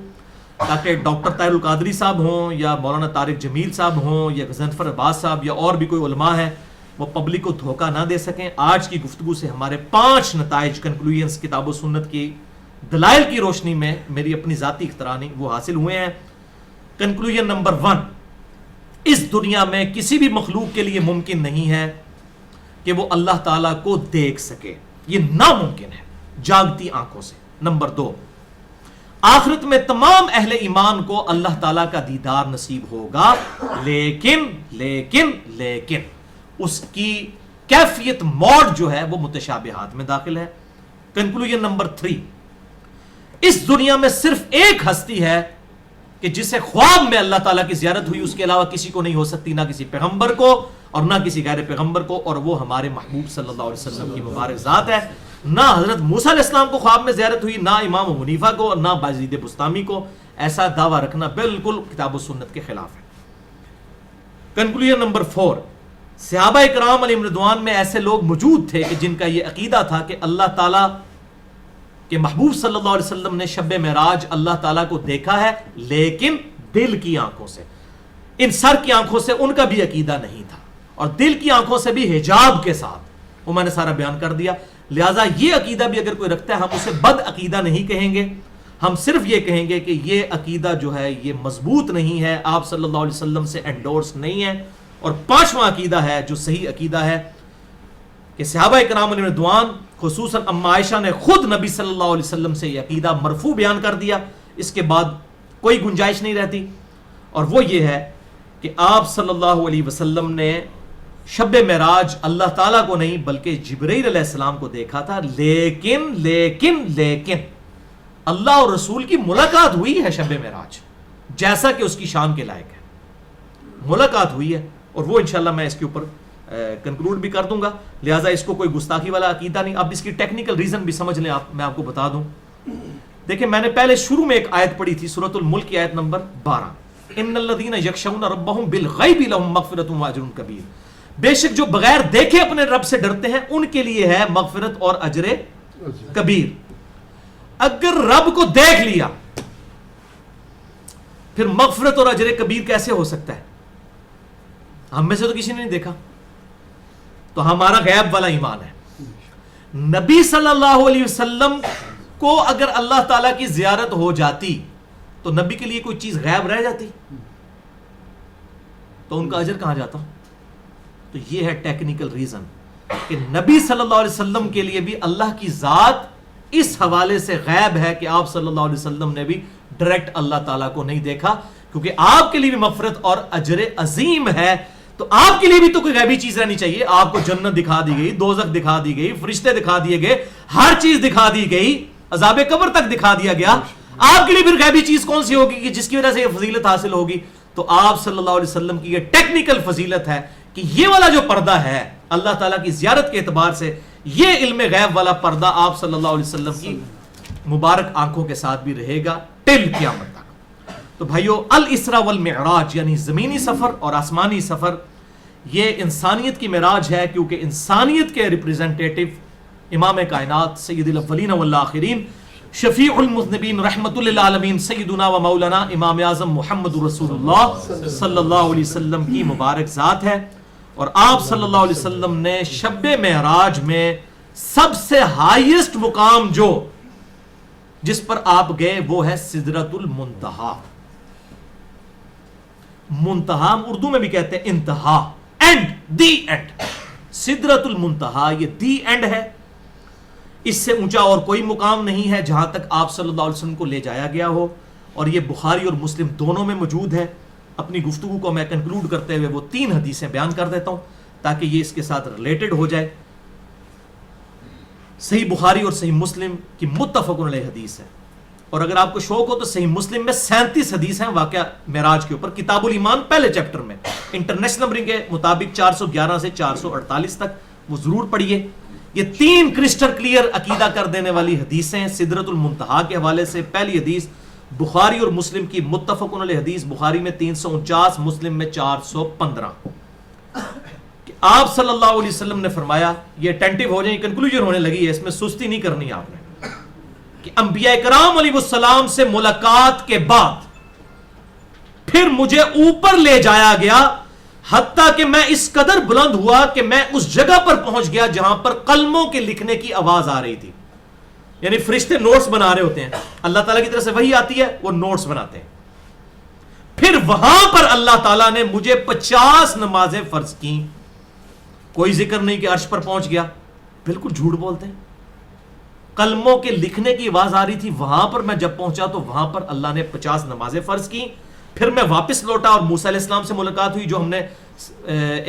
تاکہ ڈاکٹر طاہر القادری صاحب ہوں یا مولانا طارق جمیل صاحب ہوں یا غضنفر عباس صاحب یا اور بھی کوئی علماء ہیں وہ پبلک کو دھوکہ نہ دے سکیں. آج کی گفتگو سے ہمارے 5 نتائج کنکلوژنز کتاب و سنت کی دلائل کی روشنی میں, میری اپنی ذاتی اختراع نہیں, وہ حاصل ہوئے ہیں. کنکلوژن نمبر 1, اس دنیا میں کسی بھی مخلوق کے لیے ممکن نہیں ہے کہ وہ اللہ تعالیٰ کو دیکھ سکے, یہ ناممکن ہے جاگتی آنکھوں سے. نمبر 2, آخرت میں تمام اہل ایمان کو اللہ تعالیٰ کا دیدار نصیب ہوگا, لیکن اس کی کیفیت موڈ جو ہے وہ متشابہات میں داخل ہے. کنکلوژن نمبر 3, اس دنیا میں صرف ایک ہستی ہے کہ جسے خواب میں اللہ تعالیٰ کی زیارت ہوئی, اس کے علاوہ کسی کو نہیں ہو سکتی, نہ کسی پیغمبر کو اور نہ کسی غیر پیغمبر کو, اور وہ ہمارے محبوب صلی اللہ علیہ وسلم کی مبارک ذات ہے. نہ حضرت موسیٰ علیہ السلام کو خواب میں زیارت ہوئی, نہ امام ابو حنیفہ کو, اور نہ بازید بستامی کو. ایسا دعویٰ رکھنا بالکل کتاب و سنت کے خلاف ہے. کنکلوژن نمبر 4, صحابہ اکرام علیہم رضوان میں ایسے لوگ موجود تھے کہ جن کا یہ عقیدہ تھا کہ اللہ تعالیٰ کہ محبوب صلی اللہ علیہ وسلم نے شب معراج اللہ تعالیٰ کو دیکھا ہے, لیکن دل کی آنکھوں سے, ان سر کی آنکھوں سے ان کا بھی عقیدہ نہیں تھا, اور دل کی آنکھوں سے بھی حجاب کے ساتھ. وہ میں نے سارا بیان کر دیا. لہٰذا یہ عقیدہ بھی اگر کوئی رکھتا ہے ہم اسے بد عقیدہ نہیں کہیں گے, ہم صرف یہ کہیں گے کہ یہ عقیدہ جو ہے یہ مضبوط نہیں ہے, آپ صلی اللہ علیہ وسلم سے انڈورس نہیں ہے. اور 5واں عقیدہ ہے جو صحیح عقیدہ ہے کہ صحابہ کرام علیہ رضوان خصوصاً ام عائشہ نے خود نبی صلی اللہ علیہ وسلم سے یہ عقیدہ مرفوع بیان کر دیا, اس کے بعد کوئی گنجائش نہیں رہتی. اور وہ یہ ہے کہ آپ صلی اللہ علیہ وسلم نے شب معراج اللہ تعالیٰ کو نہیں بلکہ جبرائیل علیہ السلام کو دیکھا تھا, لیکن اللہ اور رسول کی ملاقات ہوئی ہے شب معراج, جیسا کہ اس کی شان کے لائق ہے, ملاقات ہوئی ہے. اور وہ انشاءاللہ میں اس کے اوپر کنکلوڈ بھی کر دوں گا. لہٰذا اس کو کوئی گستاخی والا عقیدہ نہیں. اب اس کی ٹیکنیکل ریزن بھی سمجھ لیں, میں آپ کو بتا دوں. دیکھیں میں نے پہلے شروع میں ایک آیت پڑھی تھی, سورۃ الملک کی آیت نمبر 12, ان الذین یخشون ربهم بالغیب لهم مغفرۃ واجر کبیر, بے شک جو بغیر دیکھے اپنے رب سے ڈرتے ہیں ان کے لیے ہے مغفرت اور اجر کبیر. اگر رب کو دیکھ لیا پھر مغفرت اور اجر کبیر کیسے ہو سکتا ہے؟ ہم میں سے تو کسی نے نہیں دیکھا, تو ہمارا غیب والا ایمان ہے. نبی صلی اللہ علیہ وسلم کو اگر اللہ تعالیٰ کی زیارت ہو جاتی تو نبی کے لیے کوئی چیز غیب رہ جاتی تو ان کا اجر کہاں جاتا؟ تو یہ ہے ٹیکنیکل ریزن کہ نبی صلی اللہ علیہ وسلم کے لیے بھی اللہ کی ذات اس حوالے سے غیب ہے کہ آپ صلی اللہ علیہ وسلم نے بھی ڈائریکٹ اللہ تعالیٰ کو نہیں دیکھا، کیونکہ آپ کے لیے بھی مغفرت اور اجر عظیم ہے، تو آپ کے لیے بھی تو کوئی غیبی چیز رہنی چاہیے. آپ کو جنت دکھا دی گئی، دوزخ دکھا دی گئی، فرشتے دکھا دیے گئے، ہر چیز دکھا دی گئی، عذاب قبر تک دکھا دیا گیا. آپ کے لیے پھر غیبی چیز کون سی ہوگی کہ جس کی وجہ سے یہ فضیلت حاصل ہوگی؟ تو آپ صلی اللہ علیہ وسلم کی یہ ٹیکنیکل فضیلت ہے کہ یہ والا جو پردہ ہے اللہ تعالیٰ کی زیارت کے اعتبار سے، یہ علم غیب والا پردہ آپ صلی اللہ علیہ وسلم کی مبارک آنکھوں کے ساتھ بھی رہے گا ٹل قیامت تک. تو بھائیو، الاسراء والمعراج یعنی زمینی سفر اور آسمانی سفر، یہ انسانیت کی معراج ہے، کیونکہ انسانیت کے ریپریزنٹیٹو امام کائنات سید الاولین والآخرین شفیع المذنبین رحمت للعالمین سیدنا و مولانا امام اعظم محمد رسول اللہ صلی اللہ علیہ وسلم کی مبارک ذات ہے. اور آپ صلی اللہ علیہ وسلم نے شب معراج میں سب سے ہائیسٹ مقام جو جس پر آپ گئے وہ ہے سدرۃ المنتہا. منتہا اردو میں بھی کہتے ہیں انتہا، اینڈ، دی اینڈ. سدرۃ المنتہا یہ دی اینڈ ہے، اس سے اونچا اور کوئی مقام نہیں ہے جہاں تک آپ صلی اللہ علیہ وسلم کو لے جایا گیا ہو. اور یہ بخاری اور مسلم دونوں میں موجود ہے. اپنی گفتگو کو میں کنکلوڈ کرتے ہوئے وہ 3 حدیثیں بیان کر دیتا ہوں تاکہ یہ اس کے ساتھ ریلیٹڈ ہو جائے. صحیح بخاری اور صحیح مسلم کی متفق علیہ حدیث ہے، اور اگر آپ کو شوق ہو تو صحیح مسلم میں 37 حدیث ہیں واقعہ معراج کے اوپر. کتاب الایمان پہلے چیپٹر میں انٹرنیشنل نمبرنگ کے مطابق 411 سے 448 تک وہ ضرور پڑھیے. یہ 3 کرسٹل کلیئر عقیدہ کر دینے والی حدیثیں ہیں سدرۃ المنتہا کے حوالے سے. پہلی حدیث بخاری اور مسلم کی متفق علیہ حدیث، بخاری میں 349، مسلم میں 415، کہ آپ صلی اللہ علیہ وسلم نے فرمایا، یہ اٹینٹیو ہو جائیں، کنکلوژن ہونے لگی ہے، اس میں سستی نہیں کرنی آپ نے، کہ انبیاء کرام علیہ السلام سے ملاقات کے بعد پھر مجھے اوپر لے جایا گیا حتیٰ کہ میں اس قدر بلند ہوا کہ میں اس جگہ پر پہنچ گیا جہاں پر قلموں کے لکھنے کی آواز آ رہی تھی. یعنی فرشتے نوٹس بنا رہے ہوتے ہیں، اللہ تعالیٰ کی طرف سے وحی آتی ہے، وہ نوٹس بناتے ہیں. پھر وہاں پر اللہ تعالیٰ نے مجھے 50 نمازیں فرض کی. کوئی ذکر نہیں کہ عرش پر پہنچ گیا، بالکل جھوٹ بولتے ہیں. قلموں کے لکھنے کی آواز آ رہی تھی، وہاں پر میں جب پہنچا تو وہاں پر اللہ نے 50 نمازیں فرض کی. پھر میں واپس لوٹا اور موسیٰ علیہ السلام سے ملاقات ہوئی جو ہم نے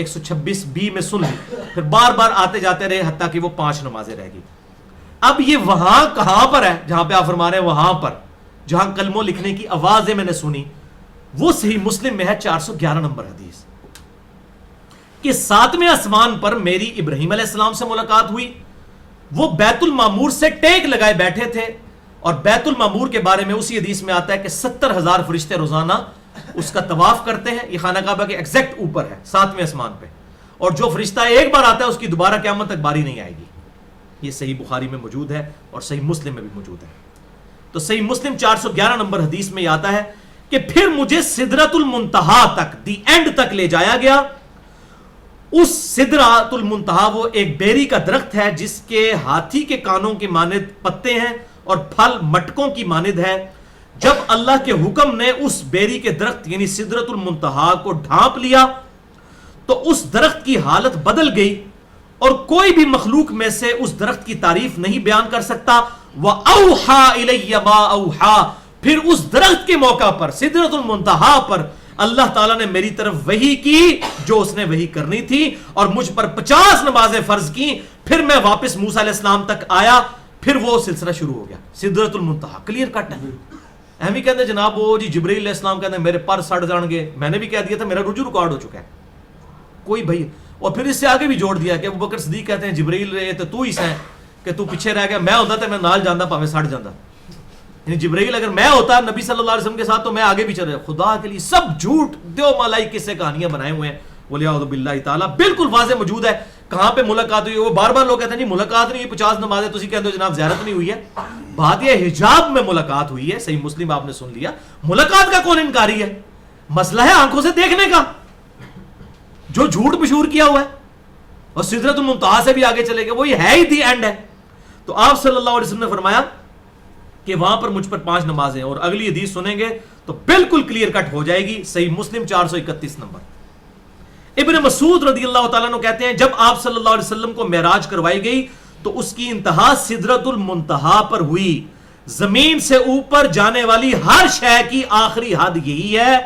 126b میں سن لی. پھر بار بار آتے جاتے رہے حتیٰ کہ وہ 5 نمازیں رہ گئی. اب یہ وہاں کہاں پر ہے جہاں پہ آپ فرما رہے ہیں؟ وہاں پر جہاں قلموں لکھنے کی آوازیں میں نے سنی، وہ صحیح مسلم میں ہے 411 نمبر حدیث، کہ 7ویں آسمان پر میری ابراہیم علیہ السلام سے ملاقات ہوئی. وہ بیت المعمور سے ٹیک لگائے بیٹھے تھے، اور بیت المعمور کے بارے میں اسی حدیث میں آتا ہے کہ 70,000 فرشتے روزانہ اس کا طواف کرتے ہیں. یہ خانہ کعبہ کے ایگزیکٹ اوپر ہے 7ویں آسمان پہ، اور جو فرشتہ ایک بار آتا ہے اس کی دوبارہ قیامت تک باری نہیں آئے گی. یہ صحیح بخاری میں موجود ہے اور صحیح مسلم میں بھی موجود ہے. تو صحیح مسلم 411 نمبر حدیث میں آتا ہے کہ پھر مجھے سدرۃ المنتہا تک، دی اینڈ تک لے جایا گیا. اس سدرۃ المنتہا وہ ایک بیری کا درخت ہے جس کے ہاتھی کے کانوں کے مانند پتے ہیں اور پھل مٹکوں کی مانند ہے. جب اللہ کے حکم نے اس بیری کے درخت یعنی سدرۃ المنتہا کو ڈھانپ لیا تو اس درخت کی حالت بدل گئی، اور کوئی بھی مخلوق میں سے اس درخت کی تعریف نہیں بیان کر سکتا. وَأَوْحَا إِلَيَّ مَا أَوْحَا، پھر اس درخت کے موقع پر سدرۃ المنتہا پر اللہ تعالیٰ نے میری طرف وحی کی جو اس نے وحی کرنی تھی، اور مجھ پر 50 نمازیں فرض کی. پھر میں واپس موسیٰ علیہ السلام تک آیا، پھر وہ سلسلہ شروع ہو گیا. سدرۃ المنتہا کلیئر کٹ ہے. ہم ہی کہتے ہیں جناب وہ جی جبرائیل علیہ السلام کہتے ہیں میرے پر سڑ جان گے. میں نے بھی کہہ دیا تھا میرا رجوع ریکارڈ ہو چکا ہے. کوئی بھائی، اور پھر اس سے آگے بھی جوڑ دیا کہ ابو بکر صدیق کہتے ہیں جبرائیل رہے تو ہی سیں کہ تو پیچھے رہ گیا، میں ہوتا تو میں نال جاندہ پاوے سڑ جاندہ. یعنی جبرائیل اگر میں ہوتا نبی صلی اللہ علیہ وسلم کے ساتھ تو میں آگے بھی چل رہا. خدا کے لیے سب جھوٹ دیو مالائی قصے کہانیاں بنائے ہوئے ہیں. ولیعوذ باللہ تعالیٰ بالکل واضح موجود ہے کہاں پہ ملاقات ہوئی. وہ بار بار لوگ کہتے ہیں جی ملاقات نہیں ہوئی، 50 نمازیں تسی کہتے ہو جناب زیارت نہیں ہوئی ہے. بات یہ حجاب میں ملاقات ہوئی ہے. صحیح مسلم آپ نے سن لیا. ملاقات کا کون انکاری ہے؟ مسئلہ ہے آنکھوں سے دیکھنے کا جو جھوٹ مشہور کیا ہوا ہے. اور سدرۃ المنتہا سے بھی آگے چلے گئے، وہی ہے ہی دی اینڈ ہے. تو آپ صلی اللہ علیہ وسلم نے فرمایا کہ وہاں پر مجھ پر 5 نمازیں ہیں، اور اگلی حدیث سنیں گے تو بالکل کلیئر کٹ ہو جائے گی، صحیح مسلم 431 نمبر۔ ابن مسعود رضی اللہ تعالیٰ عنہ کہتے ہیں جب آپ صلی اللہ علیہ وسلم کو معراج کروائی گئی تو اس کی انتہا سدرۃ المنتہا پر ہوئی، زمین سے اوپر جانے والی ہر شے کی آخری حد یہی ہے،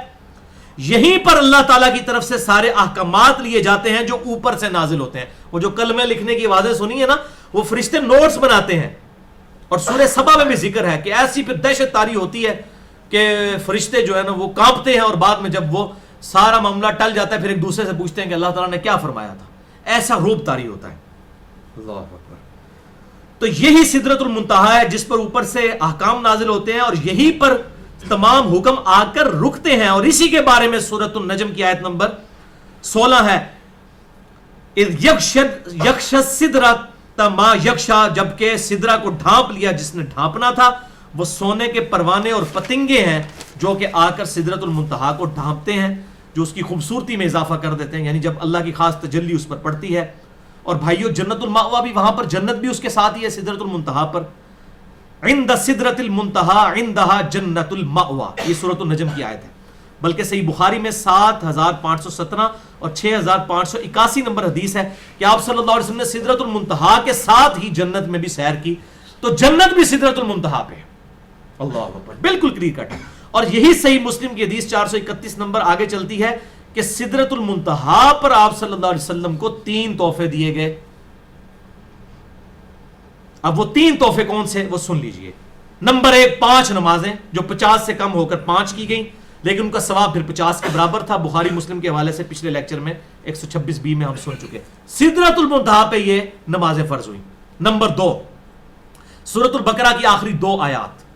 یہیں پر اللہ تعالیٰ کی طرف سے سارے احکامات لیے جاتے ہیں جو اوپر سے نازل ہوتے ہیں۔ وہ جو کلمہ لکھنے کی آوازیں سنی ہے نا، وہ فرشتے نوٹس بناتے ہیں، اور سورہ سبا میں بھی ذکر ہے کہ ایسی پھر دہشت طاری ہوتی ہے کہ فرشتے جو ہے نا وہ کانپتے ہیں، اور بعد میں جب وہ سارا معاملہ ٹل جاتا ہے پھر ایک دوسرے سے پوچھتے ہیں کہ اللہ تعالیٰ نے کیا فرمایا تھا، ایسا روب طاری ہوتا ہے۔ اللہ اکبر۔ تو یہی سدرۃ المنتہا ہے جس پر اوپر سے احکام نازل ہوتے ہیں، اور یہی پر تمام حکم آ کر رکتے ہیں، اور اسی کے بارے میں سورۃ النجم کی آیت نمبر 16 ہے، یکش سدرۃ ما یکشا، جبکہ سدرہ کو ڈھانپ لیا جس نے ڈھانپنا تھا، وہ سونے کے پروانے اور پتنگے ہیں جو کہ آ کر سدرۃ المنتہا کو ڈھانپتے ہیں، جو اس کی خوبصورتی میں اضافہ کر دیتے ہیں، یعنی جب اللہ کی خاص تجلی اس پر پڑتی ہے۔ اور بھائیو جنت المأوا بھی، وہاں پر جنت بھی اس کے ساتھ ہی ہے سدرۃ المنتہا پر، عند سدرۃ المنتہا عندہا جنت المأوا، یہ سورۃ النجم کی آیت ہے۔ بلکہ صحیح بخاری میں 7517 اور 6581 نمبر حدیث ہے کہ آپ صلی اللہ علیہ وسلم نے سدرۃ المنتہا کے ساتھ ہی جنت میں بھی سیر کی، تو جنت بھی سدرۃ المنتہا پہ ہے۔ اللہ اکبر، بالکل کلیئر کٹ ہے۔ اور یہی صحیح مسلم کی حدیث 431 نمبر آگے چلتی ہے کہ سدرۃ المنتہا پر آپ صلی اللہ علیہ وسلم کو 3 تحفے دیے گئے۔ اب وہ 3 تحفے کون سے، وہ سن لیجئے۔ نمبر 1، 5 نمازیں جو 50 سے کم ہو کر 5 کی گئیں، لیکن ان کا ثواب پھر 50 کے برابر تھا، بخاری مسلم کے حوالے سے پچھلے لیکچر میں 126b میں ہم سن چکے۔ سدرۃ المنتہا پہ یہ نمازیں فرض ہوئیں۔ نمبر 2، سورۃ البقرہ کی آخری 2 آیات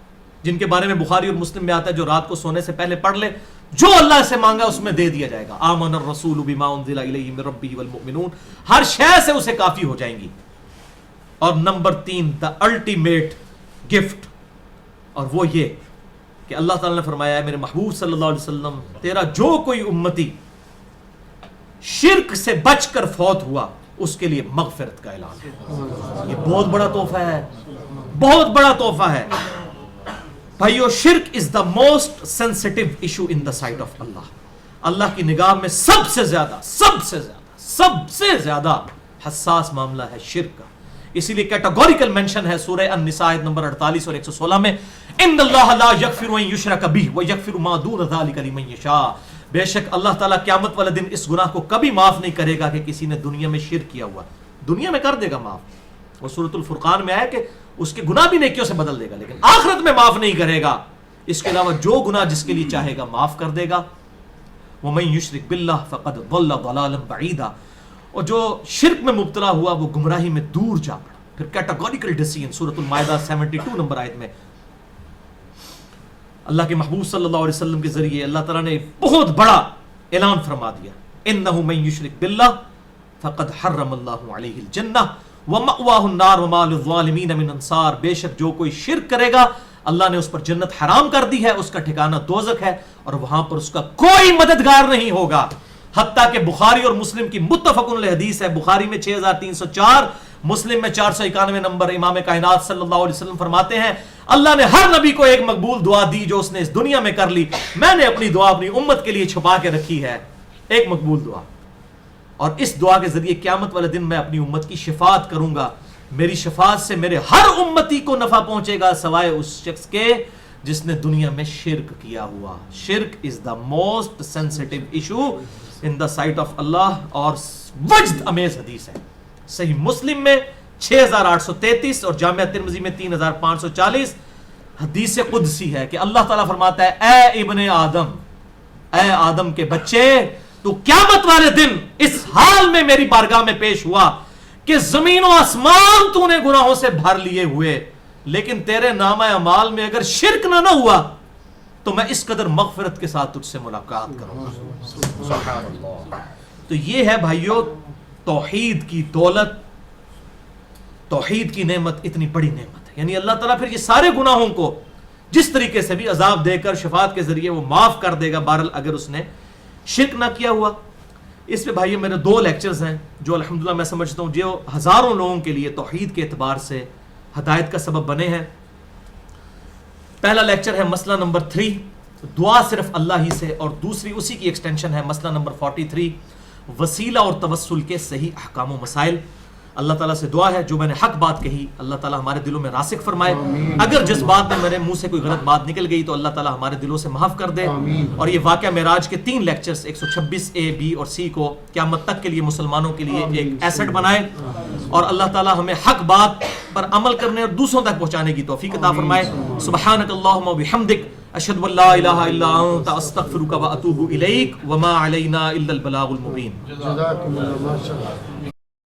جن کے بارے میں بخاری اور مسلم میں آتا ہے، جو رات کو سونے سے پہلے پڑھ لے، جو اللہ سے مانگا اس میں دے دیا جائے گا۔ آمن الرسول بما انزل الیہ من ربہ والمؤمنون، ہر شے سے اسے کافی ہو جائیں گی۔ اور نمبر 3، دا الٹیمیٹ گفٹ، اور وہ یہ کہ اللہ تعالیٰ نے فرمایا ہے میرے محبوب صلی اللہ علیہ وسلم، تیرا جو کوئی امتی شرک سے بچ کر فوت ہوا اس کے لیے مغفرت کا اعلان ہے۔ یہ بہت بڑا تحفہ ہے، بہت بڑا تحفہ ہے بھائیو۔ شرک is the most sensitive issue in the sight of Allah, اللہ کی نگاہ میں سب سے زیادہ حساس معاملہ ہے شرک کا، اسی لیے کیٹاگوریکل مینشن ہے سورہ النساء نمبر 48 اور 116 میں، ان اللہ لا یغفر ان یشرک بہ ویغفر ما دون ذلک لمن یشاء، بے شک اللہ تعالیٰ قیامت والے دن اس گناہ کو کبھی معاف نہیں کرے گا کہ کسی نے دنیا میں شرک کیا ہوا، دنیا میں کر دے گا معاف، اور سورۃ الفرقان میں آیا کہ اس کے گناہ بھی نیکیوں سے بدل دے گا، لیکن آخرت میں معاف نہیں کرے گا۔ اس کے علاوہ جو گناہ جس کے لیے چاہے گا معاف کر دے گا۔ وَمَن يُشْرِكْ بِاللَّهِ فَقَدْ ضَلَّ ضَلَالًا بَعِيدًا، اور جو شرک میں مبتلا ہوا وہ گمراہی میں دور جا پڑا۔ پھر کیٹاگوریکل ڈیسیژن سورۃ المائدہ 72 نمبر آیت میں اللہ کے محبوب صلی اللہ علیہ وسلم کے ذریعے اللہ تعالیٰ نے بہت بڑا اعلان فرما دیا، اِنَّهُ مَن يُشْرِكْ بِاللَّهِ فَقَدْ حَرَّمَ اللَّهُ عَلَيْهِ الْجَنَّةَ وَمَأْوَاهُ النَّارُ وَمَا لِلظَّالِمِينَ مِنْ أَنصَارٍ، بے شک جو کوئی شرک کرے گا اللہ نے اس پر جنت حرام کر دی ہے، اس کا ٹھکانہ دوزخ ہے، اور وہاں پر اس کا کوئی مددگار نہیں ہوگا۔ حتیٰ کہ بخاری اور مسلم کی متفق علیہ حدیث ہے، بخاری میں 6304، مسلم میں 491 نمبر، امام کائنات صلی اللہ علیہ وسلم فرماتے ہیں اللہ نے ہر نبی کو ایک مقبول دعا دی جو اس نے اس دنیا میں کر لی، میں نے اپنی دعا اپنی امت کے لیے چھپا کے رکھی ہے، ایک مقبول دعا، اور اس دعا کے ذریعے قیامت والے دن میں اپنی امت کی شفاعت کروں گا، میری شفاعت سے میرے ہر امتی کو نفع پہنچے گا سوائے اس شخص کے جس نے دنیا میں شرک کیا ہوا۔ شرک is the most sensitive issue in the sight of Allah, اور وجد امیز حدیث ہے، صحیح مسلم میں 6833 اور جامعہ ترمذی میں 3540 حدیث قدسی ہے کہ اللہ تعالیٰ فرماتا ہے اے ابن آدم، اے آدم کے بچے، تو قیامت والے دن اس حال میں میری بارگاہ میں پیش ہوا کہ زمین و آسمان تو نے گناہوں سے بھر لیے ہوئے، لیکن تیرے نامہ اعمال میں اگر شرک نہ ہوا تو میں اس قدر مغفرت کے ساتھ تجھ سے ملاقات کروں گا۔ سبحان اللہ۔ تو یہ ہے بھائیو توحید کی دولت، توحید کی نعمت، اتنی بڑی نعمت ہے، یعنی اللہ تعالیٰ پھر یہ سارے گناہوں کو جس طریقے سے بھی عذاب دے کر شفاعت کے ذریعے وہ معاف کر دے گا، بہرحال اگر اس نے شرک نہ کیا ہوا۔ اس پہ بھائی میرے 2 لیکچرز ہیں جو الحمدللہ میں سمجھتا ہوں جو ہزاروں لوگوں کے لیے توحید کے اعتبار سے ہدایت کا سبب بنے ہیں. پہلا لیکچر ہے مسئلہ نمبر 3 دعا صرف اللہ ہی سے، اور دوسری اسی کی ایکسٹینشن ہے مسئلہ نمبر 43 وسیلہ اور توسل کے صحیح احکام و مسائل. اللہ تعالیٰ سے دعا ہے جو میں نے حق بات کہی اللہ تعالیٰ ہمارے دلوں میں راسخ فرمائے. اگر جس بات میں میرے منہ سے کوئی غلط بات نکل گئی تو اللہ تعالیٰ ہمارے دلوں سے معاف کر دے. اور یہ واقعہ معراج کے 3 لیکچرز 126A B اور C کو قیامت تک کے لیے مسلمانوں کے لیے ایک ایسٹ بنائے، اور اللہ تعالیٰ ہمیں حق بات پر عمل کرنے اور دوسروں تک پہنچانے کی توفیق عطا فرمائے. سبحانک اللہم و بحمدک اشہد ان لا الہ الا انت استغفرک و اتوب الیک وما علینا الا البلاغ المبین. جزاکم اللہ.